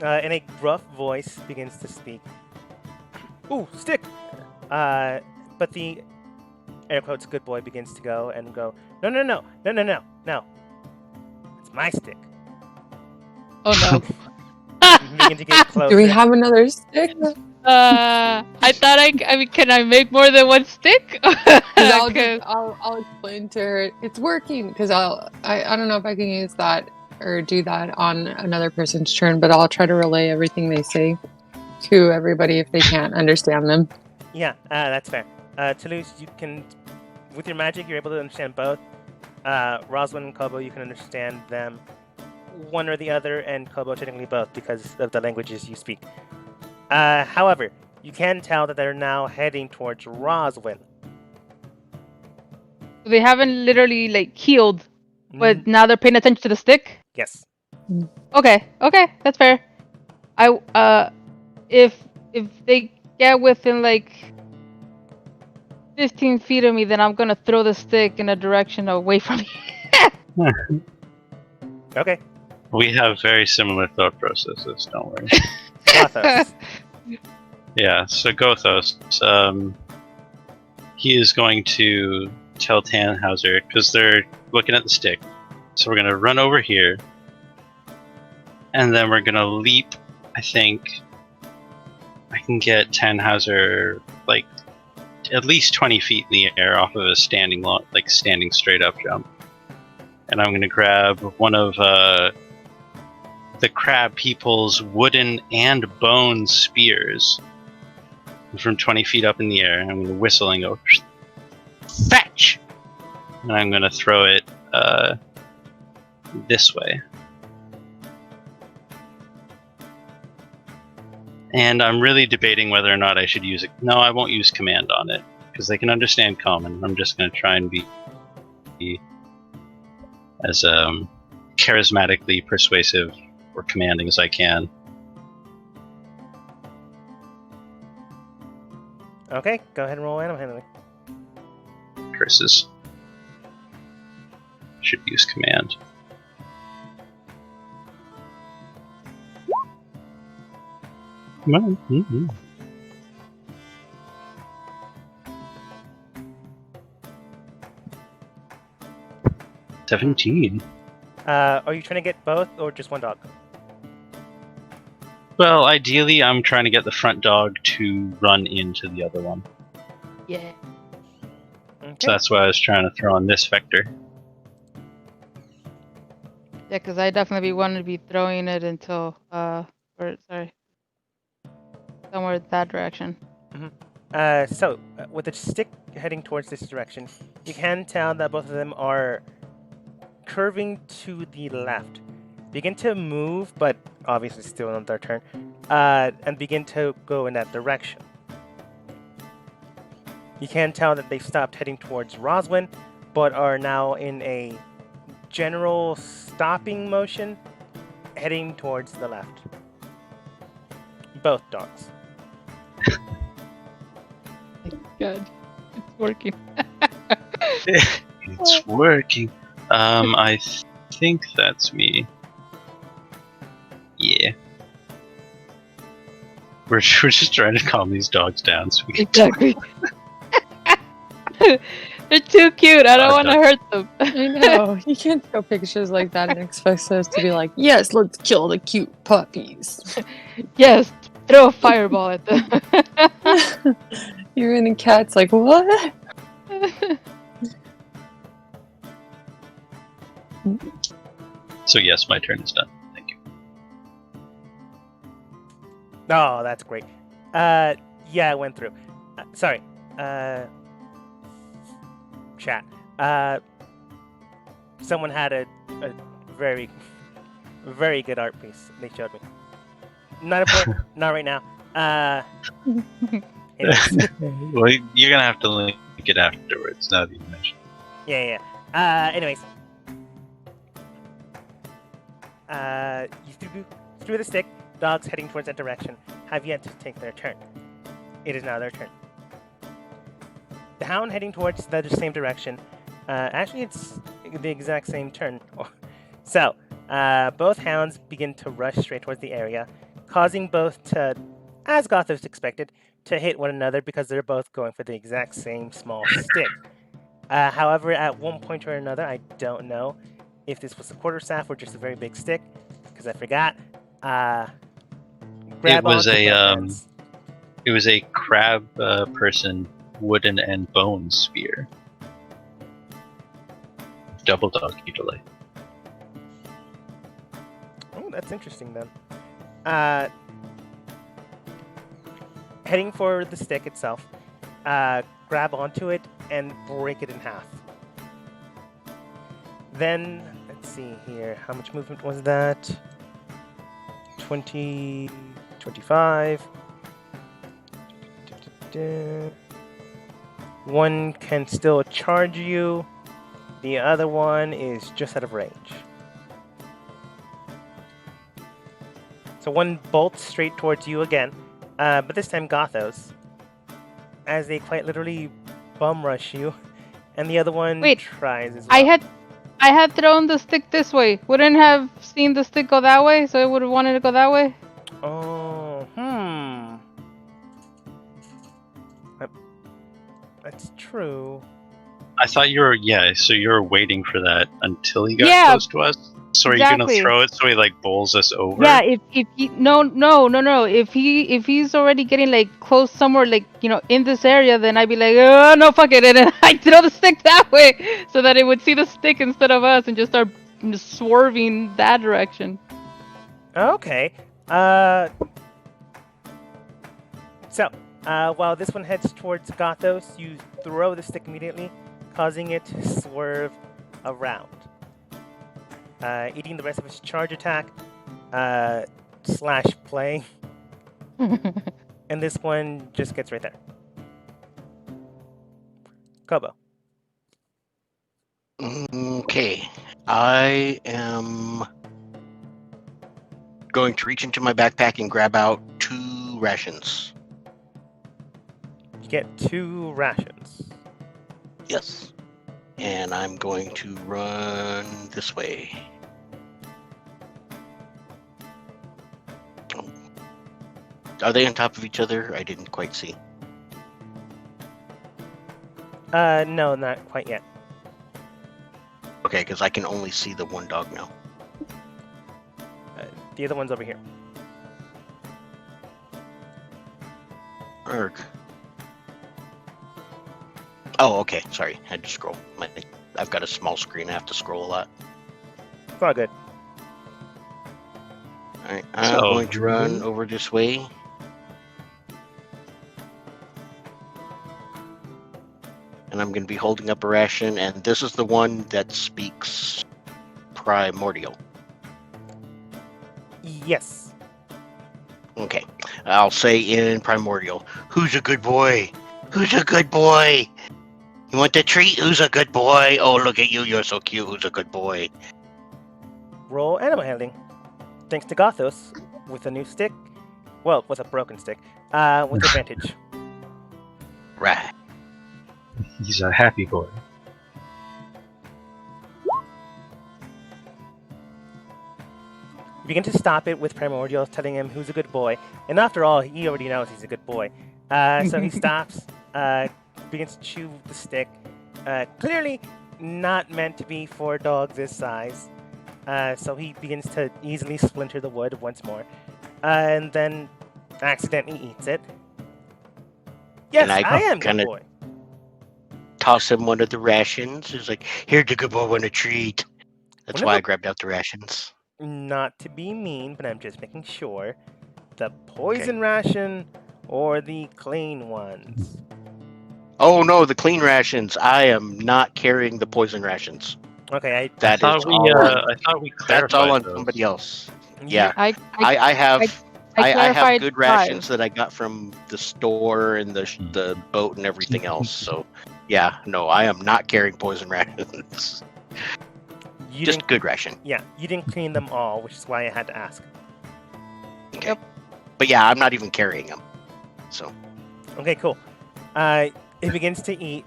S1: In a gruff voice, begins to speak. Ooh, stick! But the air quotes good boy begins to go. No. It's my stick.
S2: Oh no.
S1: Begin to get closer.
S3: Do we have another stick?
S2: I thought I mean, can I make more than one stick?
S3: Because I'll explain to her it's working. Because I don't know if I can use that or do that on another person's turn, but I'll try to relay everything they say to everybody if they can't understand them.
S1: Yeah, that's fair. Toulouse, you can, with your magic, you're able to understand both. Roswin and Kobo, you can understand them, one or the other, and Kobo technically both because of the languages you speak. However, you can tell that they're now heading towards Roswin.
S2: They haven't literally like healed, but now they're paying attention to the stick.
S1: Yes.
S2: Okay, that's fair. If they get within like 15 feet of me, then I'm gonna throw the stick in a direction away from me.
S1: Okay.
S5: We have very similar thought processes, don't worry.
S1: Gothos.
S5: Yeah, so Gothos, he is going to tell Tannhauser, because they're looking at the stick, so we're going to run over here, and then we're going to leap. I think I can get Tannhauser like at least 20 feet in the air off of a standing straight up jump. And I'm going to grab one of the crab people's wooden and bone spears from 20 feet up in the air. I'm going to whistle and go, fetch! And I'm going to throw it this way. And I'm really debating whether or not I should use it. No, I won't use command on it, because they can understand common. I'm just going to try and be as charismatically persuasive or commanding as I can.
S1: Okay, go ahead and roll animal handling.
S5: Curses. Should use command. Mm-hmm. $17.
S1: Are you trying to get both or just one dog?
S5: Well, ideally, I'm trying to get the front dog to run into the other one.
S2: Yeah.
S1: Okay.
S5: So that's why I was trying to throw on this vector.
S2: Yeah, because I definitely want to be throwing it until somewhere that direction.
S1: So, with the stick heading towards this direction, you can tell that both of them are curving to the left. Begin to move, but obviously still on their turn, and begin to go in that direction. You can tell that they've stopped heading towards Roswin, but are now in a general stopping motion, heading towards the left. Both dogs.
S2: Good. It's working.
S5: It's working. I think that's me. Yeah. We're just trying to calm these dogs down so we can
S2: Exactly. They're too cute. I don't want to hurt them.
S3: I know. You can't show pictures like that and expect us to be like, yes, let's kill the cute puppies.
S2: Yes, throw a fireball at them.
S3: Even a cat's like, what?
S5: So yes, my turn is done. Thank you.
S1: Oh, that's great. Yeah, I went through. Sorry. Chat. Someone had a very, very good art piece they showed me. Not important. Not right now.
S5: Well, you're gonna have to link it afterwards. Now that you mentioned.
S1: Yeah. Anyways. Yusugu threw the stick. Dogs heading towards that direction have yet to take their turn. It is now their turn. The hound heading towards the same direction. Actually, it's the exact same turn. So, both hounds begin to rush straight towards the area, causing both to, as Gothos expected, to hit one another because they're both going for the exact same small stick. However, at one point or another, I don't know if this was a quarterstaff or just a very big stick, because I forgot. Grab onto both ends.
S5: It was a crab person wooden and bone spear. Double doggy delay.
S1: Oh, that's interesting then. Heading for the stick itself, grab onto it and break it in half. Then, let's see here, how much movement was that? 20, 25. One can still charge you. The other one is just out of range. So one bolts straight towards you again, but this time Gothos, as they quite literally bum rush you, and the other one tries as well.
S2: I had thrown the stick this way. Wouldn't have seen the stick go that way, so it would have wanted to go that way.
S1: Oh, That's true.
S2: I
S5: thought you were so you were waiting for that until he got close to us. So are you gonna throw it so he like bowls us over?
S2: Yeah, if he no. If he's already getting like close somewhere like in this area, then I'd be like, oh no, fuck it, and then I throw the stick that way so that it would see the stick instead of us and just start swerving that direction.
S1: Okay. So while this one heads towards Gothos, you throw the stick immediately, causing it to swerve around. Eating the rest of his charge attack, / play. And this one just gets right there. Kobo.
S4: Okay. I am going to reach into my backpack and grab out 2 rations.
S1: You get 2 rations.
S4: Yes. And I'm going to run this way. Oh. Are they on top of each other? I didn't quite see.
S1: No, not quite yet.
S4: Okay, because I can only see the one dog now.
S1: The other one's over here.
S4: Erg. Oh, okay. Sorry, I had to scroll. I've got a small screen. I have to scroll a lot.
S1: It's all good.
S4: Alright, I'm going to run over this way. And I'm going to be holding up a ration, and this is the one that speaks primordial.
S1: Yes.
S4: Okay. I'll say in primordial, who's a good boy? Who's a good boy? You want the treat? Who's a good boy? Oh, look at you. You're so cute. Who's a good boy?
S1: Roll animal handling. Thanks to Gothos, with a new stick. Well, with a broken stick. With advantage.
S4: Right.
S5: He's a happy boy.
S1: You begin to stop it with Primordial, telling him who's a good boy. And after all, he already knows he's a good boy. So he stops, begins to chew the stick. Clearly not meant to be for a dog this size. So he begins to easily splinter the wood once more. And then accidentally eats it. Yes, I am good boy.
S4: Toss him one of the rations. He's like, here, the good boy, want a treat. That's why I grabbed out the rations.
S1: Not to be mean, but I'm just making sure. The poison ration or the clean ones?
S4: Oh no, the clean rations. I am not carrying the poison rations.
S1: Okay,
S5: I thought we clarified
S4: that's all on
S5: those.
S4: somebody else. Yeah,
S2: I
S4: have good rations that I got from the store and the boat and everything else. So, yeah, no, I am not carrying poison rations. Just good ration.
S1: Yeah, you didn't clean them all, which is why I had to ask.
S4: But yeah, I'm not even carrying him. So
S1: Okay, cool. It begins to eat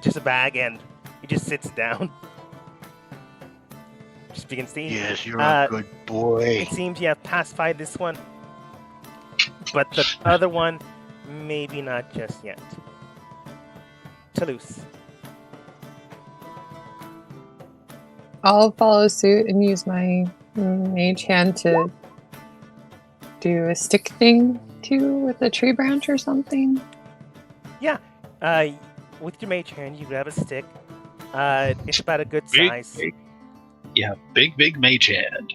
S1: just a bag, and he just sits down. Just begins to eat.
S4: yes, you're a good boy.
S1: It seems you have pacified this one, but the other one, maybe not just yet. Toulouse.
S3: I'll follow suit and use my mage hand to do a stick thing too with a tree branch or something.
S1: Yeah. With your mage hand, you grab a stick. It's about a good size.
S5: Big mage hand.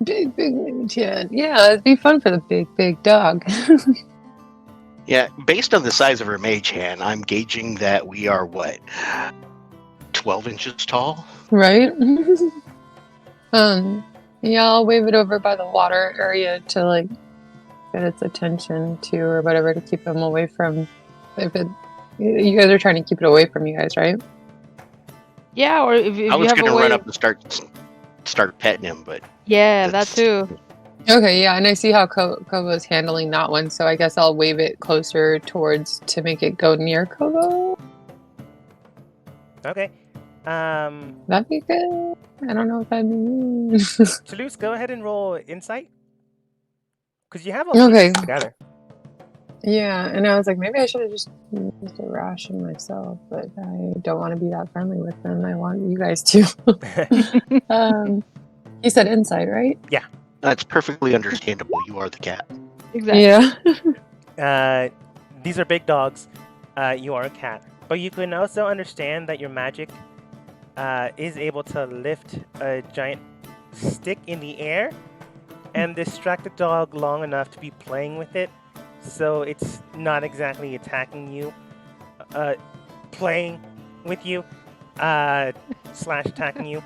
S3: Big mage hand. Yeah, it'd be fun for the big dog.
S4: Yeah, based on the size of her mage hand, I'm gauging that we are, 12 inches tall?
S3: Right? Yeah, I'll wave it over by the water area to, like, get its attention too, or whatever, to keep him away from... You guys are trying to keep it away from you guys, right?
S2: Yeah, or if
S4: I
S2: you
S4: was
S2: have
S4: going
S2: a
S4: to
S2: way...
S4: run up and start petting him, but...
S2: Yeah, that too.
S3: Okay, yeah, and I see how Kobo's handling that one, so I guess I'll wave it closer towards to make it go near Kobo.
S1: Okay.
S3: That'd be good. I don't know if that'd be...
S1: Toulouse, go ahead and roll insight. Because you have all
S3: Okay.
S1: pieces together.
S3: Yeah, and I was like, maybe I should have just used a ration myself, but I don't want to be that friendly with them. I want you guys to. You said insight, right?
S1: Yeah.
S4: That's perfectly understandable. You are the cat.
S2: Exactly.
S3: Yeah.
S1: These are big dogs. You are a cat. But you can also understand that your magic is able to lift a giant stick in the air and distract the dog long enough to be playing with it. So it's not exactly attacking you, playing with you, / attacking you.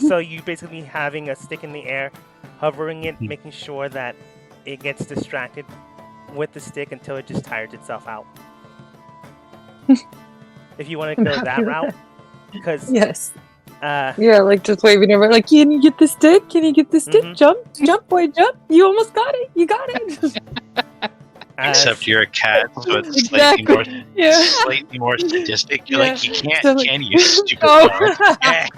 S1: So you basically having a stick in the air, hovering it, making sure that it gets distracted with the stick until it just tires itself out. If you want to go that route, because
S3: Yes.
S1: yeah,
S3: like just waving over, like, can you get the stick? Can you get the stick?
S1: Mhm.
S3: Jump, boy, jump! You almost got it. You got it.
S5: Except you're a cat, so it's
S3: Exactly.
S5: slightly more sadistic. You're like, you can't,
S3: So, like-
S5: can you, stupid
S3: Oh.
S5: dog?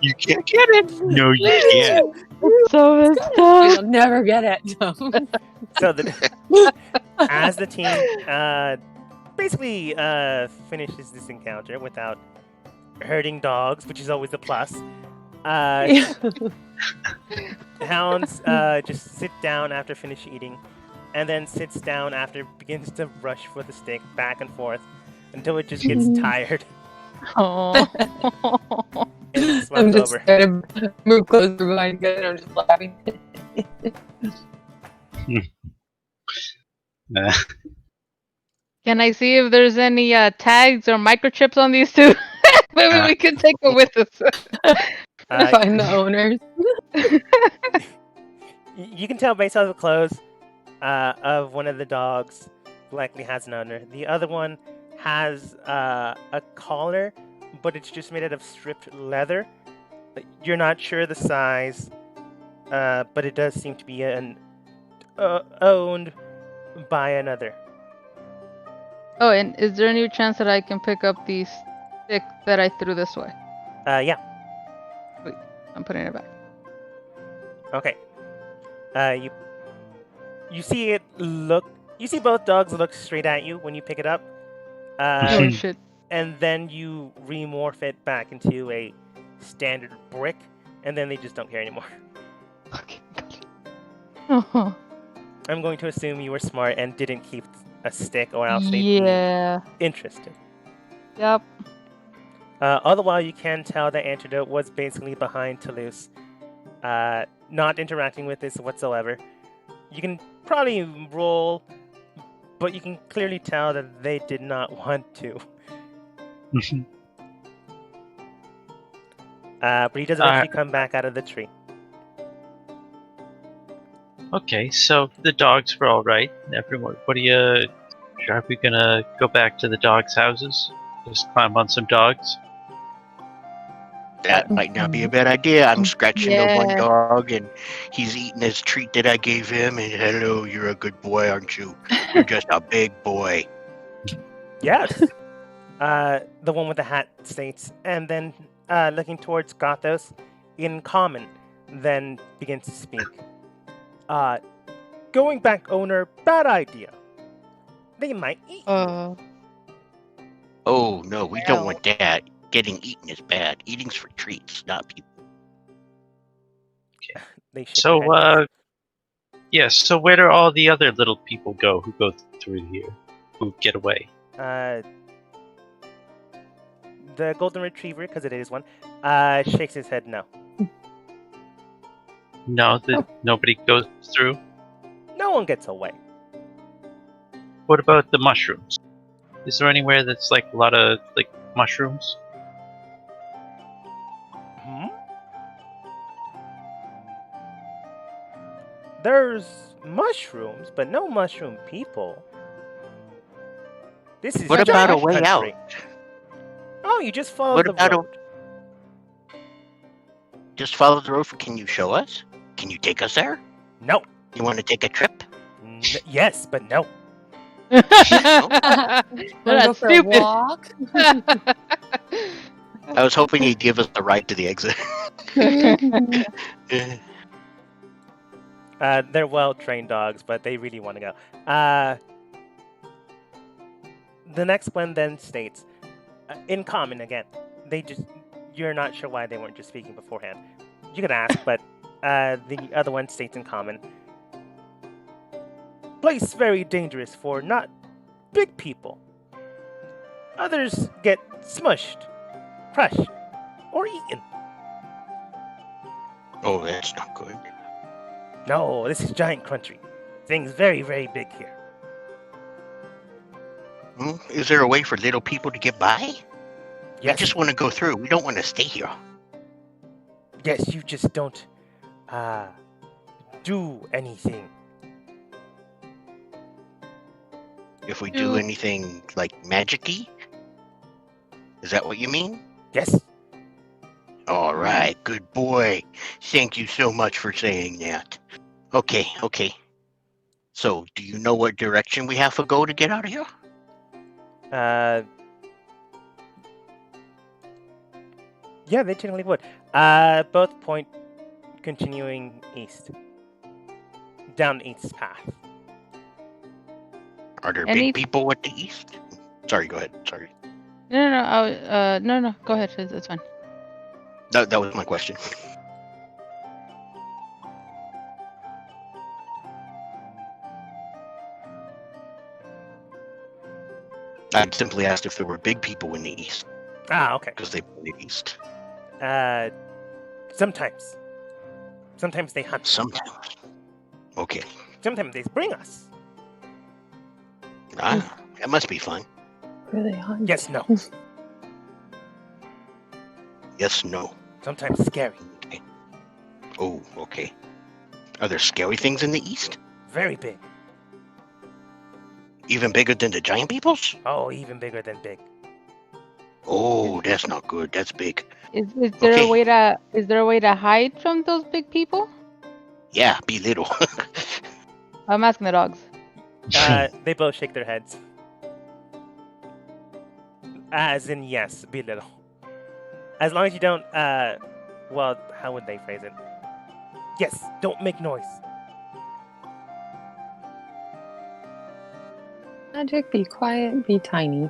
S5: You can't get it. No, you can't.
S2: So it's
S3: You'll never get it.
S1: so as the team basically finishes this encounter without hurting dogs, which is always a plus. Hounds just sit down after finish eating, and then sits down after begins to rush for the stick back and forth until it just gets tired
S2: Oh.
S1: and it's
S3: I'm
S1: left
S3: just
S1: over.
S3: trying to move closer behind you guys, and I'm just laughing.
S2: Can I see if there's any tags or microchips on these two? Maybe we can take them with us.
S3: Find the owners.
S1: You can tell based on the clothes of one of the dogs likely has an owner. The other one has a collar, but it's just made out of stripped leather. You're not sure the size, but it does seem to be owned by another.
S2: Oh, and is there any chance that I can pick up the stick that I threw this way?
S1: Yeah.
S2: I'm putting it back.
S1: Okay. You see it look. You see both dogs look straight at you when you pick it up.
S2: Oh shit.
S1: And then you remorph it back into a standard brick, and then they just don't care anymore.
S2: Okay. Oh.
S1: I'm going to assume you were smart and didn't keep a stick, or else they'd be interested.
S2: Yep.
S1: All the while, you can tell the antidote was basically behind Toulouse, not interacting with this whatsoever. You can probably roll, but you can clearly tell that they did not want to. But he does eventually come back out of the tree.
S5: Okay, so the dogs were all right. Everyone, are we gonna go back to the dogs' houses? Just climb on some dogs?
S4: That might not be a bad idea. I'm scratching the one
S2: Yeah.
S4: dog, and he's eating his treat that I gave him. And hello, you're a good boy, aren't you? You're just a big boy.
S1: Yes. The one with the hat states, and then looking towards Gothos in common, then begins to speak. Going back, owner, bad idea. They might eat you.
S4: Oh no, we don't
S2: Well.
S4: want that. Getting eaten is bad. Eating's for treats, not people.
S1: They shake
S5: So,
S1: their head.
S5: yes. So where do all the other little people go who go through here, who get away?
S1: The golden retriever, because it is one, shakes his head no.
S5: No, nobody goes through.
S1: No one gets away.
S5: What about the mushrooms? Is there anywhere that's like a lot of like mushrooms?
S1: Hmm? There's mushrooms, but no mushroom people. This is
S4: What about
S1: giant
S4: a way
S1: country.
S4: out?
S1: Oh, you just follow
S4: What
S1: the
S4: about a-
S1: road.
S4: Just follow the road. Can you show us? Can you take us there?
S1: No.
S4: You want to take a trip?
S1: Yes, but no.
S2: They're
S3: Wanna go
S2: not
S3: for a
S2: stupid.
S3: walk?
S4: I was hoping he'd give us the ride to the exit.
S1: They're well-trained dogs, but they really want to go. The next one then states, in common again. You're not sure why they weren't just speaking beforehand. You could ask, but the other one states in common. Place very dangerous for not big people. Others get smushed, crushed, or eaten.
S4: Oh, that's not good.
S1: No, this is giant country. Things very, very big here.
S4: Is there a way for little people to get by? We
S1: Yes,
S4: just want to go through. We don't want to stay here.
S1: yes, you just don't do anything.
S4: If we do anything like magic-y? Is that what you mean?
S1: Yes.
S4: All right, good boy. Thank you so much for saying that. Okay. So, do you know what direction we have to go to get out of here?
S1: Yeah, they technically would. Both point continuing east. Down the east path.
S4: Are there
S2: Any-
S4: big people at the east? Sorry, go ahead. Sorry.
S2: No. Go ahead. It's fine.
S4: That was my question. I simply asked if there were big people in the east,
S1: Ah, okay.
S4: because they were in the east.
S1: Sometimes. Sometimes they hunt.
S4: Sometimes. Okay.
S1: Sometimes they bring us.
S4: Ah, that must be fun.
S3: Really hot.
S1: Yes, no.
S4: Yes, no.
S1: Sometimes scary.
S4: Okay. Oh, okay. Are there scary things in the east?
S1: Very big.
S4: Even bigger than the giant peoples?
S1: Oh, even bigger than big.
S4: Oh, that's not good. That's big.
S2: Is there
S4: Okay.
S2: a way to hide from those big people?
S4: Yeah, be little.
S2: I'm asking the dogs.
S1: They both shake their heads. As in, yes, be little. As long as you don't, well, how would they phrase it? Yes, don't make noise.
S3: Magic, be quiet, be tiny.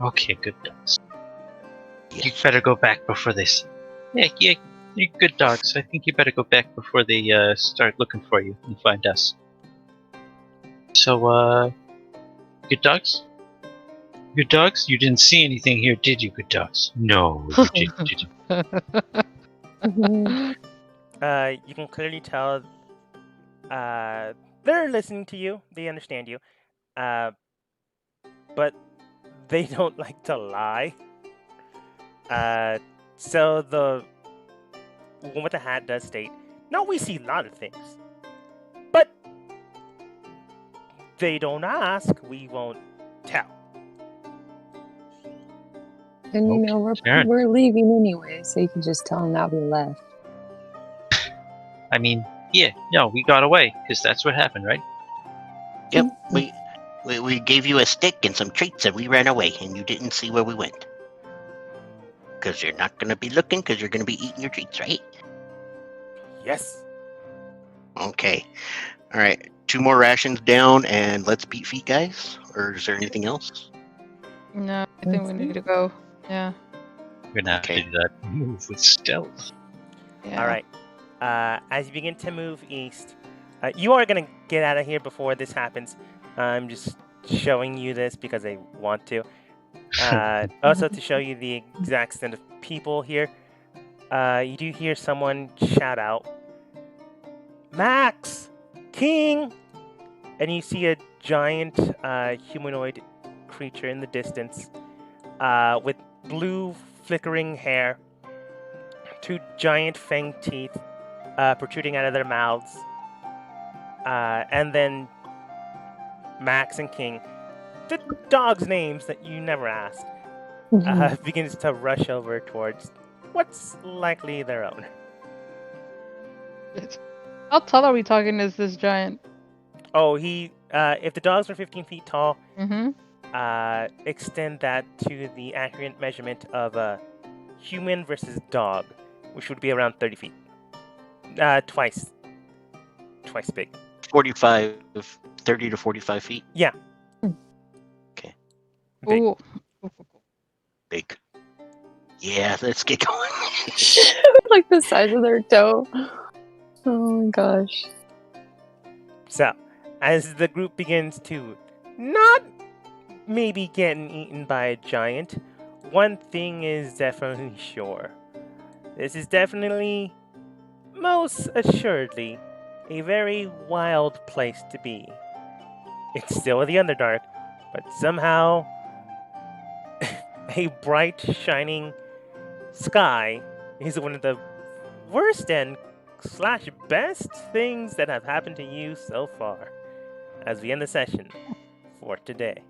S5: Okay, good dogs. You
S4: Yes.
S5: better go back before they. Yeah, you're good dogs. I think you better go back before they start looking for you and find us. So, good dogs? Good dogs? You didn't see anything here, did you, good dogs? No, you didn't.
S1: You can clearly tell they're listening to you. They understand you. But they don't like to lie. So the one with the hat does state, no, we see a lot of things. But they don't ask, we won't tell.
S3: And you know, we're leaving anyway, so you can just tell them that we left.
S5: I mean, yeah, no, we got away because that's what happened, right?
S4: Yep, we gave you a stick and some treats and we ran away and you didn't see where we went. Because you're not going to be looking because you're going to be eating your treats, right?
S1: Yes.
S4: Okay. All right. 2 more rations down and let's beat feet, guys. Or is there anything else?
S2: No, I think we need to go. Yeah.
S5: We're gonna have to do that move with stealth.
S2: Yeah.
S1: All right. As you begin to move east, you are going to get out of here before this happens. I'm just showing you this because I want to. Also, to show you the exact extent of people here, you do hear someone shout out, Max! King! And you see a giant humanoid creature in the distance with blue flickering hair, 2 giant fang teeth protruding out of their mouths, and then Max and King, the dogs' names that you never asked, begins to rush over towards what's likely their own.
S2: How tall are we talking is this giant?
S1: Oh, if the dogs are 15 feet tall,
S2: Mm-hmm.
S1: extend that to the accurate measurement of a human versus dog, which would be around 30 feet. Twice big.
S4: 30 to 45 feet?
S1: Yeah.
S4: Okay.
S1: Big.
S2: Ooh.
S4: Big. Yeah, let's get going.
S3: Like the size of their toe. Oh my gosh.
S1: So, as the group begins to not maybe getting eaten by a giant, one thing is definitely sure. This is definitely, most assuredly, a very wild place to be. It's still the Underdark, but somehow a bright, shining sky is one of the worst and / best things that have happened to you so far. As we end the session for today.